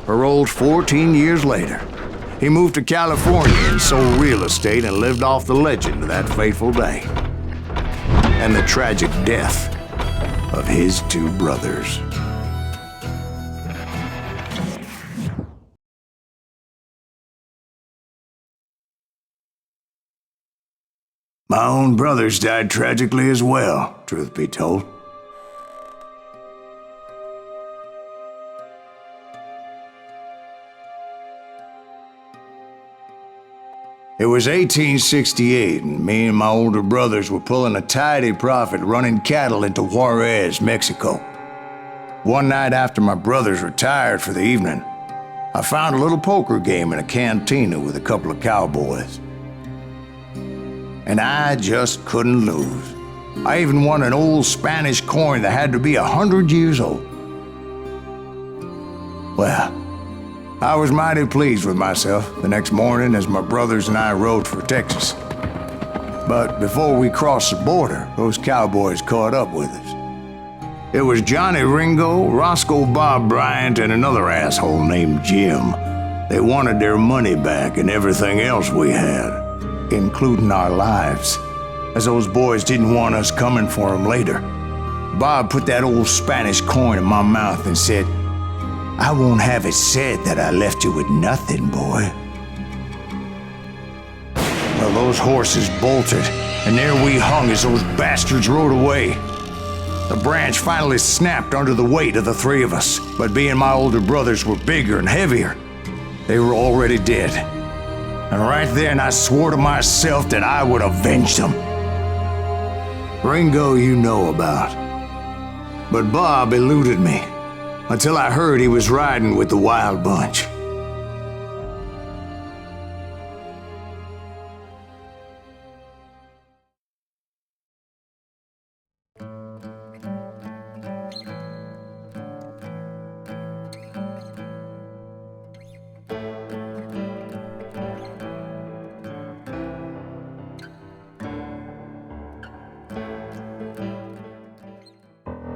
Paroled 14 years later, he moved to California and sold real estate and lived off the legend of that fateful day. And the tragic death of his two brothers. My own brothers died tragically as well, truth be told. It was 1868, and me and my older brothers were pulling a tidy profit running cattle into Juarez, Mexico. One night after my brothers retired for the evening, I found a little poker game in a cantina with a couple of cowboys. And I just couldn't lose. I even won an old Spanish coin that had to be 100 years old. Well, I was mighty pleased with myself the next morning as my brothers and I rode for Texas. But before we crossed the border, those cowboys caught up with us. It was Johnny Ringo, Roscoe Bob Bryant, and another asshole named Jim. They wanted their money back and everything else we had, including our lives, as those boys didn't want us coming for them later. Bob put that old Spanish coin in my mouth and said, "I won't have it said that I left you with nothing, boy." Well, those horses bolted, and there we hung as those bastards rode away. The branch finally snapped under the weight of the three of us, but being my older brothers were bigger and heavier, they were already dead. And right then I swore to myself that I would avenge them. Ringo you know about. But Bob eluded me, until I heard he was riding with the Wild Bunch.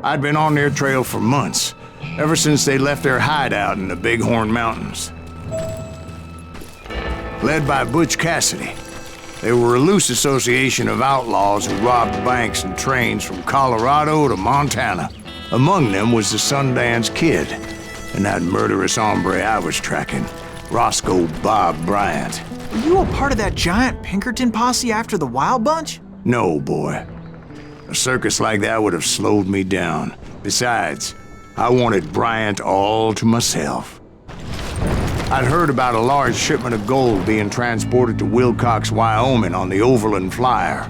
I'd been on their trail for months, ever since they left their hideout in the Bighorn Mountains. Led by Butch Cassidy, they were a loose association of outlaws who robbed banks and trains from Colorado to Montana. Among them was the Sundance Kid, and that murderous hombre I was tracking, Roscoe Bob Bryant. Were you a part of that giant Pinkerton posse after the Wild Bunch? No, boy. A circus like that would have slowed me down. Besides, I wanted Bryant all to myself. I'd heard about a large shipment of gold being transported to Wilcox, Wyoming on the Overland Flyer.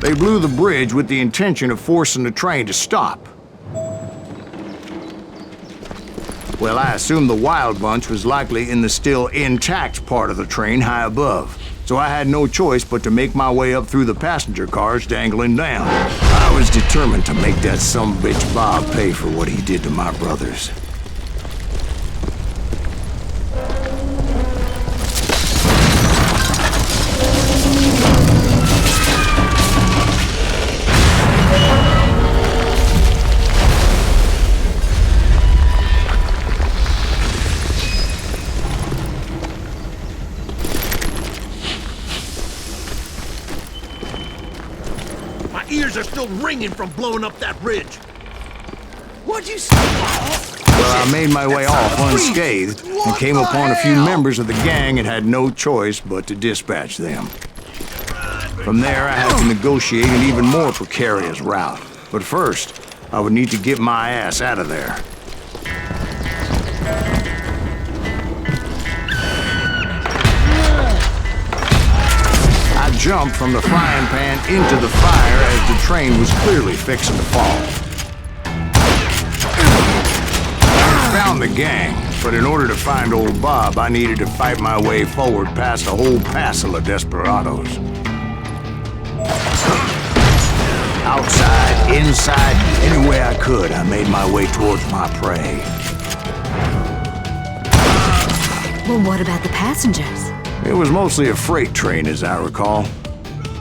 They blew the bridge with the intention of forcing the train to stop. Well, I assumed the Wild Bunch was likely in the still intact part of the train high above, so I had no choice but to make my way up through the passenger cars dangling down. I was determined to make that sumbitch Bob pay for what he did to my brothers. Ears are still ringing from blowing up that ridge. What'd you say? Well, I made my way off unscathed and came upon a few members of the gang and had no choice but to dispatch them. From there, I had to negotiate an even more precarious route. But first, I would need to get my ass out of there. I jumped from the frying pan into the fire as the train was clearly fixing to fall. I found the gang, but in order to find old Bob, I needed to fight my way forward past a whole passel of desperados. Outside, inside, any way I could, I made my way towards my prey. Well, what about the passengers? It was mostly a freight train, as I recall.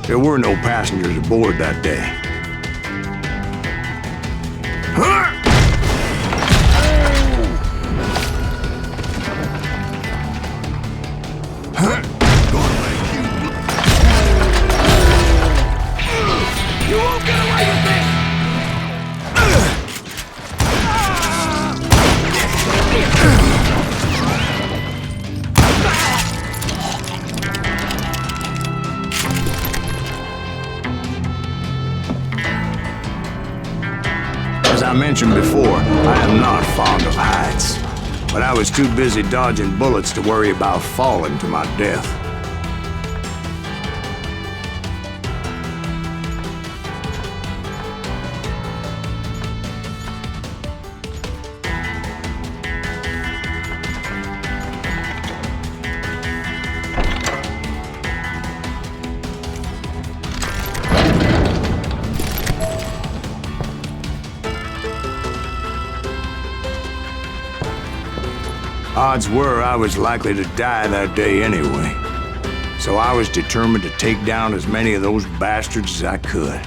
There were no passengers aboard that day. mentioned before, I am not fond of heights. But I was too busy dodging bullets to worry about falling to my death. Odds were I was likely to die that day anyway. So I was determined to take down as many of those bastards as I could.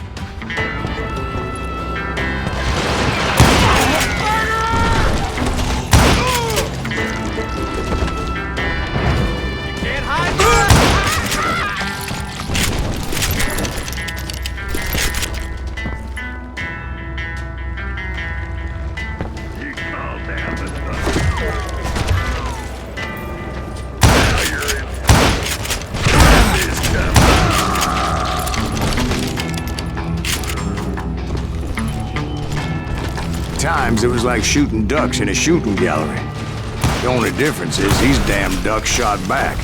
Times it was like shooting ducks in a shooting gallery. The only difference is these damn ducks shot back.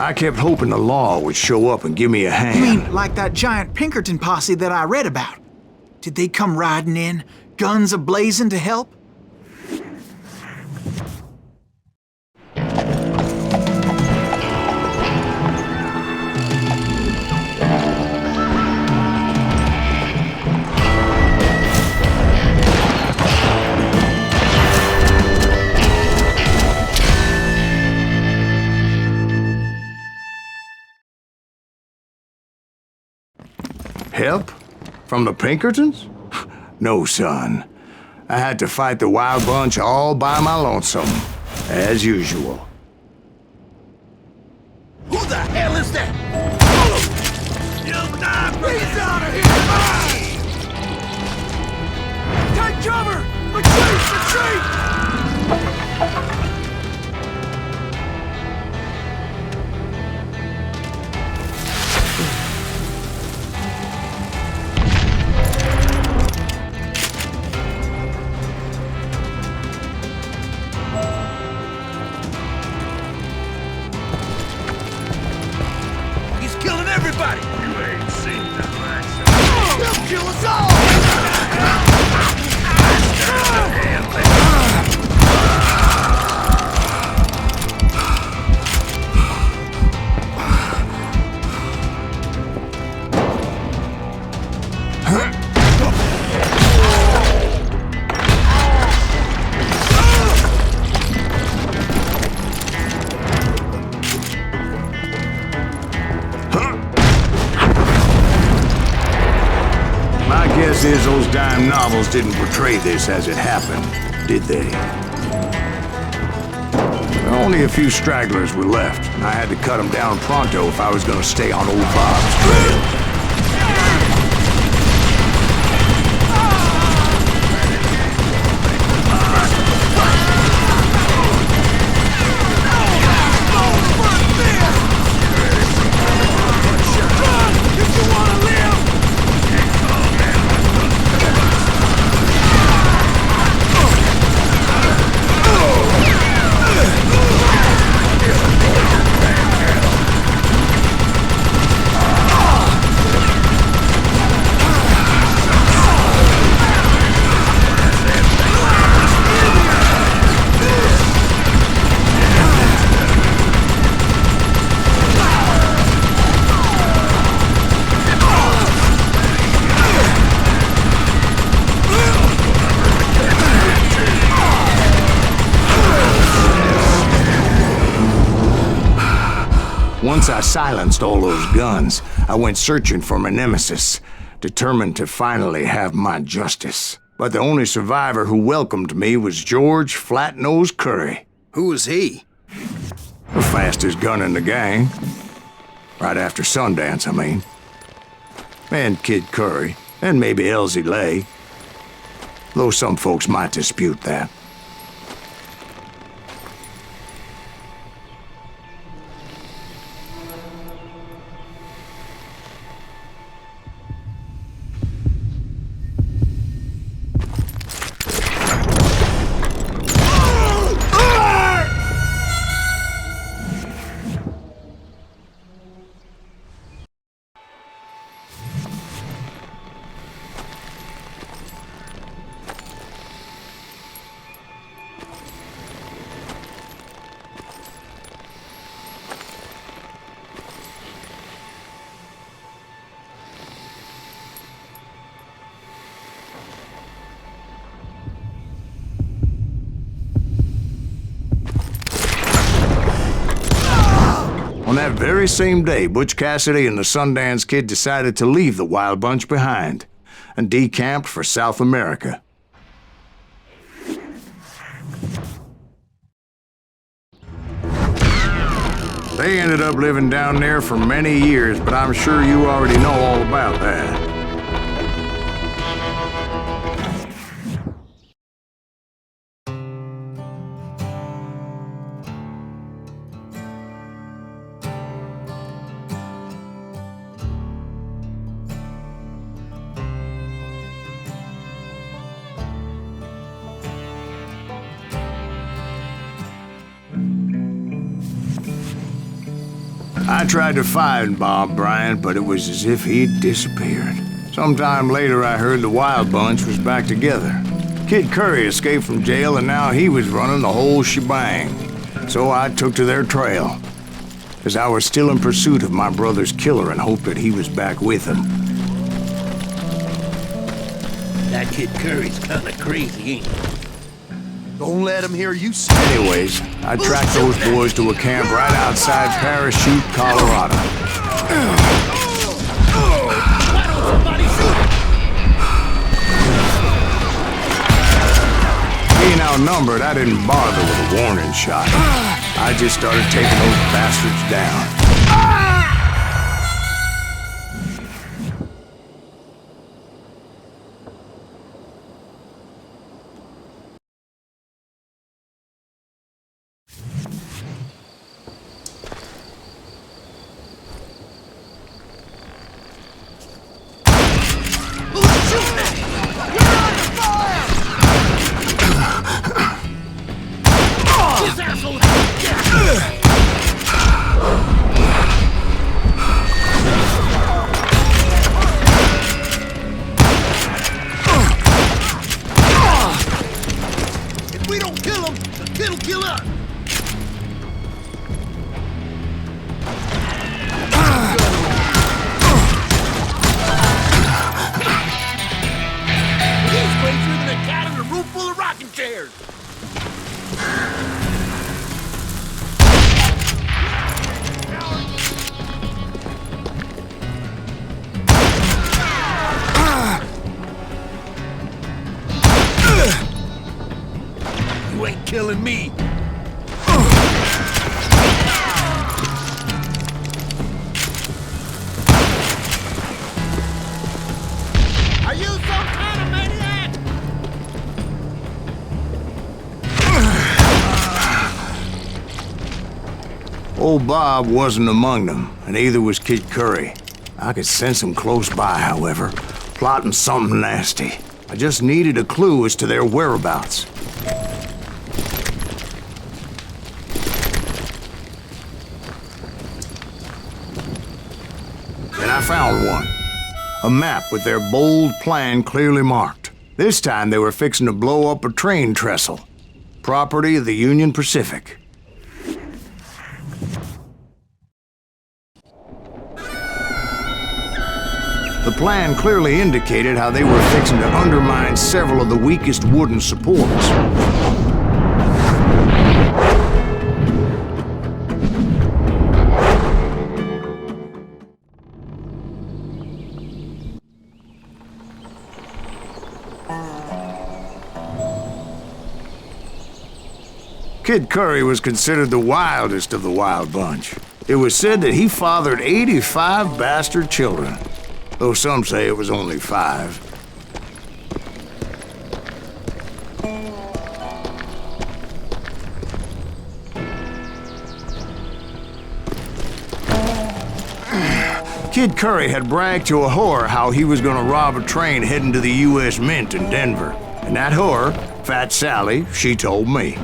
I kept hoping the law would show up and give me a hand. You mean like that giant Pinkerton posse that I read about? Did they come riding in, guns a-blazing to help? Help? From the Pinkertons? No, son. I had to fight the Wild Bunch all by my lonesome, as usual. Who the hell is that? You'll die for He's out of here! Take cover! Retreat! Retreat! He's killing everybody! You ain't seen the likes of He'll kill us all! Guess is those dime novels didn't portray this as it happened, did they? Only a few stragglers were left, and I had to cut them down pronto if I was going to stay on old Bob's trail. Once I silenced all those guns, I went searching for my nemesis, determined to finally have my justice. But the only survivor who welcomed me was George Flat-Nose Curry. Who was he? The fastest gun in the gang. Right after Sundance, I mean. And Kid Curry, and maybe Elsie Lay. Though some folks might dispute that. On that very same day, Butch Cassidy and the Sundance Kid decided to leave the Wild Bunch behind and decamped for South America. They ended up living down there for many years, but I'm sure you already know all about that. I tried to find Bob Bryant, but it was as if he'd disappeared. Sometime later, I heard the Wild Bunch was back together. Kid Curry escaped from jail, and now he was running the whole shebang. So I took to their trail, as I was still in pursuit of my brother's killer and hoped that he was back with him. That Kid Curry's kinda crazy, ain't he? Don't let him hear you Anyways, I tracked those boys to a camp right outside Parachute, Colorado. Being outnumbered, I didn't bother with a warning shot. I just started taking those bastards down. If we don't kill him, the kid'll kill us. He's crazier than a cat in a room full of rocking chairs. You ain't killing me. Are you some kind of maniac? Old Bob wasn't among them, and neither was Kid Curry. I could sense him close by, however, plotting something nasty. I just needed a clue as to their whereabouts. And I found one. A map with their bold plan clearly marked. This time they were fixing to blow up a train trestle. Property of the Union Pacific. The plan clearly indicated how they were fixing to undermine several of the weakest wooden supports. Kid Curry was considered the wildest of the Wild Bunch. It was said that he fathered 85 bastard children, though some say it was only 5. Kid Curry had bragged to a whore how he was gonna rob a train heading to the U.S. Mint in Denver. And that whore, Fat Sally, she told me.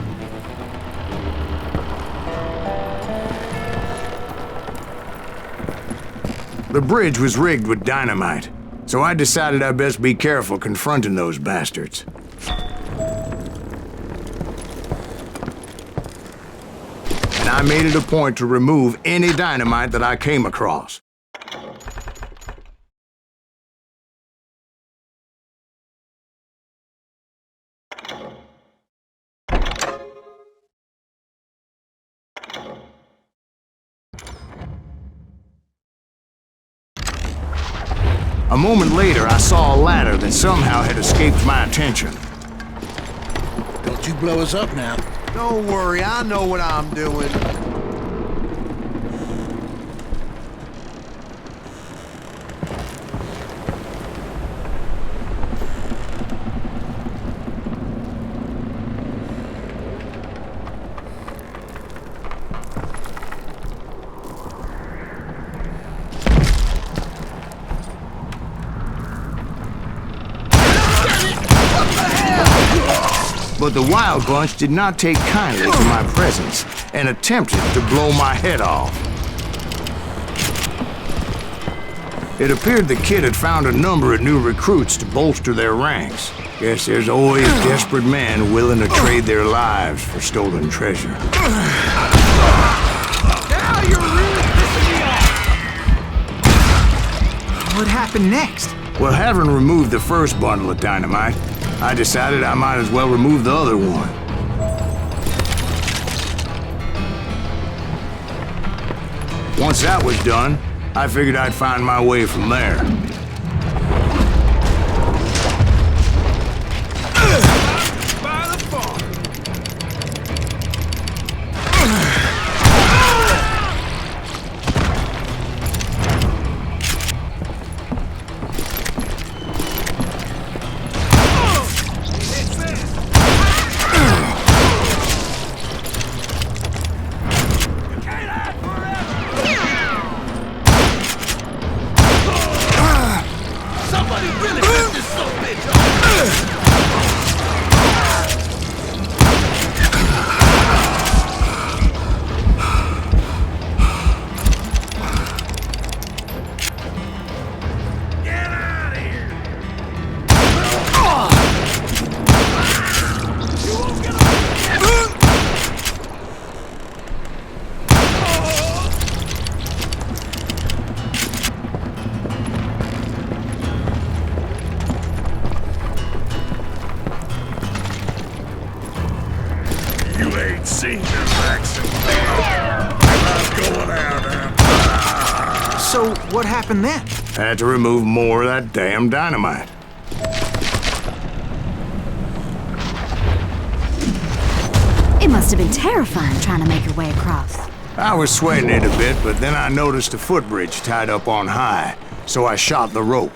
The bridge was rigged with dynamite, so I decided I'd best be careful confronting those bastards. And I made it a point to remove any dynamite that I came across. A moment later, I saw a ladder that somehow had escaped my attention. Don't you blow us up now. Don't worry, I know what I'm doing. But the Wild Bunch did not take kindly to my presence and attempted to blow my head off. It appeared the kid had found a number of new recruits to bolster their ranks. Guess there's always desperate men willing to trade their lives for stolen treasure. Now you're really pissing me off! What happened next? Well, having removed the first bundle of dynamite, I decided I might as well remove the other one. Once that was done, I figured I'd find my way from there. So, what happened then? Had to remove more of that damn dynamite. It must have been terrifying trying to make your way across. I was sweating it a bit, but then I noticed a footbridge tied up on high, so I shot the rope.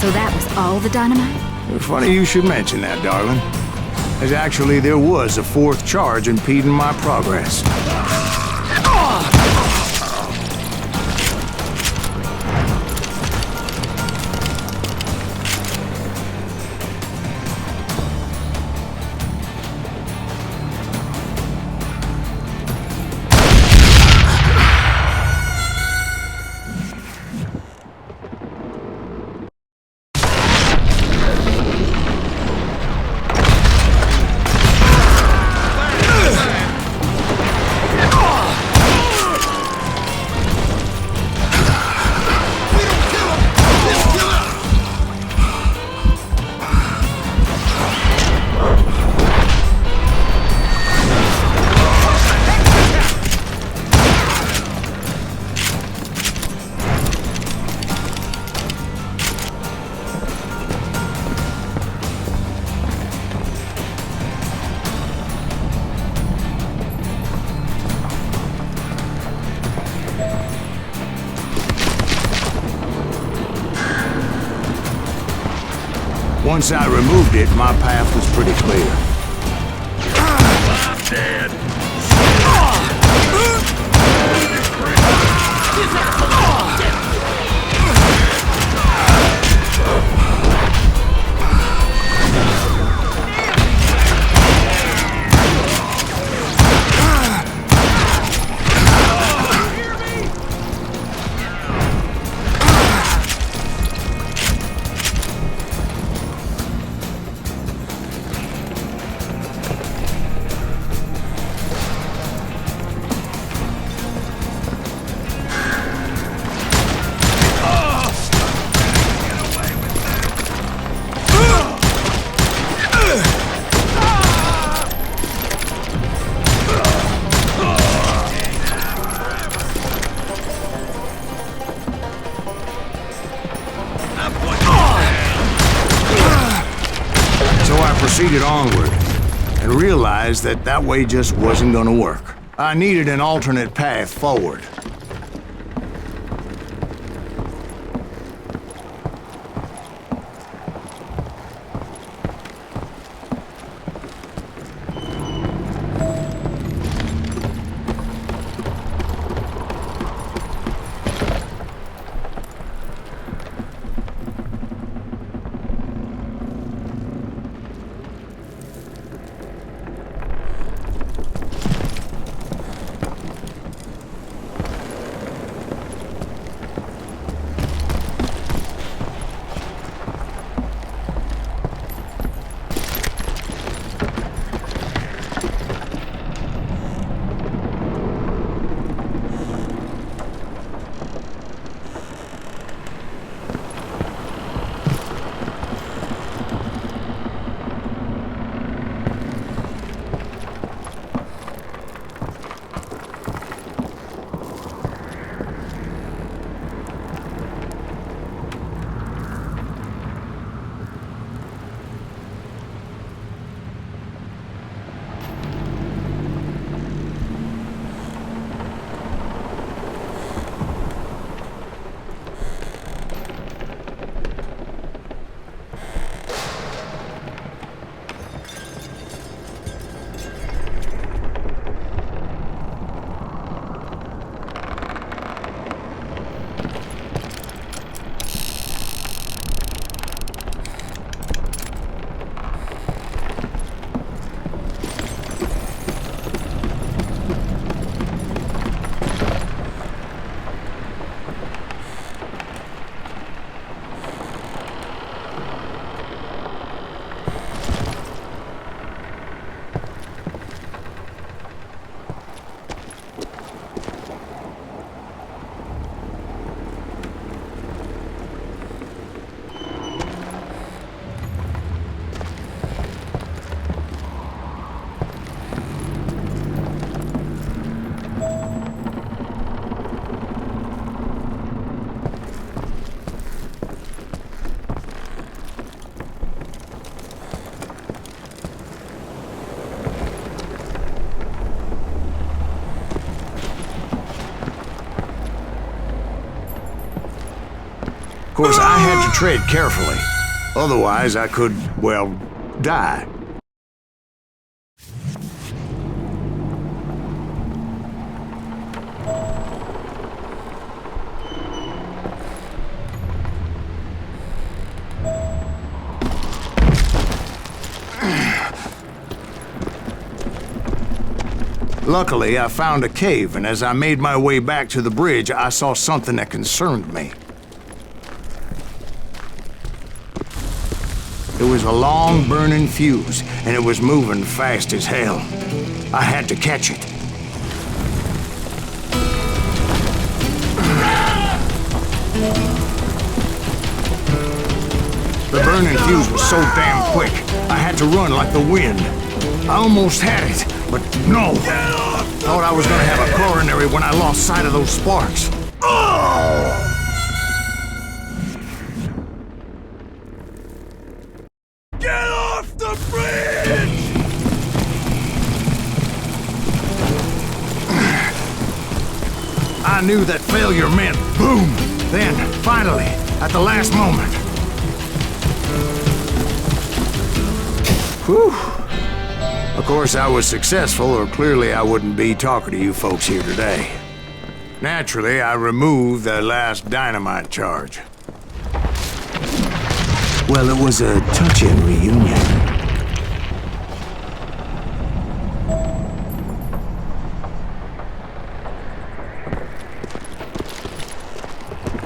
So that was all the dynamite? Funny you should mention that, darling. As actually, there was a fourth charge impeding my progress. Once I removed it, my path was pretty clear. I'm dead. proceeded onward and realized that that way just wasn't gonna work. I needed an alternate path forward. Of course, I had to tread carefully. Otherwise, I could, well, die. Luckily, I found a cave, and as I made my way back to the bridge, I saw something that concerned me. It was a long burning fuse, and it was moving fast as hell. I had to catch it. The burning fuse was so damn quick, I had to run like the wind. I almost had it, but no. Thought I was gonna have a coronary when I lost sight of those sparks. Oh! I knew that failure meant boom. Then, finally, at the last moment. Whew. Of course, I was successful, or clearly I wouldn't be talking to you folks here today. Naturally, I removed the last dynamite charge. Well, it was a touching reunion.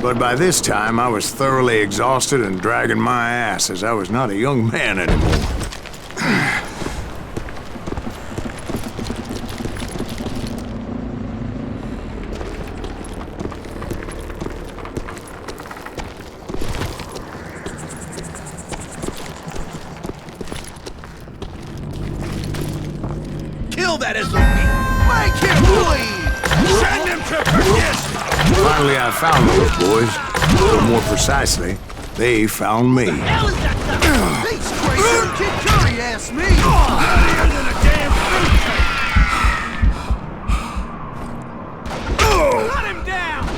But by this time, I was thoroughly exhausted and dragging my ass, as I was not a young man anymore. Kill that SOB! Make him bleed! Send him to perdition! Finally, I found those boys. Or more precisely, they found me. He's crazy! Kid Curry, ask me! Nuttier than a damn fruitcake! Cut him down!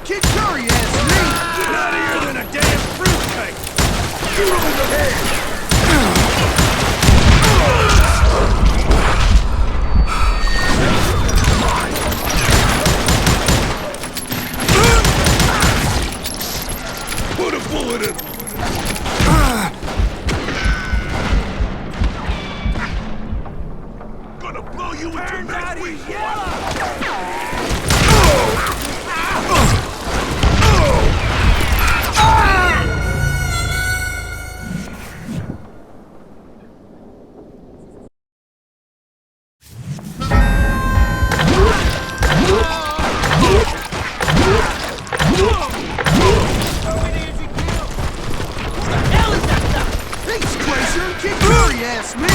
Kid Curry asked me! Nuttier than a damn fruitcake! You're over the head! Put a bullet in! Gonna blow you into midweek! Kid Curry asked me!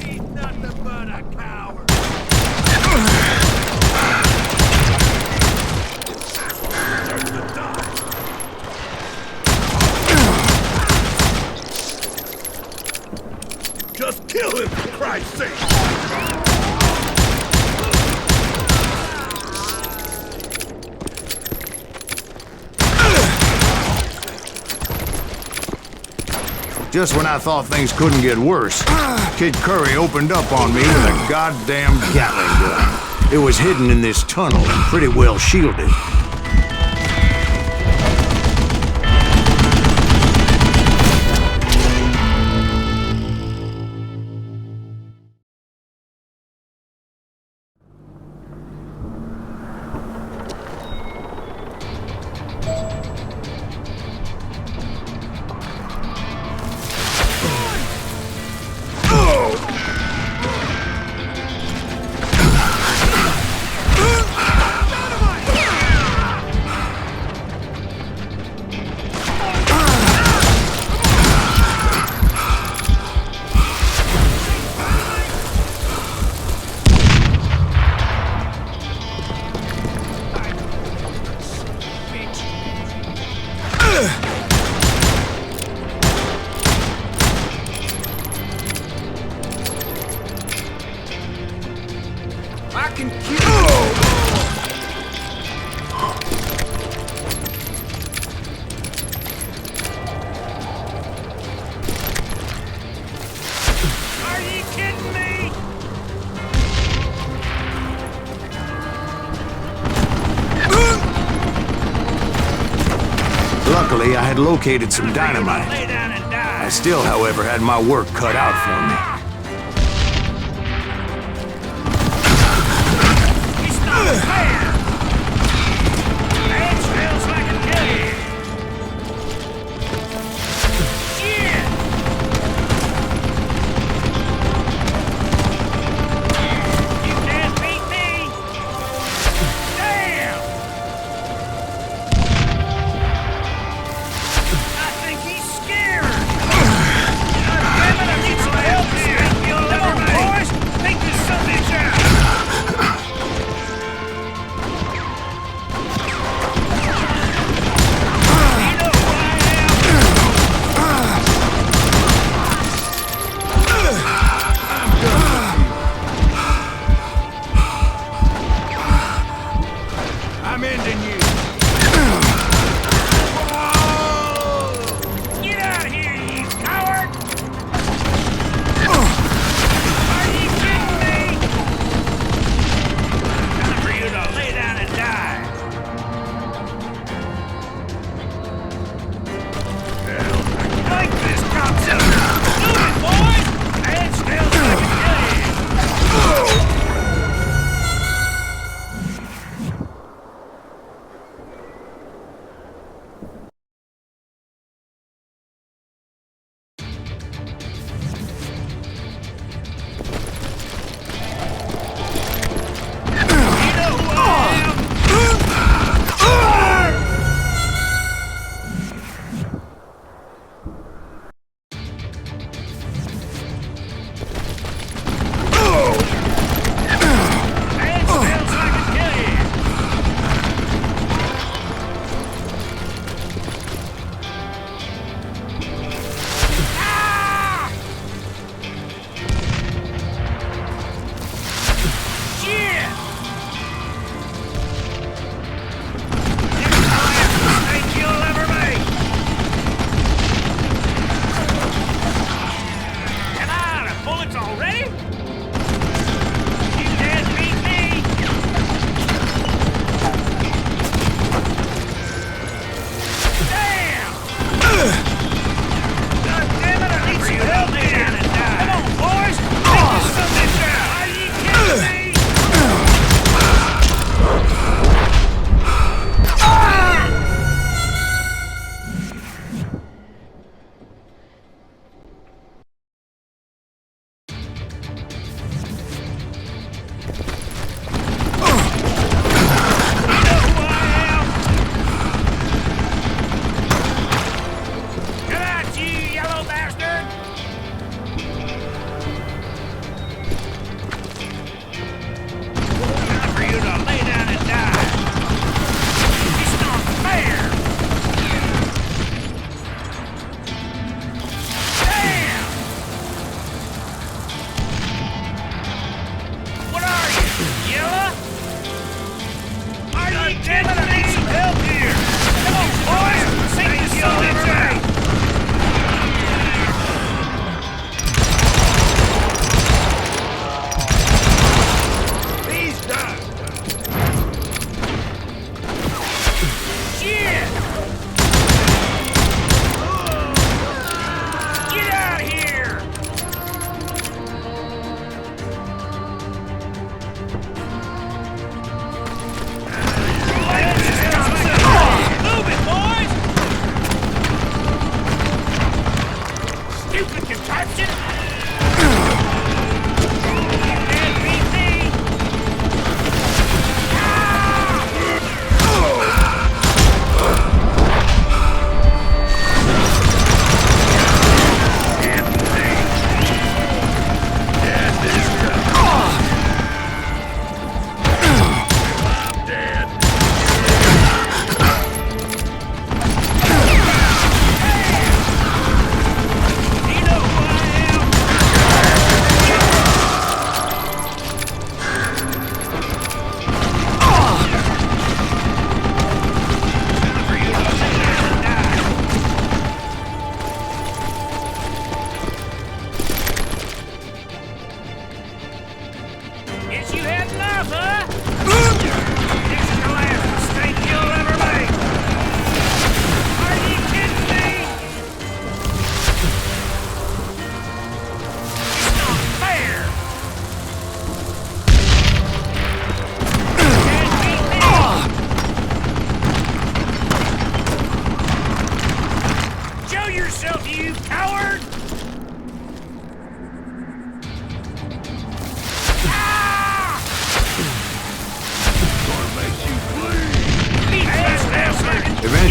He's nothing but a coward! Just kill him, for Christ's sake! Just when I thought things couldn't get worse, Kid Curry opened up on me with a goddamn Gatling gun. It was hidden in this tunnel and pretty well shielded. I can kill Are you kidding me? Luckily, I had located some dynamite. I still, however, had my work cut out for me. Damn!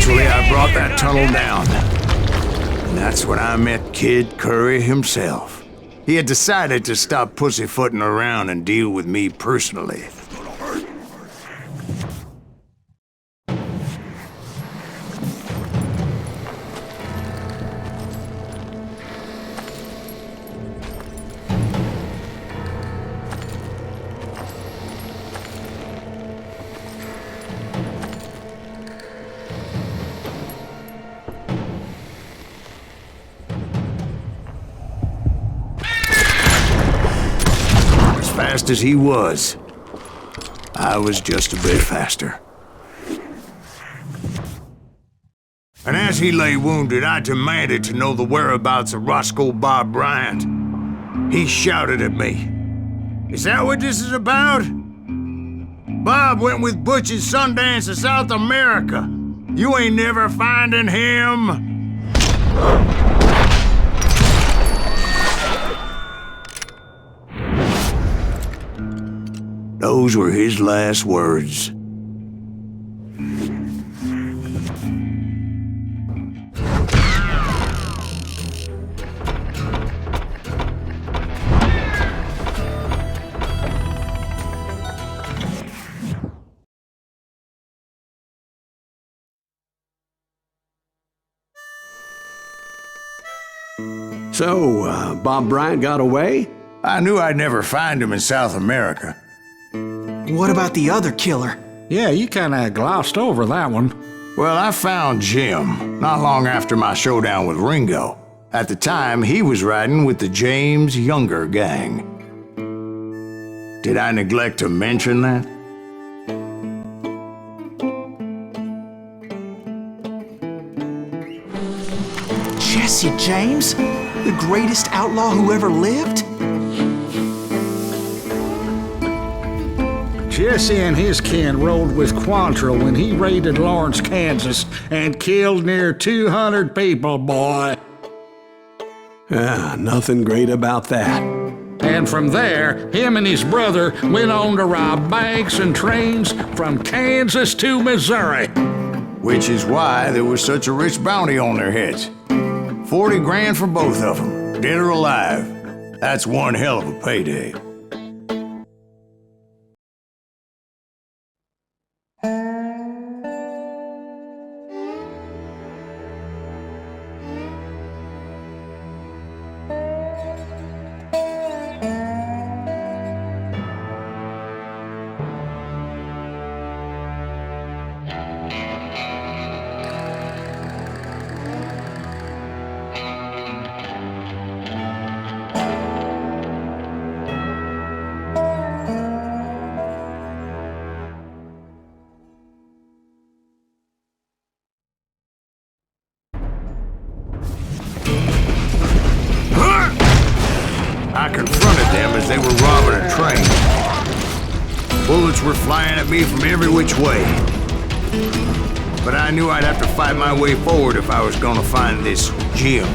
Eventually, I brought that tunnel down. And that's when I met Kid Curry himself. He had decided to stop pussyfooting around and deal with me personally. Fast as he was, I was just a bit faster. And as he lay wounded, I demanded to know the whereabouts of Roscoe Bob Bryant. He shouted at me, "Is that what this is about? Bob went with Butch's Sundance to South America. You ain't never finding him." Those were his last words. So, Bob Bryant got away? I knew I'd never find him in South America. What about the other killer? Yeah, you kinda glossed over that one. Well, I found Jim not long after my showdown with Ringo. At the time, he was riding with the James Younger gang. Did I neglect to mention that? Jesse James? The greatest outlaw who ever lived? Jesse and his kin rode with Quantrill when he raided Lawrence, Kansas, and killed near 200 people, boy. Nothing great about that. And from there, him and his brother went on to rob banks and trains from Kansas to Missouri. Which is why there was such a rich bounty on their heads. 40 grand for both of them, dead or alive. That's one hell of a payday. I confronted them as they were robbing a train. Bullets were flying at me from every which way. But I knew I'd have to fight my way forward if I was gonna find this Jim.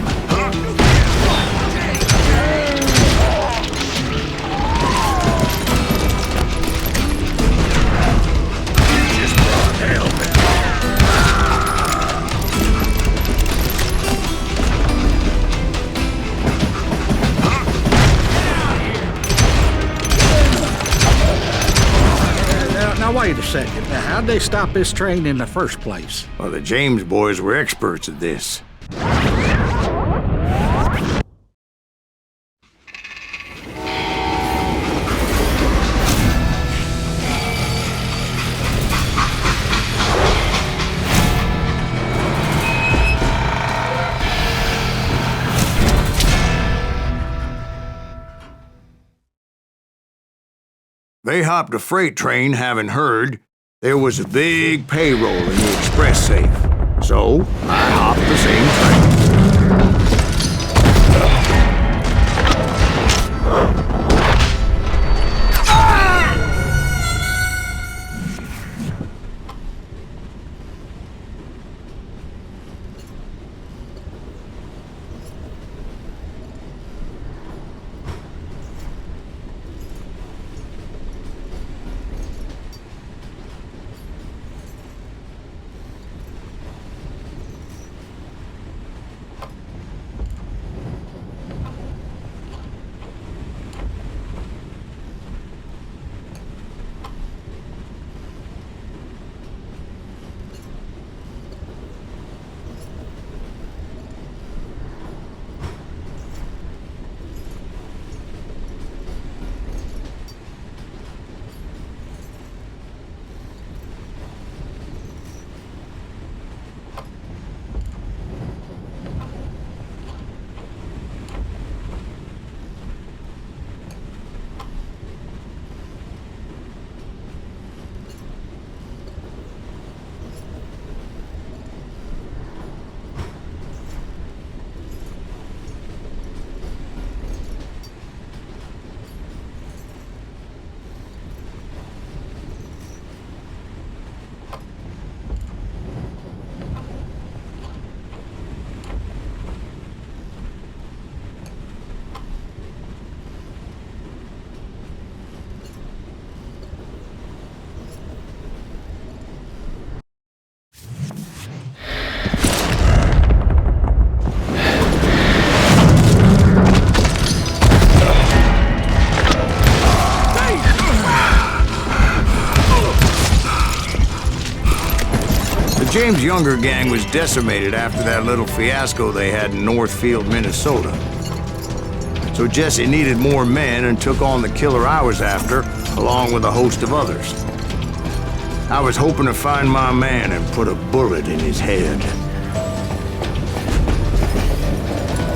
Now wait a second. Now, how'd they stop this train in the first place? Well, the James boys were experts at this. They hopped a freight train having heard there was a big payroll in the express safe. So, I hopped the same train. But James' younger gang was decimated after that little fiasco they had in Northfield, Minnesota. So Jesse needed more men and took on the killer I was after, along with a host of others. I was hoping to find my man and put a bullet in his head.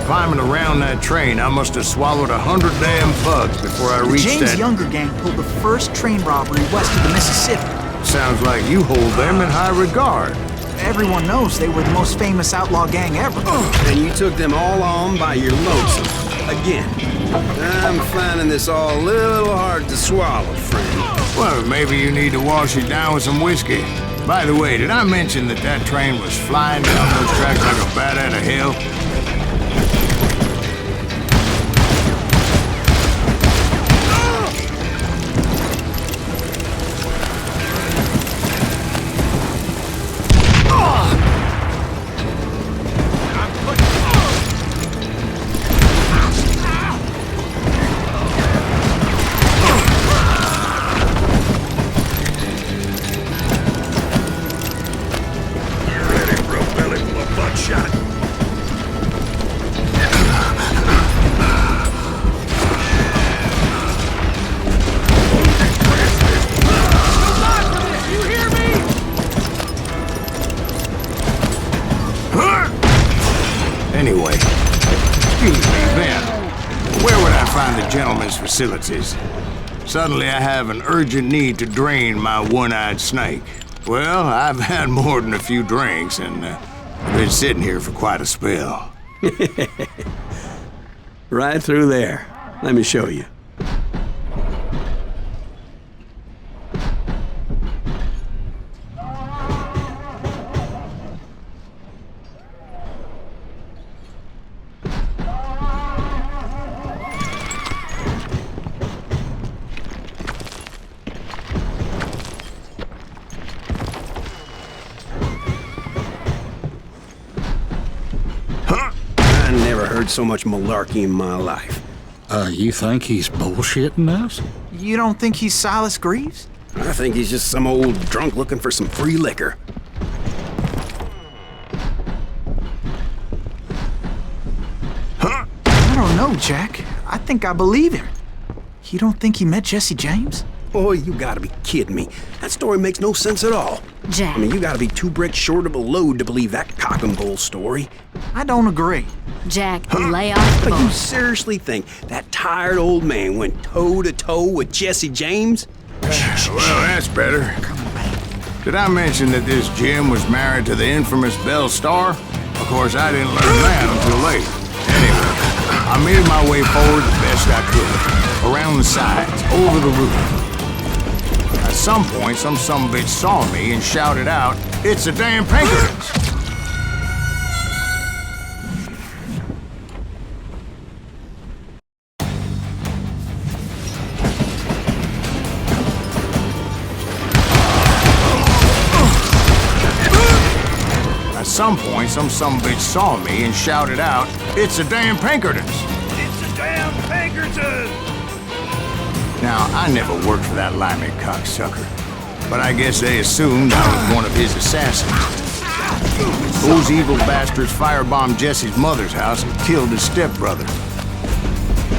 Climbing around that train, I must have swallowed 100 damn bugs before I reached that... James' younger gang pulled the first train robbery west of the Mississippi. Sounds like you hold them in high regard. Everyone knows they were the most famous outlaw gang ever. And you took them all on by your lonesome. Again. I'm finding this all a little hard to swallow, friend. Well, maybe you need to wash it down with some whiskey. By the way, did I mention that that train was flying down those tracks like a bat out of hell? Anyway, excuse me, Ben. Where would I find the gentleman's facilities? Suddenly I have an urgent need to drain my one-eyed snake. Well, I've had more than a few drinks, and I've been sitting here for quite a spell. Right through there. Let me show you. I never heard so much malarkey in my life. You think he's bullshitting us? You don't think he's Silas Greaves? I think he's just some old drunk looking for some free liquor. I don't know, Jack. I think I believe him. You don't think he met Jesse James? Oh, you gotta be kidding me. That story makes no sense at all. Jack. I mean, you gotta be 2 bricks short of a load to believe that cock and bull story. I don't agree. Jack, lay off the But you phone. seriously think that tired old man went toe-to-toe with Jesse James? Well, that's better. Did I mention that this Jim was married to the infamous Belle Starr? Of course, I didn't learn that until late. Anyway, I made my way forward the best I could. Around the sides, over the roof. At some point, some sumbitch saw me and shouted out, "It's the damn Pinkertons!" At some point, some sumbitch saw me and shouted out, "It's the damn Pinkertons!" It's the damn Pinkertons! Now, I never worked for that limey cocksucker, but I guess they assumed I was one of his assassins. Those evil bastards firebombed Jesse's mother's house and killed his stepbrother.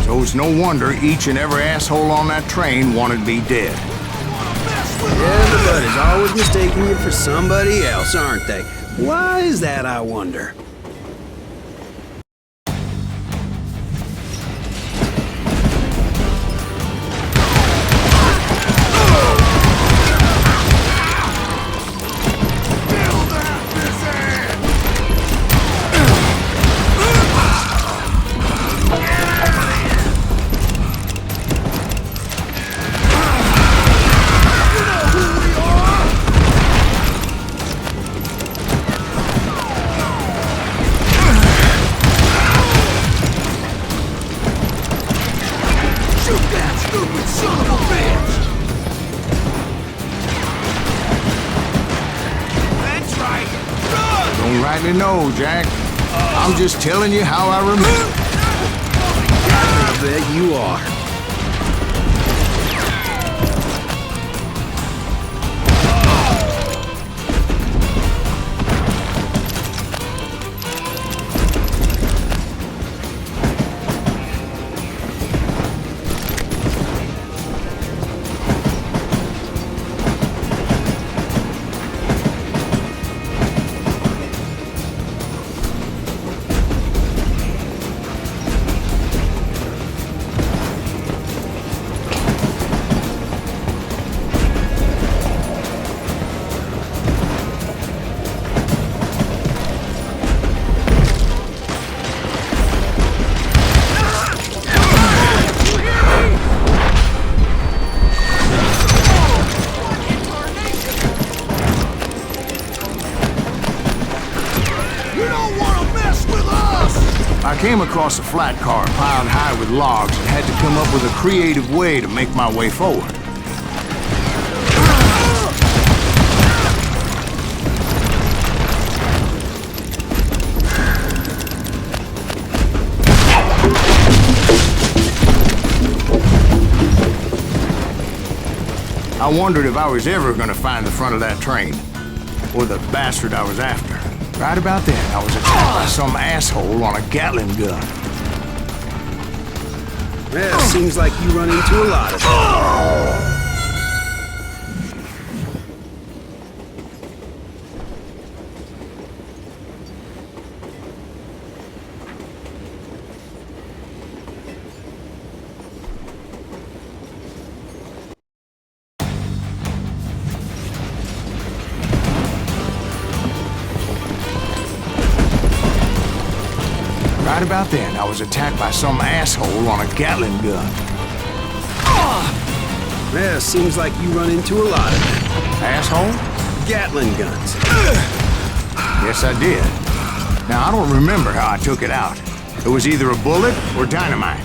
So it's no wonder each and every asshole on that train wanted me dead. Everybody's always mistaking you for somebody else, aren't they? Why is that, I wonder? Don't rightly know, Jack. I'm just telling you how I remember. I bet you are. came across a flat car piled high with logs and had to come up with a creative way to make my way forward. I wondered if I was ever gonna find the front of that train, or the bastard I was after. Right about then, I was attacked by some asshole on a Gatling gun. Well, seems like you run into a lot of them. Right about then, I was attacked by some asshole on a Gatling gun. Well, seems like you run into a lot of them. Asshole? Gatling guns. Yes, I did. Now, I don't remember how I took it out. It was either a bullet or dynamite.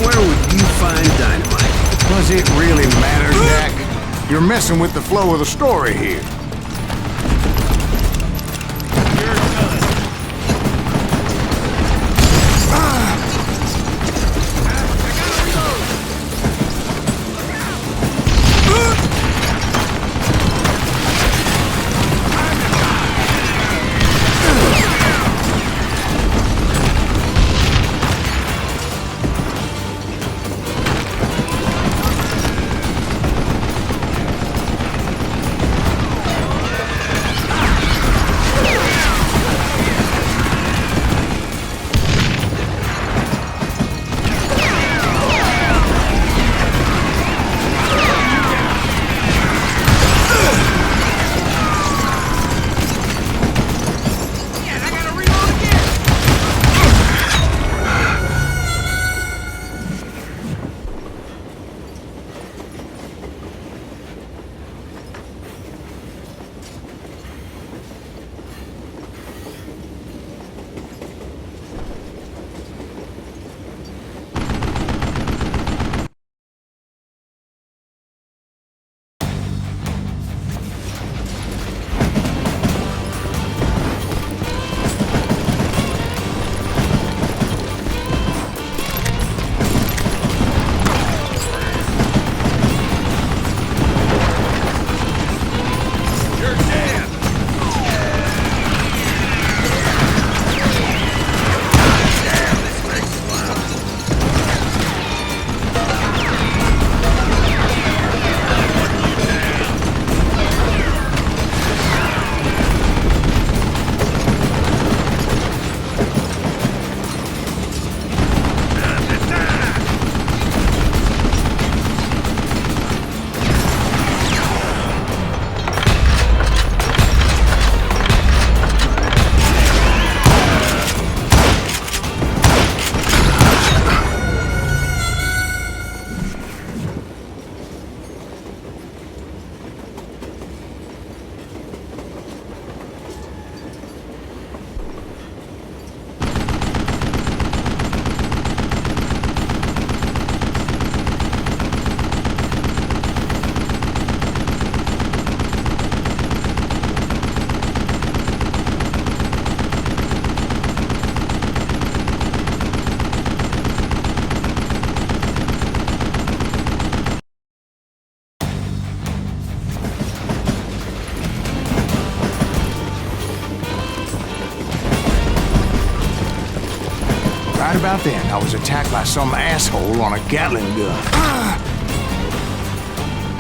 Where would you find dynamite? Does it really matter, Jack? You're messing with the flow of the story here. Right about then, I was attacked by some asshole on a Gatling gun.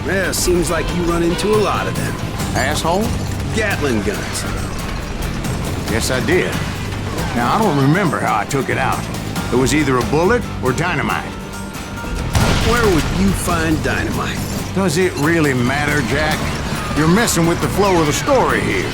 Well, seems like you run into a lot of them. Asshole? Gatling guns. Yes, I did. Now, I don't remember how I took it out. It was either a bullet or dynamite. Where would you find dynamite? Does it really matter, Jack? You're messing with the flow of the story here.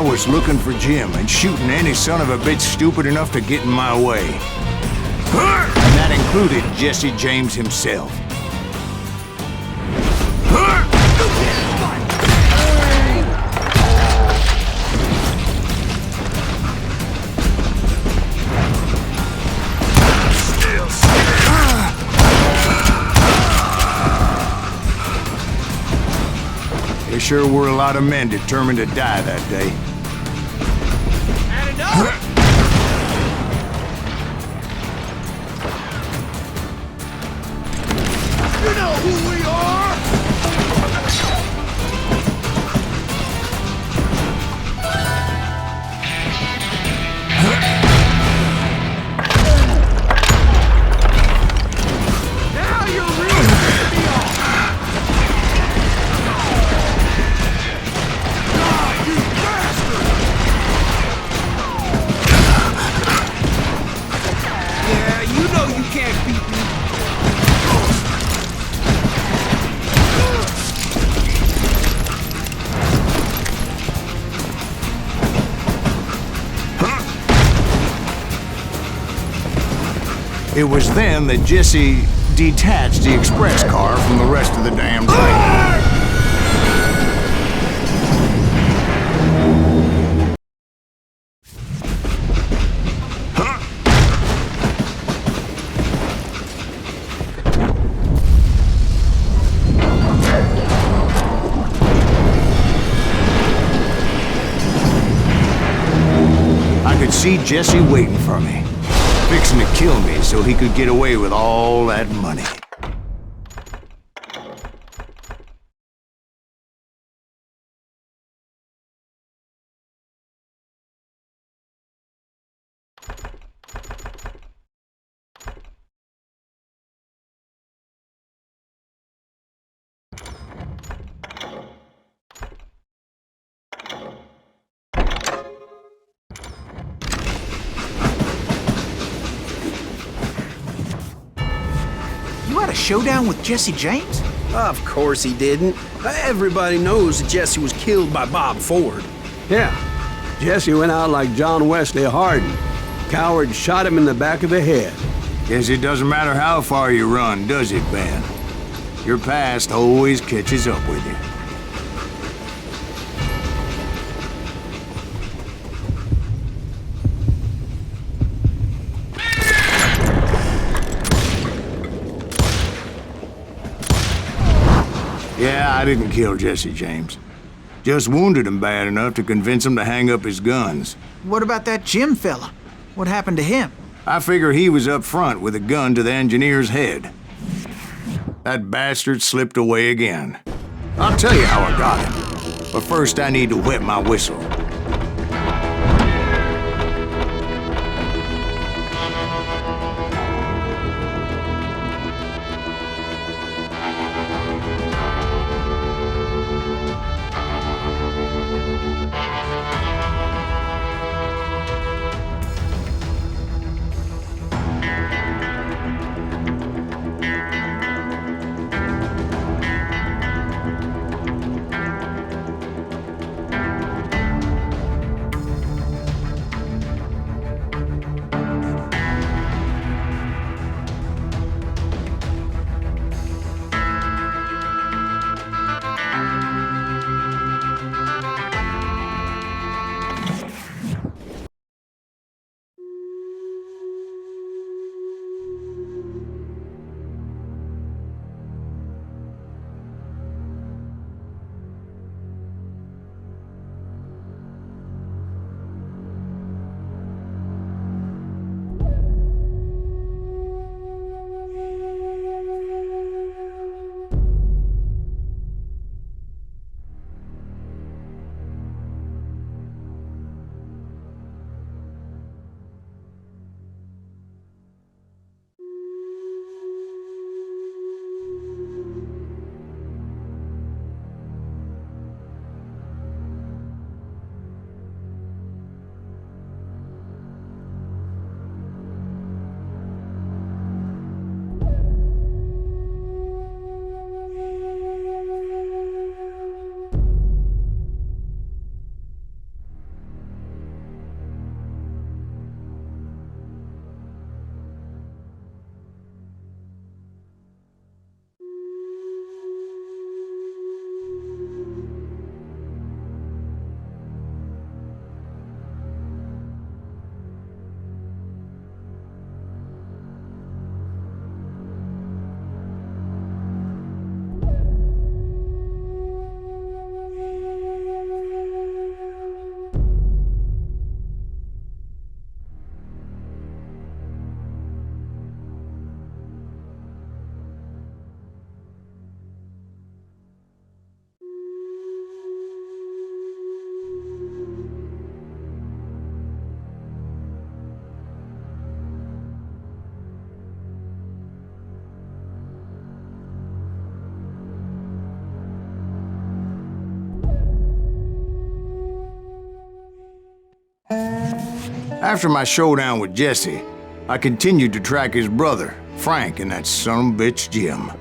was looking for Jim and shooting any son of a bitch stupid enough to get in my way. And that included Jesse James himself. There sure were a lot of men determined to die that day. You know who we are! Now you're really pissing me off! Die, you bastard! Yeah, you know you can't beat me. It was then that Jesse detached the express car from the rest of the damn train. I could see Jesse waiting for me, fixing to kill me so he could get away with all that money. You had a showdown with Jesse James? Of course he didn't. Everybody knows that Jesse was killed by Bob Ford. Yeah, Jesse went out like John Wesley Hardin. Coward shot him in the back of the head. Guess it doesn't matter how far you run, does it, Ben? Your past always catches up with you. Yeah, I didn't kill Jesse James. Just wounded him bad enough to convince him to hang up his guns. What about that Jim fella? What happened to him? I figure he was up front with a gun to the engineer's head. That bastard slipped away again. I'll tell you how I got him. But first I need to wet my whistle. After my showdown with Jesse, I continued to track his brother, Frank, and that sumbitch Jim.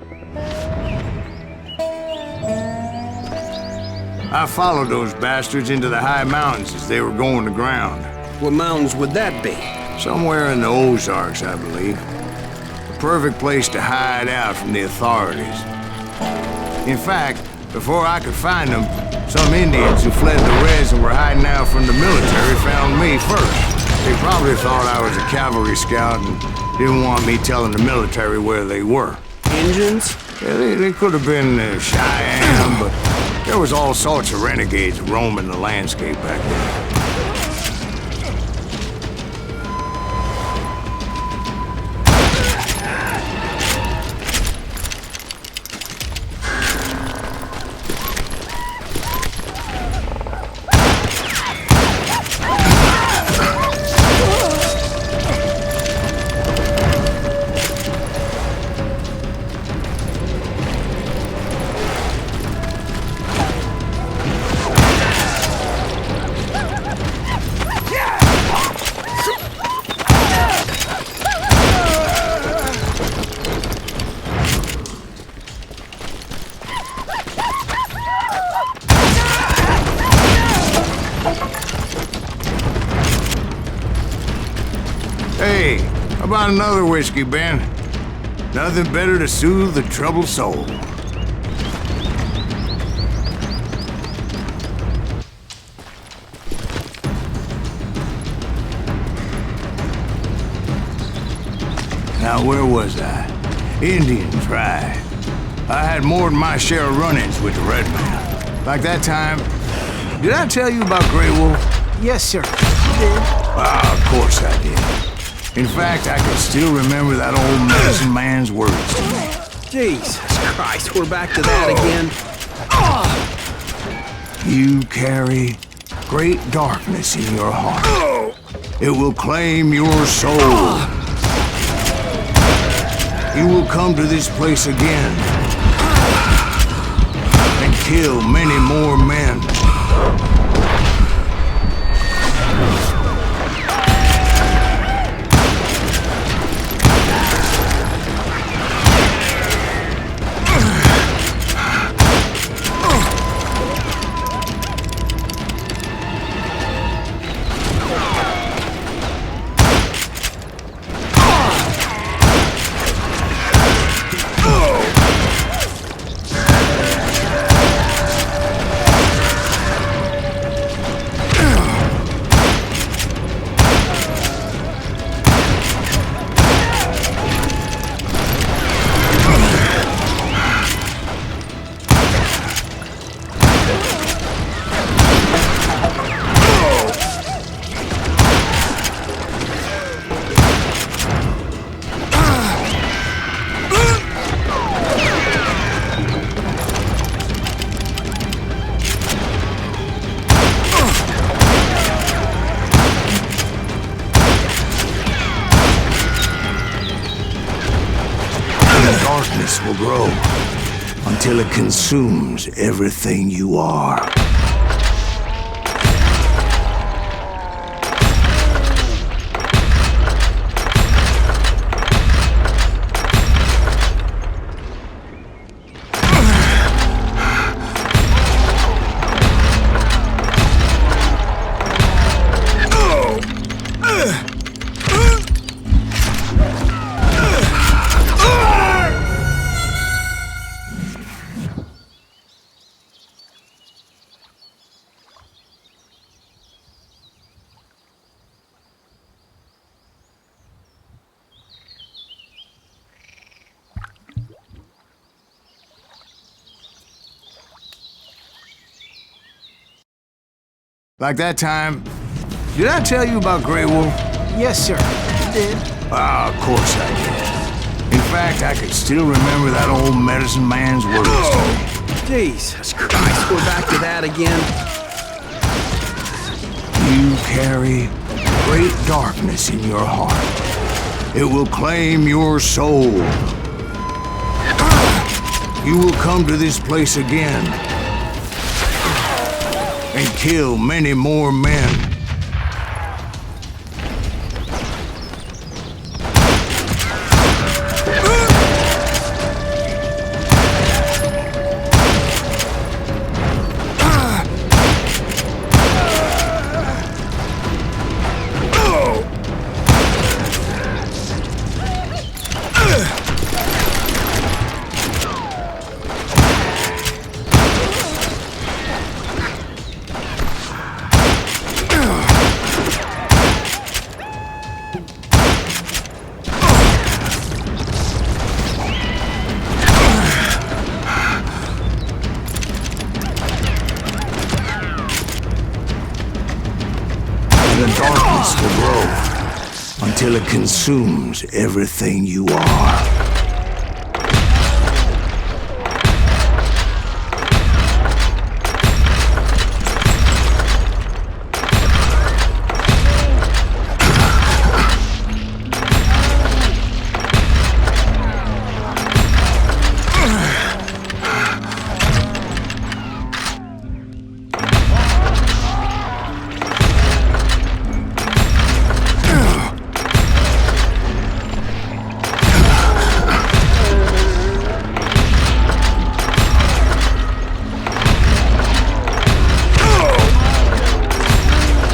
I followed those bastards into the high mountains as they were going to ground. What mountains would that be? Somewhere in the Ozarks, I believe. A perfect place to hide out from the authorities. In fact, before I could find them, some Indians who fled the Reds and were hiding out from the military found me first. They probably thought I was a cavalry scout and didn't want me telling the military where they were. Indians? Yeah, they could have been Cheyenne, but there was all sorts of renegades roaming the landscape back then. Hey, how about another whiskey, Ben? Nothing better to soothe the troubled soul. Now, where was I? Indians, right. I had more than my share of run-ins with the red man. Like that time, did I tell you about Grey Wolf? Yes, sir. You did. Ah, of course I did. In fact, I can still remember that old medicine man's words to me. Jesus Christ, we're back to that again. You carry great darkness in your heart. It will claim your soul. You will come to this place again and kill many more men. Darkness will grow until it consumes everything you are. Like that time, did I tell you about Grey Wolf? Yes, sir. You did. Ah, of course I did. In fact, I can still remember that old medicine man's words to me. Jesus Christ, we're back to that again. You carry great darkness in your heart. It will claim your soul. You will come to this place again and kill many more men. until it consumes everything you are.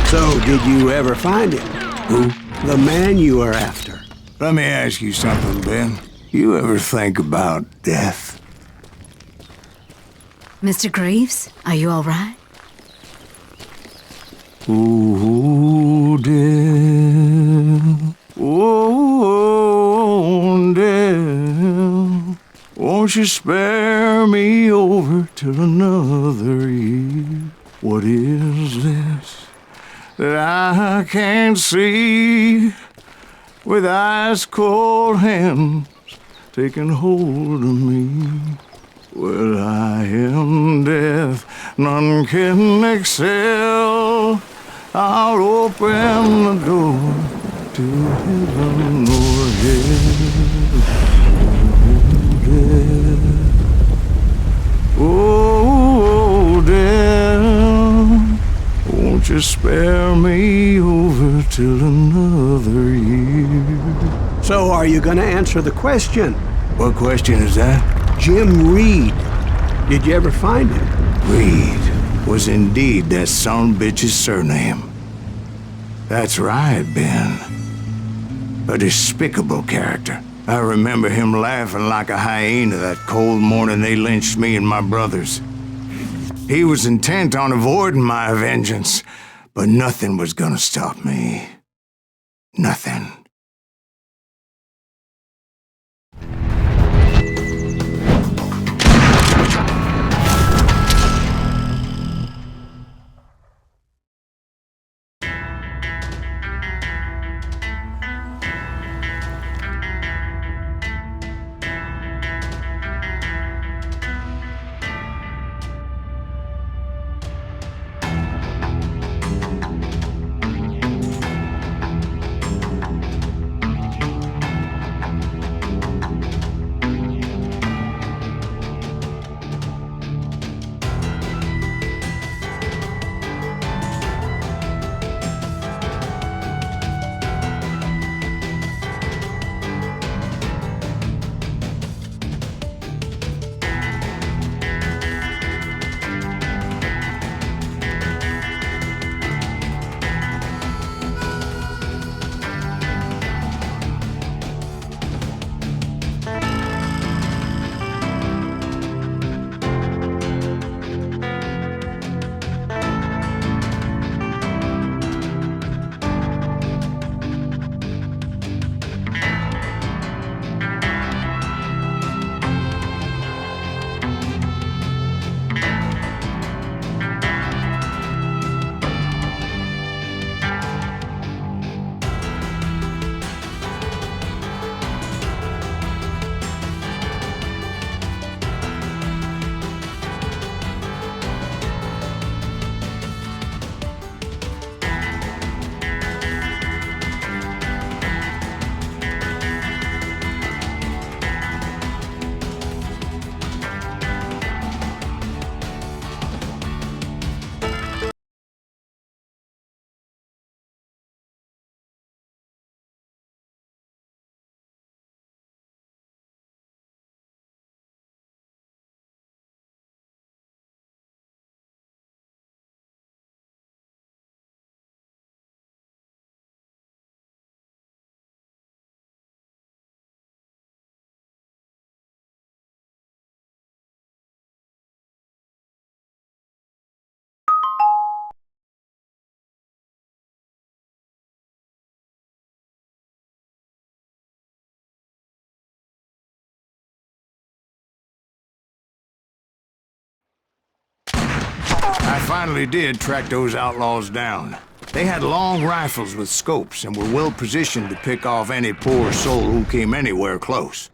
So, did you ever find him? Who? The man you were after. Let me ask you something, Ben. You ever think about death? Mr. Greaves, are you all right? Ooh, death. Oh, death. Won't you spare me over till another year? What is this that I can't see, with ice cold hands taking hold of me? Well, I am death, none can excel. I'll open the door to heaven or hell. Oh, death, won't you spare me over till another year? So, are you gonna answer the question? What question is that? Jim Reed. Did you ever find him? Reed was indeed that son-bitch's surname. That's right, Ben. A despicable character. I remember him laughing like a hyena that cold morning they lynched me and my brothers. He was intent on avoiding my vengeance, but nothing was gonna stop me. Nothing. I finally did track those outlaws down. They had long rifles with scopes and were well positioned to pick off any poor soul who came anywhere close.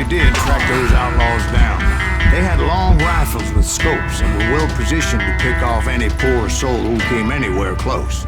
Did track those outlaws down. They had long rifles with scopes and were well positioned to pick off any poor soul who came anywhere close.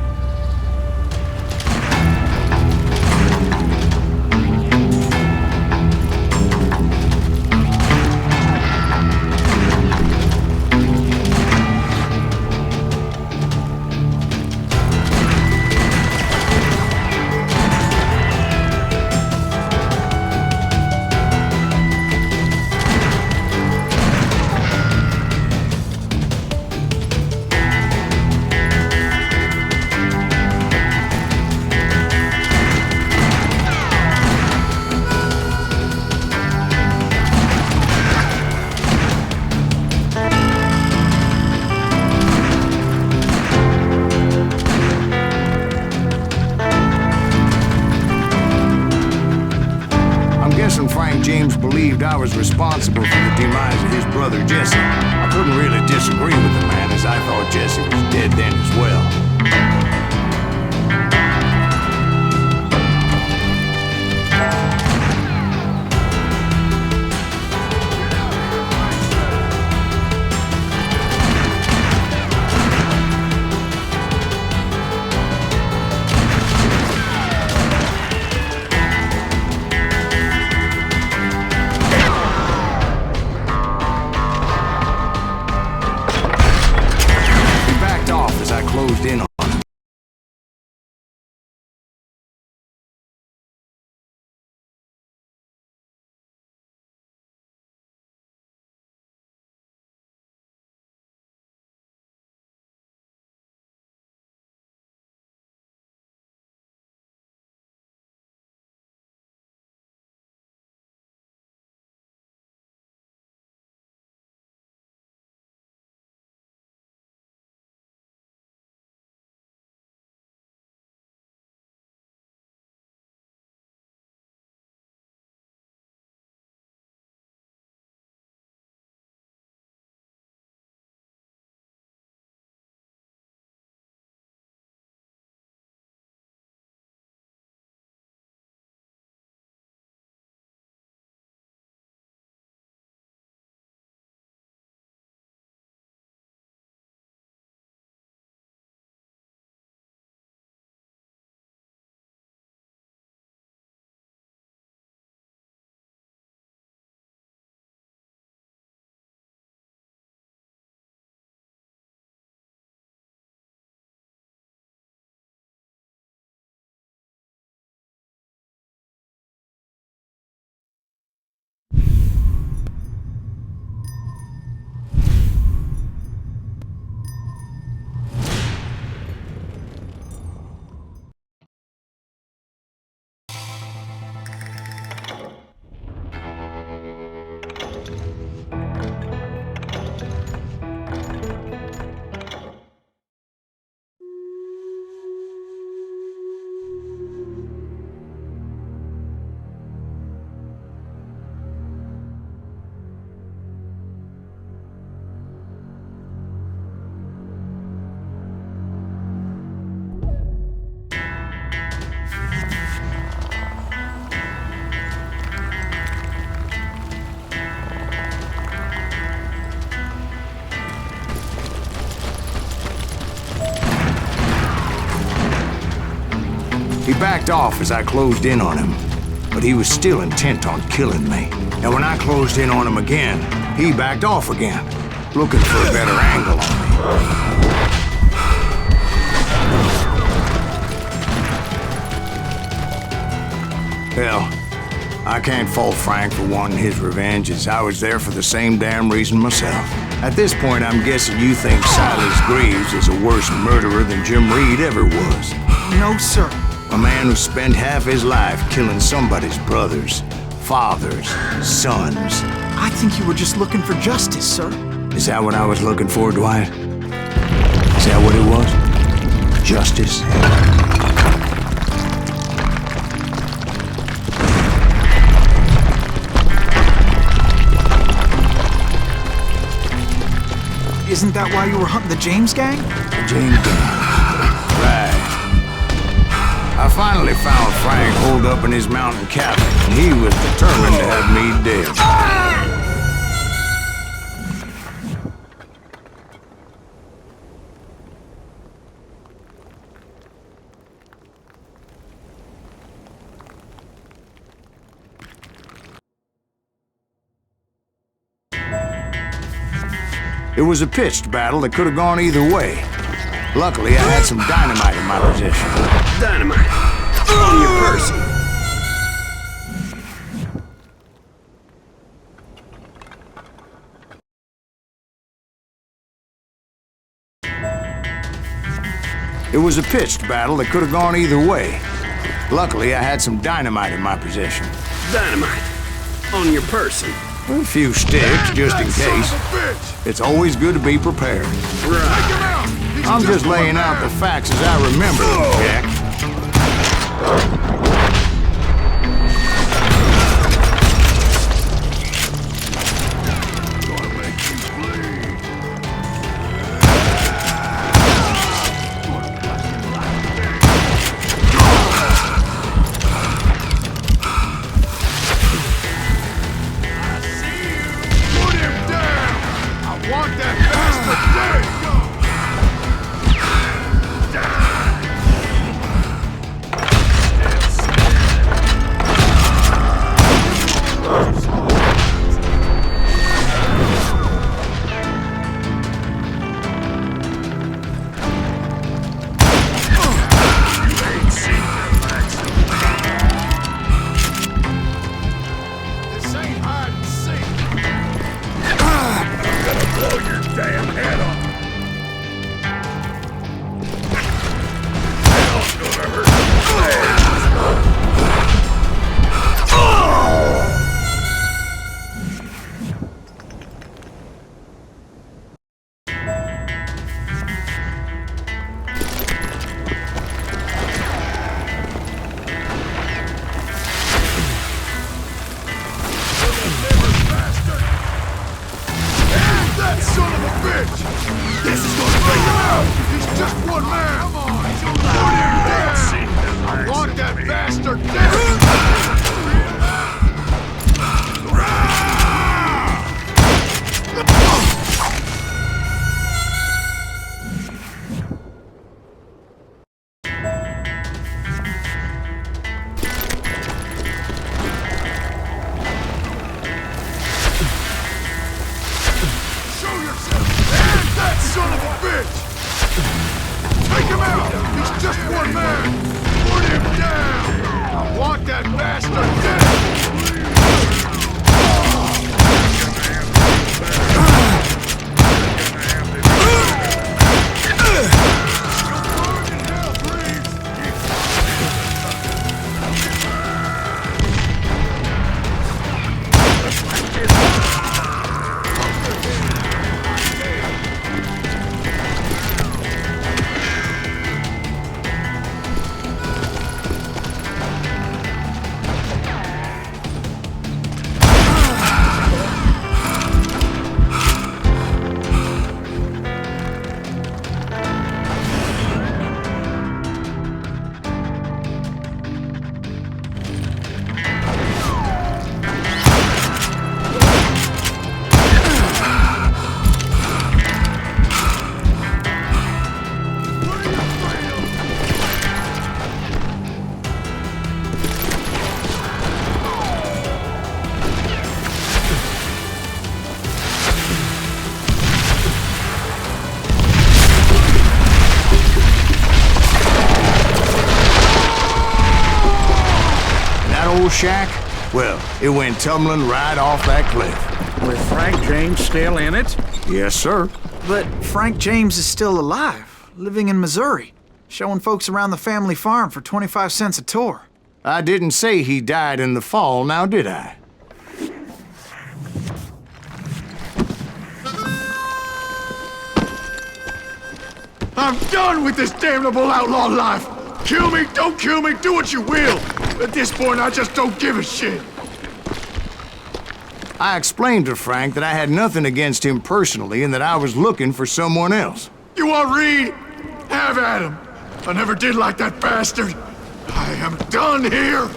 James believed I was responsible for the demise of his brother Jesse. I couldn't really disagree with the man, as I thought Jesse was dead then as well. Closed in on backed off as I closed in on him, but he was still intent on killing me. And when I closed in on him again, he backed off again, looking for a better angle on me. Hell, I can't fault Frank for wanting his revenge, as I was there for the same damn reason myself. At this point, I'm guessing you think Silas Greaves is a worse murderer than Jim Reed ever was. No, sir. A man who spent half his life killing somebody's brothers, fathers, sons. I think you were just looking for justice, sir. Is that what I was looking for, Dwight? Is that what it was? Justice? Isn't that why you were hunting the James gang? The James gang. Right. I finally found Frank holed up in his mountain cabin, and he was determined to have me dead. It was a pitched battle that could have gone either way. Luckily, I had some dynamite in my possession. Dynamite. On your person. It was a pitched battle that could have gone either way. Luckily, I had some dynamite in my possession. Dynamite. On your person. A few sticks, just in case. It's always good to be prepared. Right. I'm just laying out the facts as I remember them, Jack. Take shack, well, it went tumbling right off that cliff. With Frank James still in it? Yes, sir. But Frank James is still alive, living in Missouri, showing folks around the family farm for 25 cents a tour. I didn't say he died in the fall, now did I? I'm done with this damnable outlaw life! Kill me, don't kill me, do what you will! At this point, I just don't give a shit! I explained to Frank that I had nothing against him personally and that I was looking for someone else. You want Reed? Have at him! I never did like that bastard! I am done here!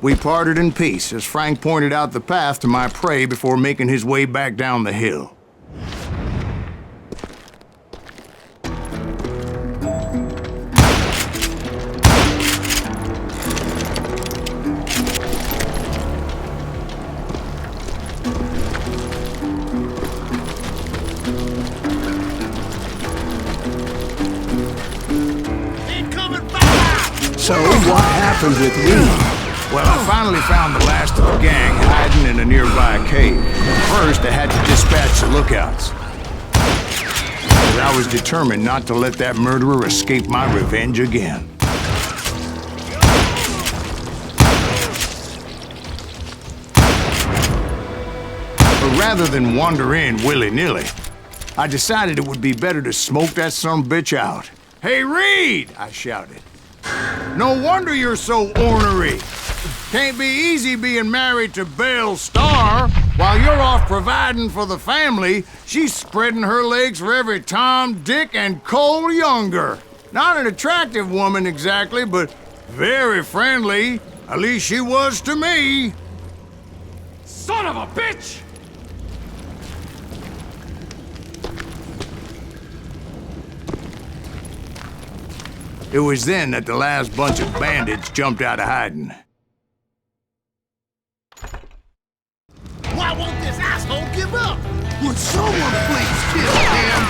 We parted in peace as Frank pointed out the path to my prey before making his way back down the hill. So, what happened with Reed? Well, I finally found the last of the gang hiding in a nearby cave. First, I had to dispatch the lookouts. But I was determined not to let that murderer escape my revenge again. But rather than wander in willy-nilly, I decided it would be better to smoke that sumbitch out. "Hey, Reed!" I shouted. "No wonder you're so ornery. Can't be easy being married to Belle Starr. While you're off providing for the family, she's spreading her legs for every Tom, Dick, and Cole Younger. Not an attractive woman exactly, but very friendly. At least she was to me." Son of a bitch! It was then that the last bunch of bandits jumped out of hiding. Why won't this asshole give up? Would someone please kill him?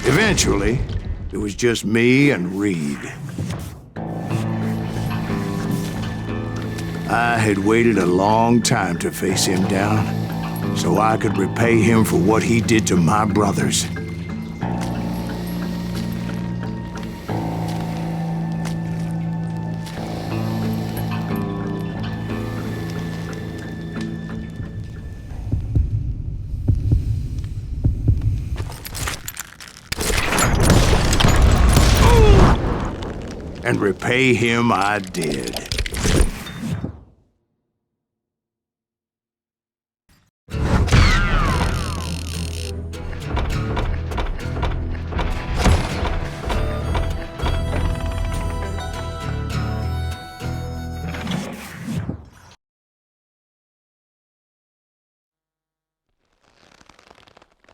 Eventually, it was just me and Reed. I had waited a long time to face him down, so I could repay him for what he did to my brothers. And repay him I did.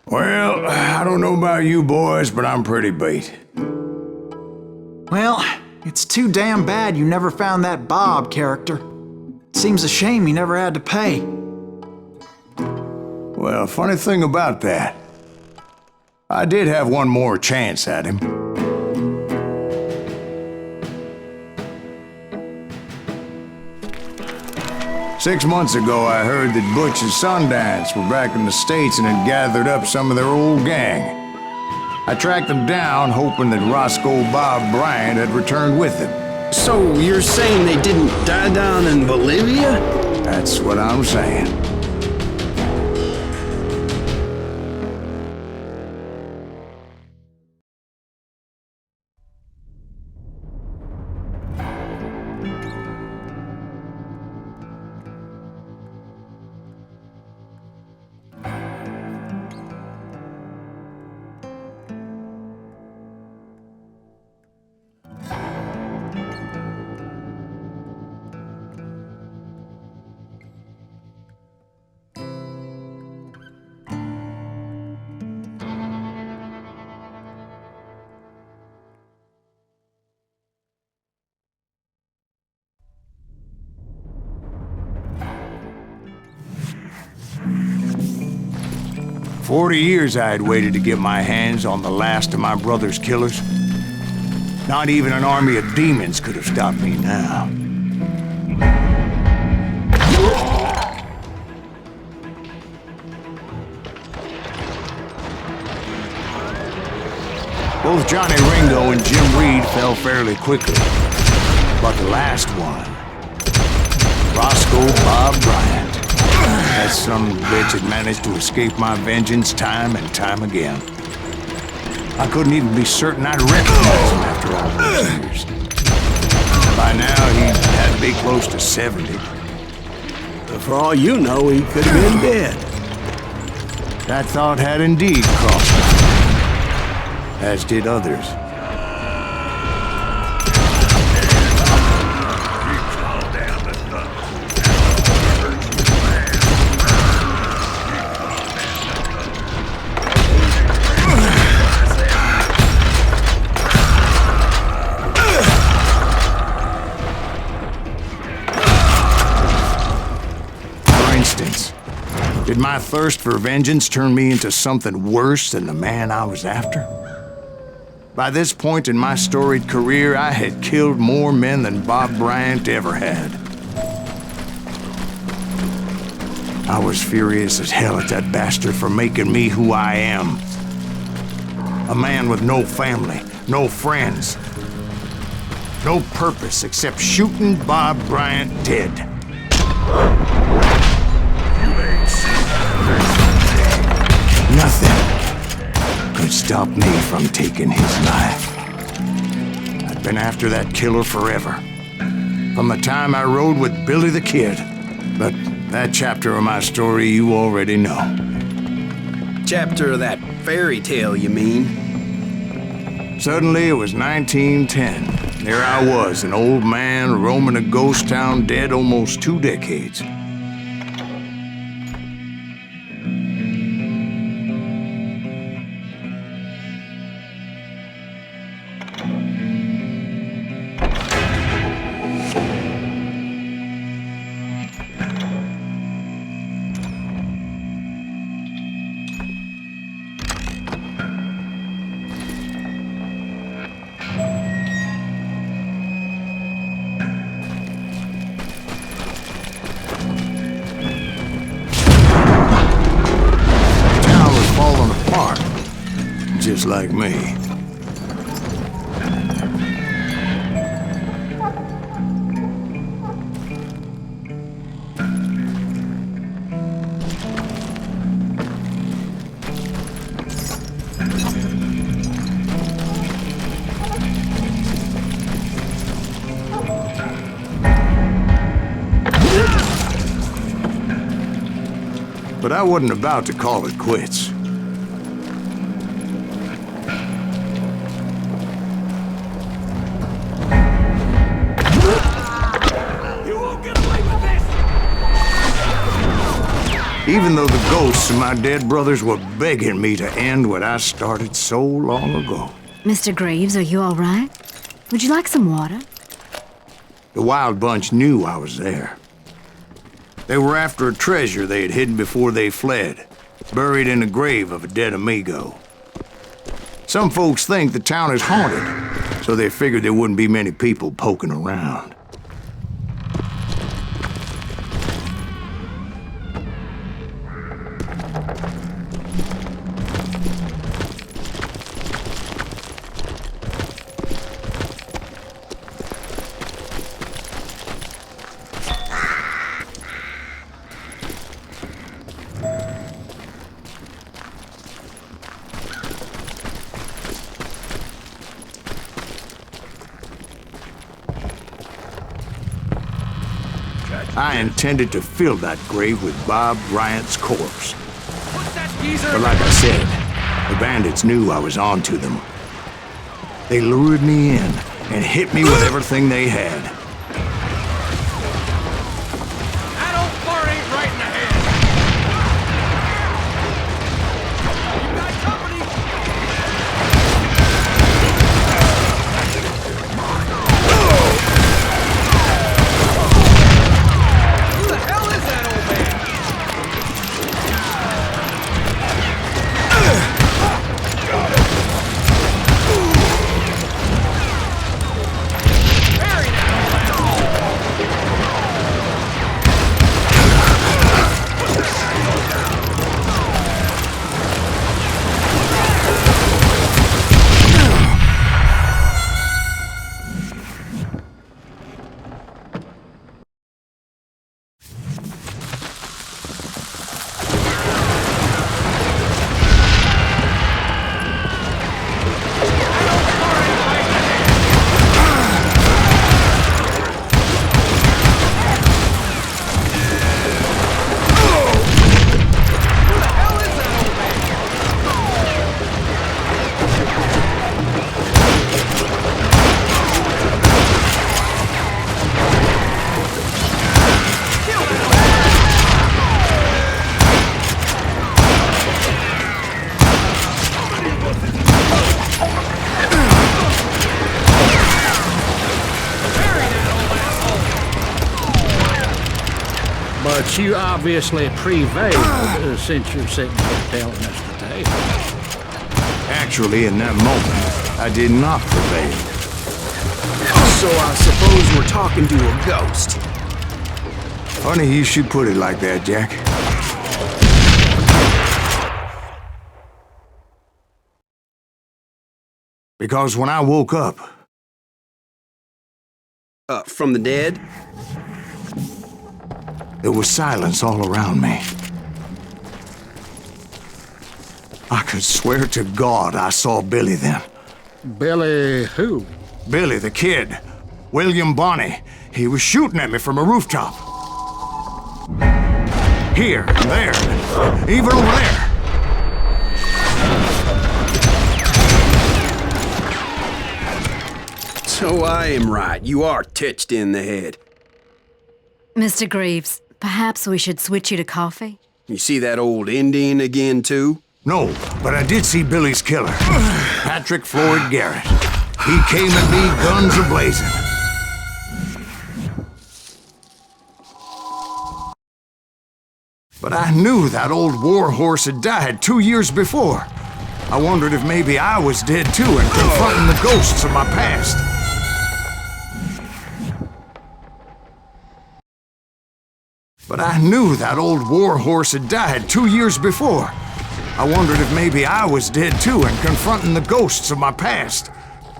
Well, I don't know about you boys, but I'm pretty beat. Well, it's too damn bad you never found that Bob character. Seems a shame he never had to pay. Well, funny thing about that, I did have one more chance at him. Six months ago, I heard that Butch and Sundance were back in the States and had gathered up some of their old gang. I tracked them down, hoping that Roscoe Bob Bryant had returned with them. So you're saying they didn't die down in Bolivia? That's what I'm saying. 40 years I had waited to get my hands on the last of my brother's killers. Not even an army of demons could have stopped me now. Both Johnny Ringo and Jim Reed fell fairly quickly. But the last one, Roscoe Bob Bryant, that some bitch had managed to escape my vengeance time and time again. I couldn't even be certain I'd recognize him after all those years. By now, he had to be close to 70. For all you know, he could have been dead. That thought had indeed crossed me, as did others. Did my thirst for vengeance turn me into something worse than the man I was after? By this point in my storied career, I had killed more men than Bob Bryant ever had. I was furious as hell at that bastard for making me who I am. A man with no family, no friends, no purpose except shooting Bob Bryant dead. Nothing could stop me from taking his life. I'd been after that killer forever, from the time I rode with Billy the Kid. But that chapter of my story you already know. Chapter of that fairy tale, you mean? Suddenly it was 1910. There I was, an old man roaming a ghost town dead almost 2 decades. Just like me. But I wasn't about to call it quits. Even though the ghosts of my dead brothers were begging me to end what I started so long ago. Mr. Graves, are you all right? Would you like some water? The Wild Bunch knew I was there. They were after a treasure they had hidden before they fled, buried in the grave of a dead amigo. Some folks think the town is haunted, so they figured there wouldn't be many people poking around. I intended to fill that grave with Bob Bryant's corpse. But like I said, the bandits knew I was on to them. They lured me in and hit me with everything they had. That old fart ain't right in the head. You got company. Who the hell is that old man? But you obviously prevailed since you're sitting here telling us the tale. Actually, in that moment, I did not prevail. So I suppose we're talking to a ghost. Funny you should put it like that, Jack. Because when I woke up... From the dead? There was silence all around me. I could swear to God I saw Billy then. Billy who? Billy the kid. William Bonney. He was shooting at me from a rooftop. Here, and there, even over there. So I am right. You are titched in the head. Mr. Greaves, perhaps we should switch you to coffee? You see that old Indian again, too? No, but I did see Billy's killer, Patrick Floyd Garrett. He came at me guns a-blazing. But I knew that old war horse had died 2 years before. I wondered if maybe I was dead too and confronting the ghosts of my past. But I knew that old war horse had died 2 years before. I wondered if maybe I was dead too and confronting the ghosts of my past.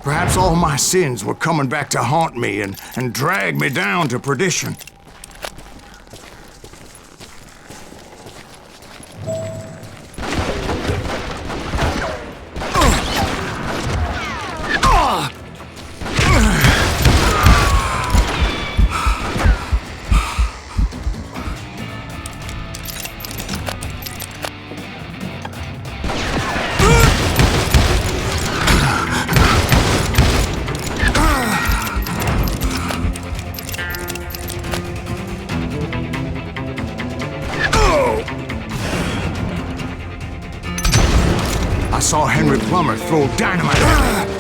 Perhaps all my sins were coming back to haunt me and drag me down to perdition. I saw Henry Plummer throw dynamite at me.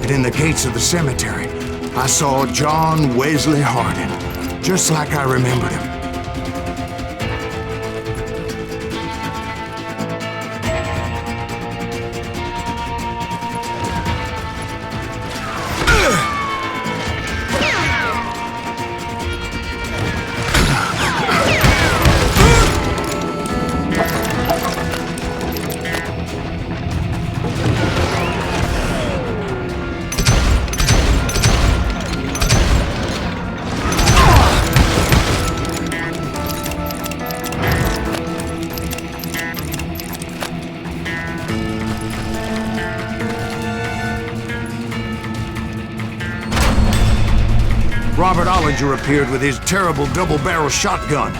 In the gates of the cemetery, I saw John Wesley Hardin, just like I remembered him. Robert Ollinger appeared with his terrible double-barrel shotgun.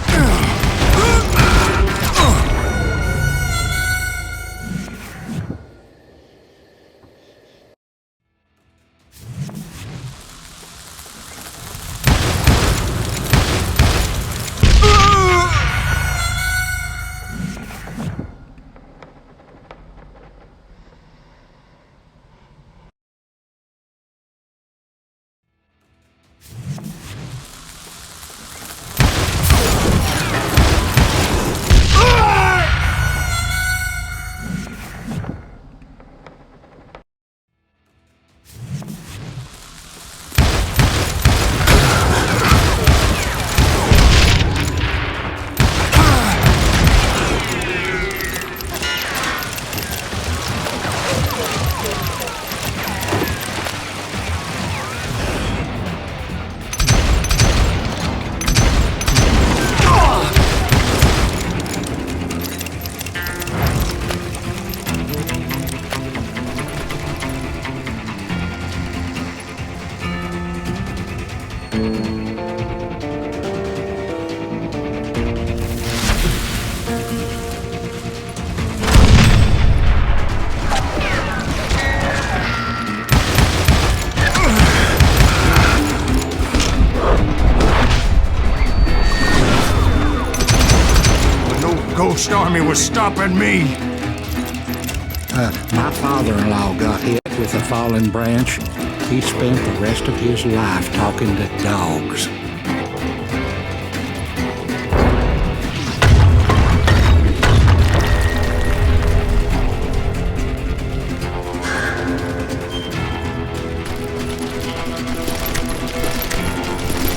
Ghost army was stopping me. My father-in-law got hit with a fallen branch. He spent the rest of his life talking to dogs.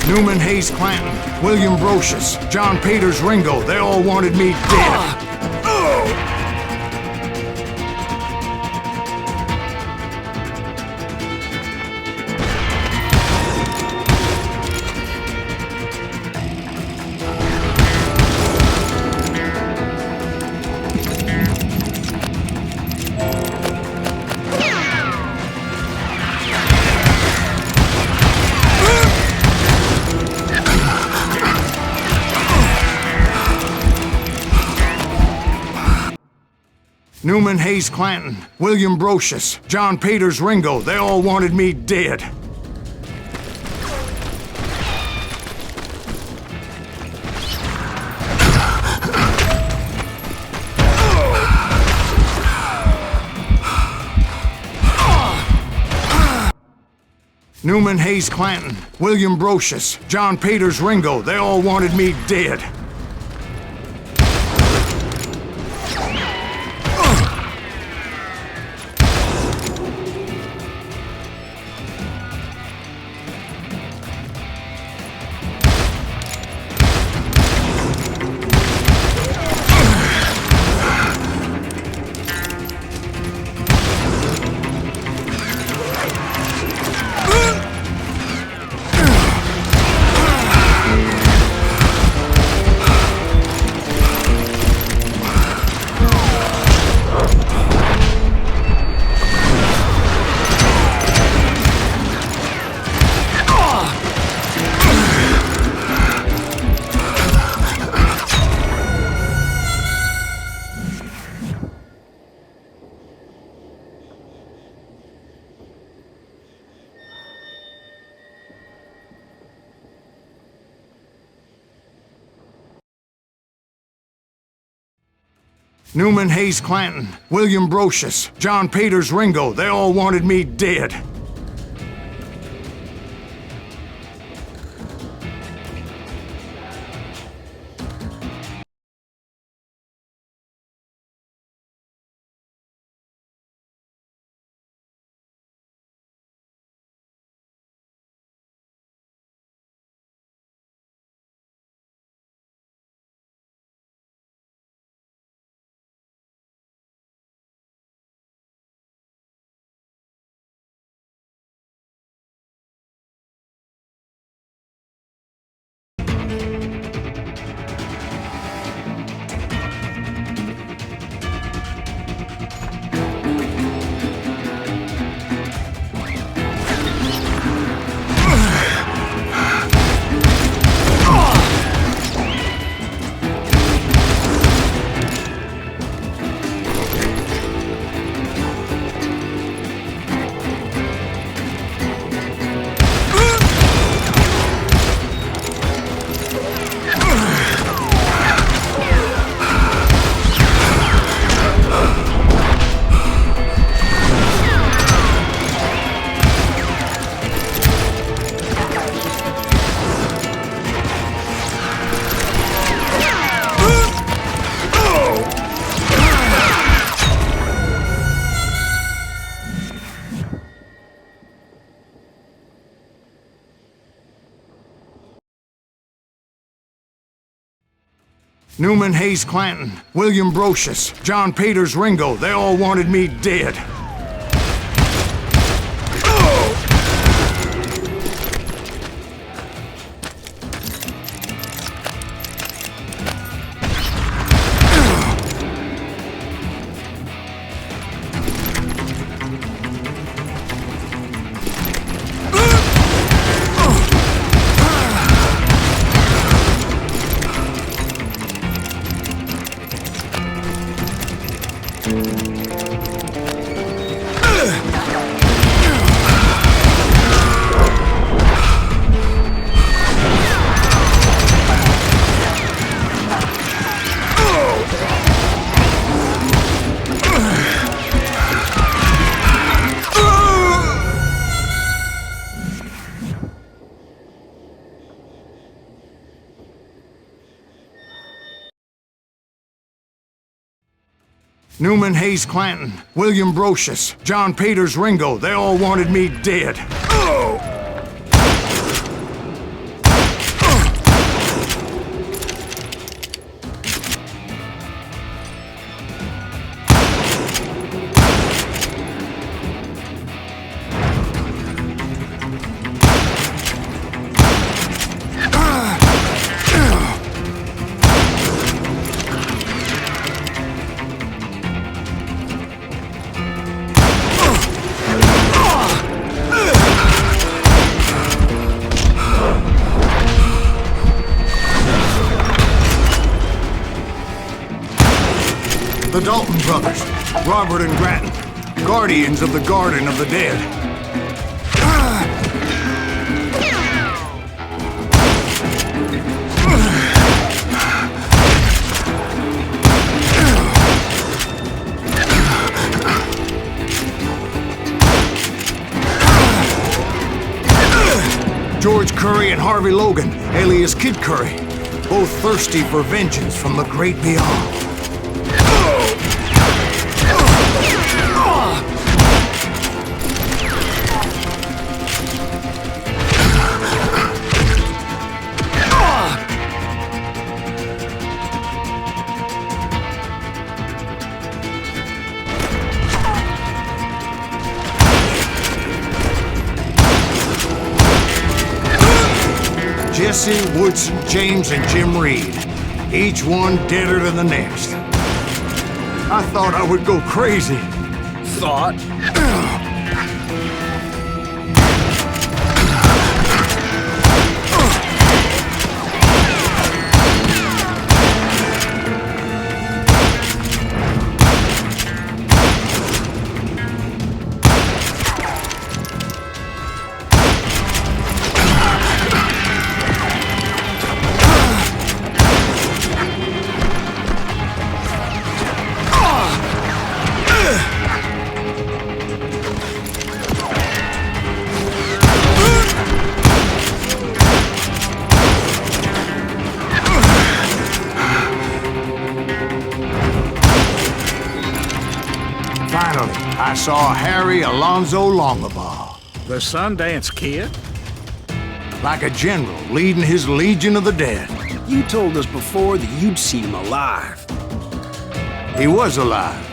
Newman Hayes Clanton, William Brocious, John Peters Ringo, they all wanted me dead. Newman Hayes Clanton, William Brocious, John Peters Ringo, they all wanted me dead. Newman Hayes Clanton, William Brocious, John Peters Ringo, they all wanted me dead. Newman Hayes Clanton, William Brocious, John Peters Ringo, they all wanted me dead. Newman Hayes Clanton, William Brocious, John Peters Ringo, they all wanted me dead. Newman Hayes Clanton, William Brocious, John Peters Ringo, they all wanted me dead. The Dalton brothers, Robert and Grattan, guardians of the Garden of the Dead. George Curry and Harvey Logan, alias Kid Curry, both thirsty for vengeance from the great beyond. Jesse, Woodson, James, and Jim Reed. Each one deader than the next. I thought I would go crazy. Thought? Finally, I saw Harry Alonzo Longabaugh. The Sundance Kid? Like a general leading his Legion of the Dead. You told us before that you'd seen him alive. He was alive.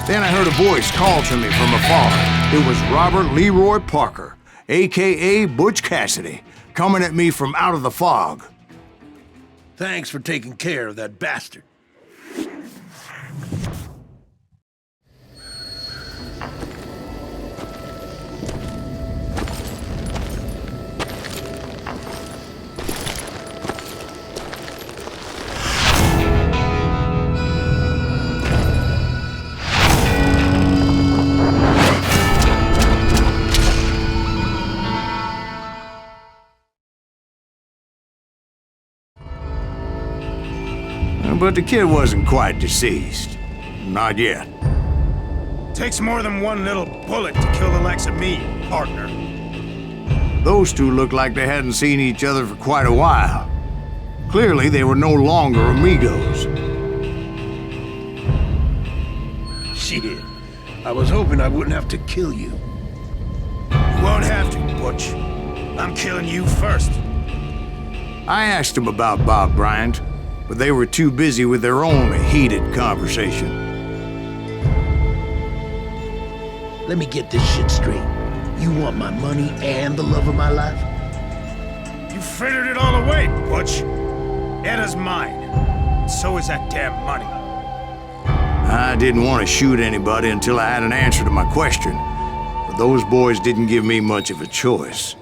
Then I heard a voice call to me from afar. It was Robert Leroy Parker, a.k.a. Butch Cassidy, coming at me from out of the fog. Thanks for taking care of that bastard. But the kid wasn't quite deceased. Not yet. Takes more than one little bullet to kill the likes of me, partner. Those two looked like they hadn't seen each other for quite a while. Clearly, they were no longer amigos. Shit. I was hoping I wouldn't have to kill you. You won't have to, Butch. I'm killing you first. I asked them about Bob Bryant, but they were too busy with their own heated conversation. Let me get this shit straight. You want my money and the love of my life? You frittered it all away, Butch. Edda's mine. So is that damn money. I didn't want to shoot anybody until I had an answer to my question, but those boys didn't give me much of a choice.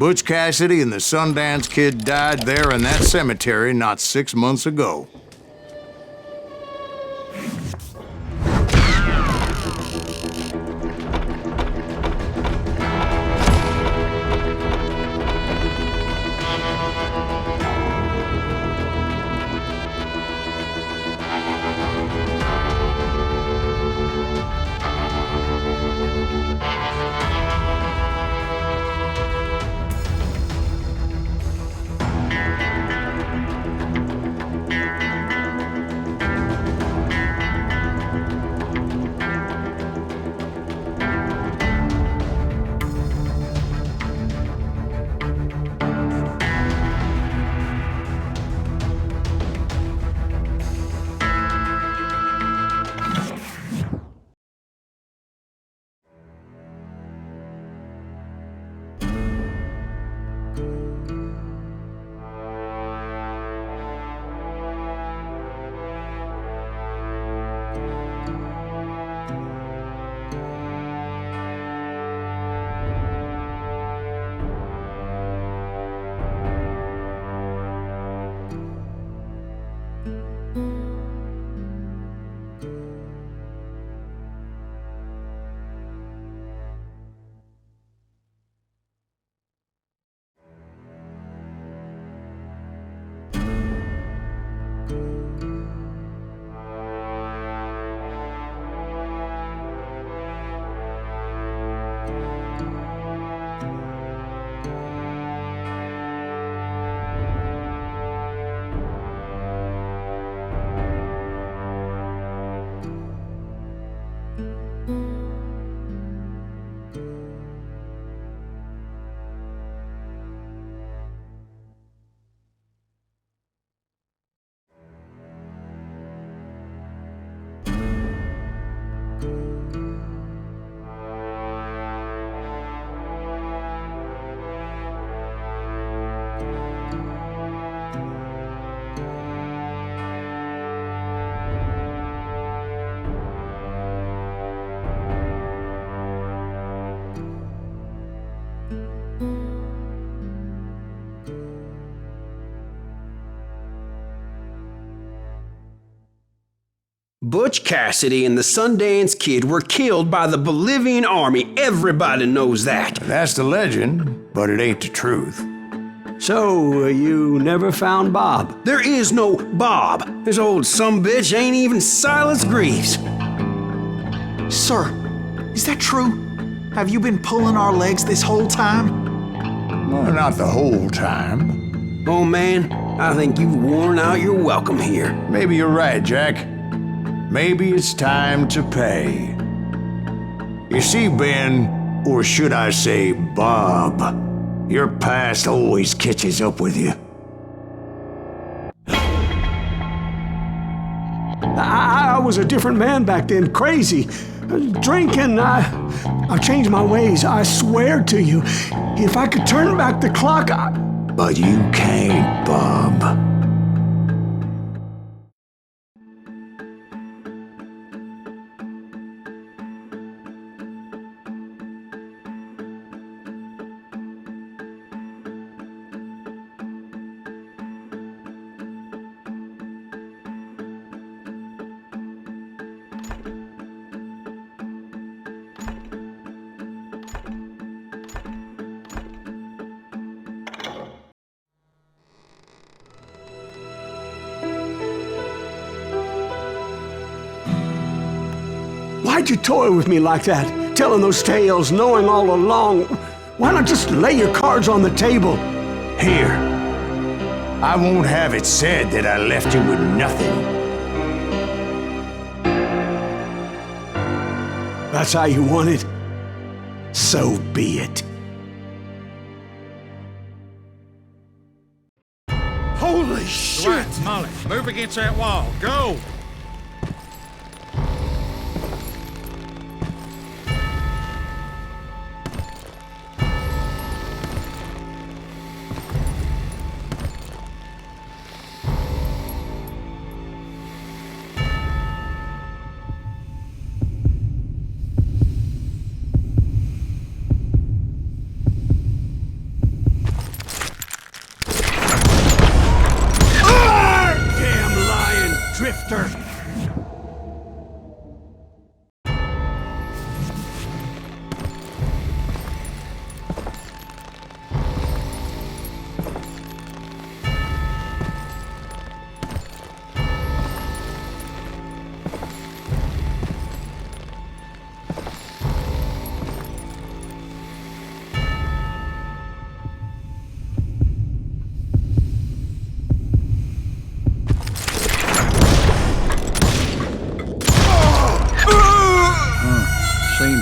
Butch Cassidy and the Sundance Kid died there in that cemetery not 6 months ago. Butch Cassidy and the Sundance Kid were killed by the Bolivian army. Everybody knows that. That's the legend, but it ain't the truth. So, you never found Bob? There is no Bob. This old sumbitch ain't even Silas Greaves. Sir, is that true? Have you been pulling our legs this whole time? Well, not the whole time. Oh man, I think you've worn out your welcome here. Maybe you're right, Jack. Maybe it's time to pay. You see, Ben, or should I say Bob, your past always catches up with you. I was a different man back then, crazy. Drinking, I've changed my ways, I swear to you. If I could turn back the clock, But you can't, Bob. Why'd you toy with me like that? Telling those tales, knowing all along. Why not just lay your cards on the table? Here. I won't have it said that I left you with nothing. That's how you want it? So be it. Holy shit! Right, Molly, move against that wall. Go!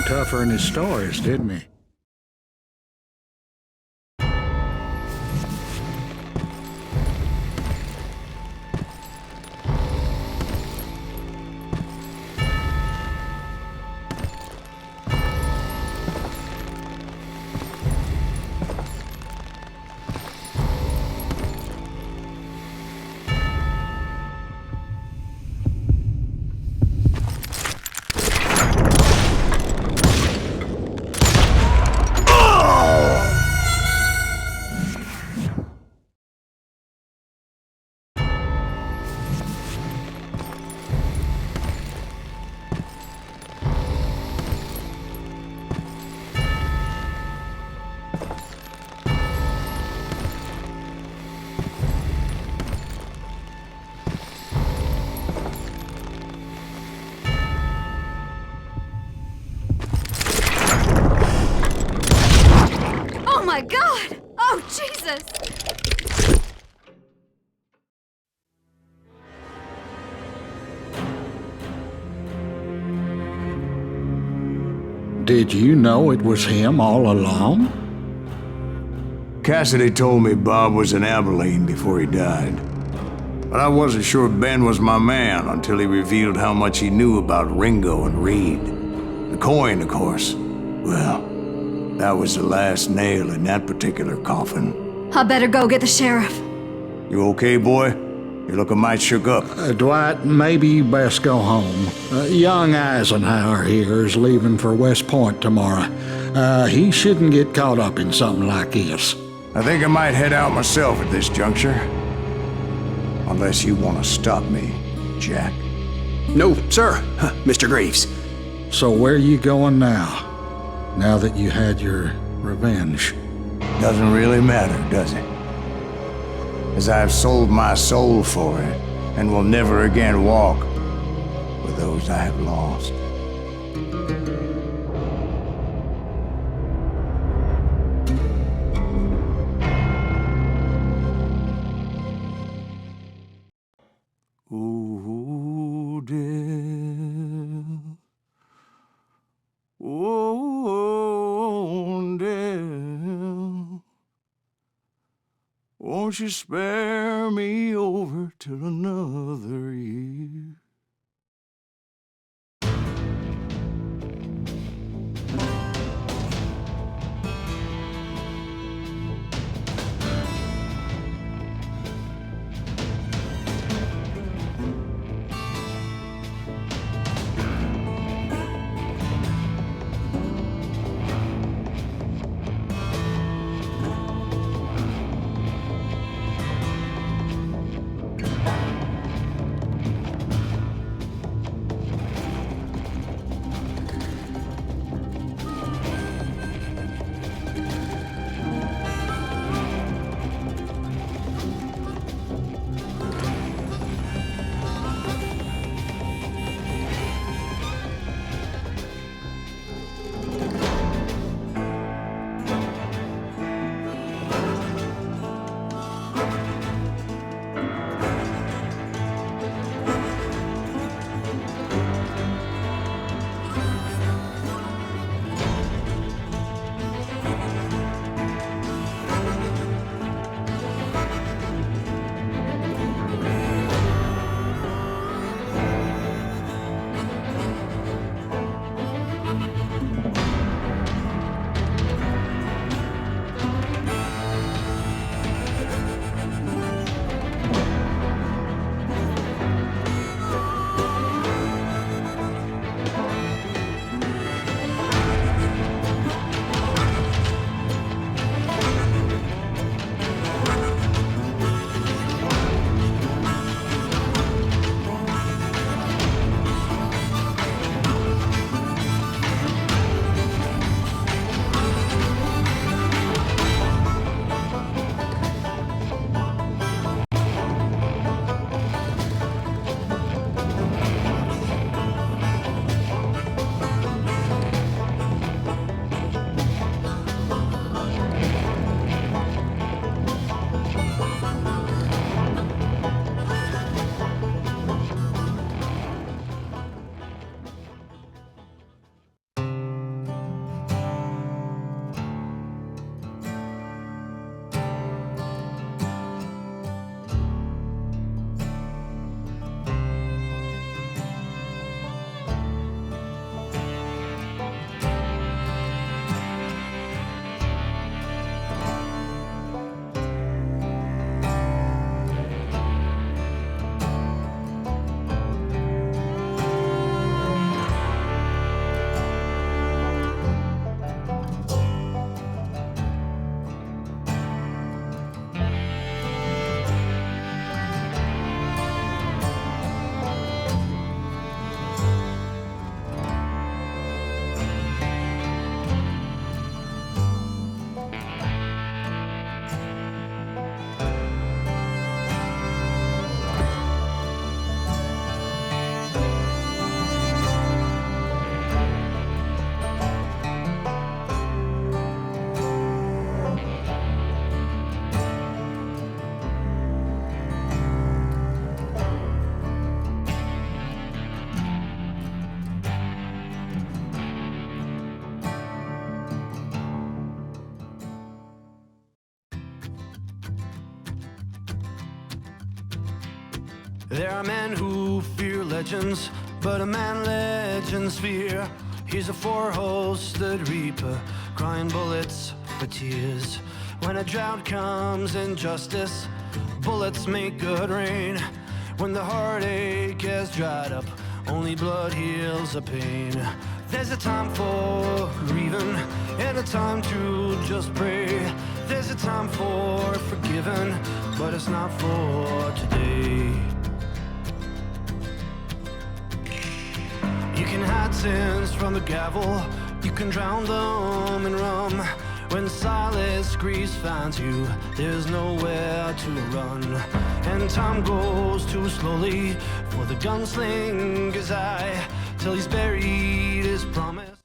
tougher in his stories, didn't he? Oh my God! Oh, Jesus! Did you know it was him all along? Cassidy told me Bob was in Abilene before he died. But I wasn't sure Ben was my man until he revealed how much he knew about Ringo and Reed. The coin, of course. Well, that was the last nail in that particular coffin. I better go get the sheriff. You okay, boy? You're looking mighty shook up. Dwight, maybe you best go home. Young Eisenhower here is leaving for West Point tomorrow. He shouldn't get caught up in something like this. I think I might head out myself at this juncture. Unless you want to stop me, Jack. No, sir, Mr. Greaves. So where you going now? Now that you had your revenge? Doesn't really matter, does it? As I've sold my soul for it, and will never again walk with those I have lost. Ooh, dear. Oh, dear. Won't you spare me over till another year? There are men who fear legends, but a man legends fear. He's a four-hosted reaper, crying bullets for tears. When a drought comes in justice, bullets make good rain. When the heartache has dried up, only blood heals the pain. There's a time for grieving and a time to just pray. There's a time for forgiving, but it's not for today. You can hide sins from the gavel, you can drown them in rum. When silence grief finds you, there's nowhere to run. And time goes too slowly for the gunslinger's eye, till he's buried his promise.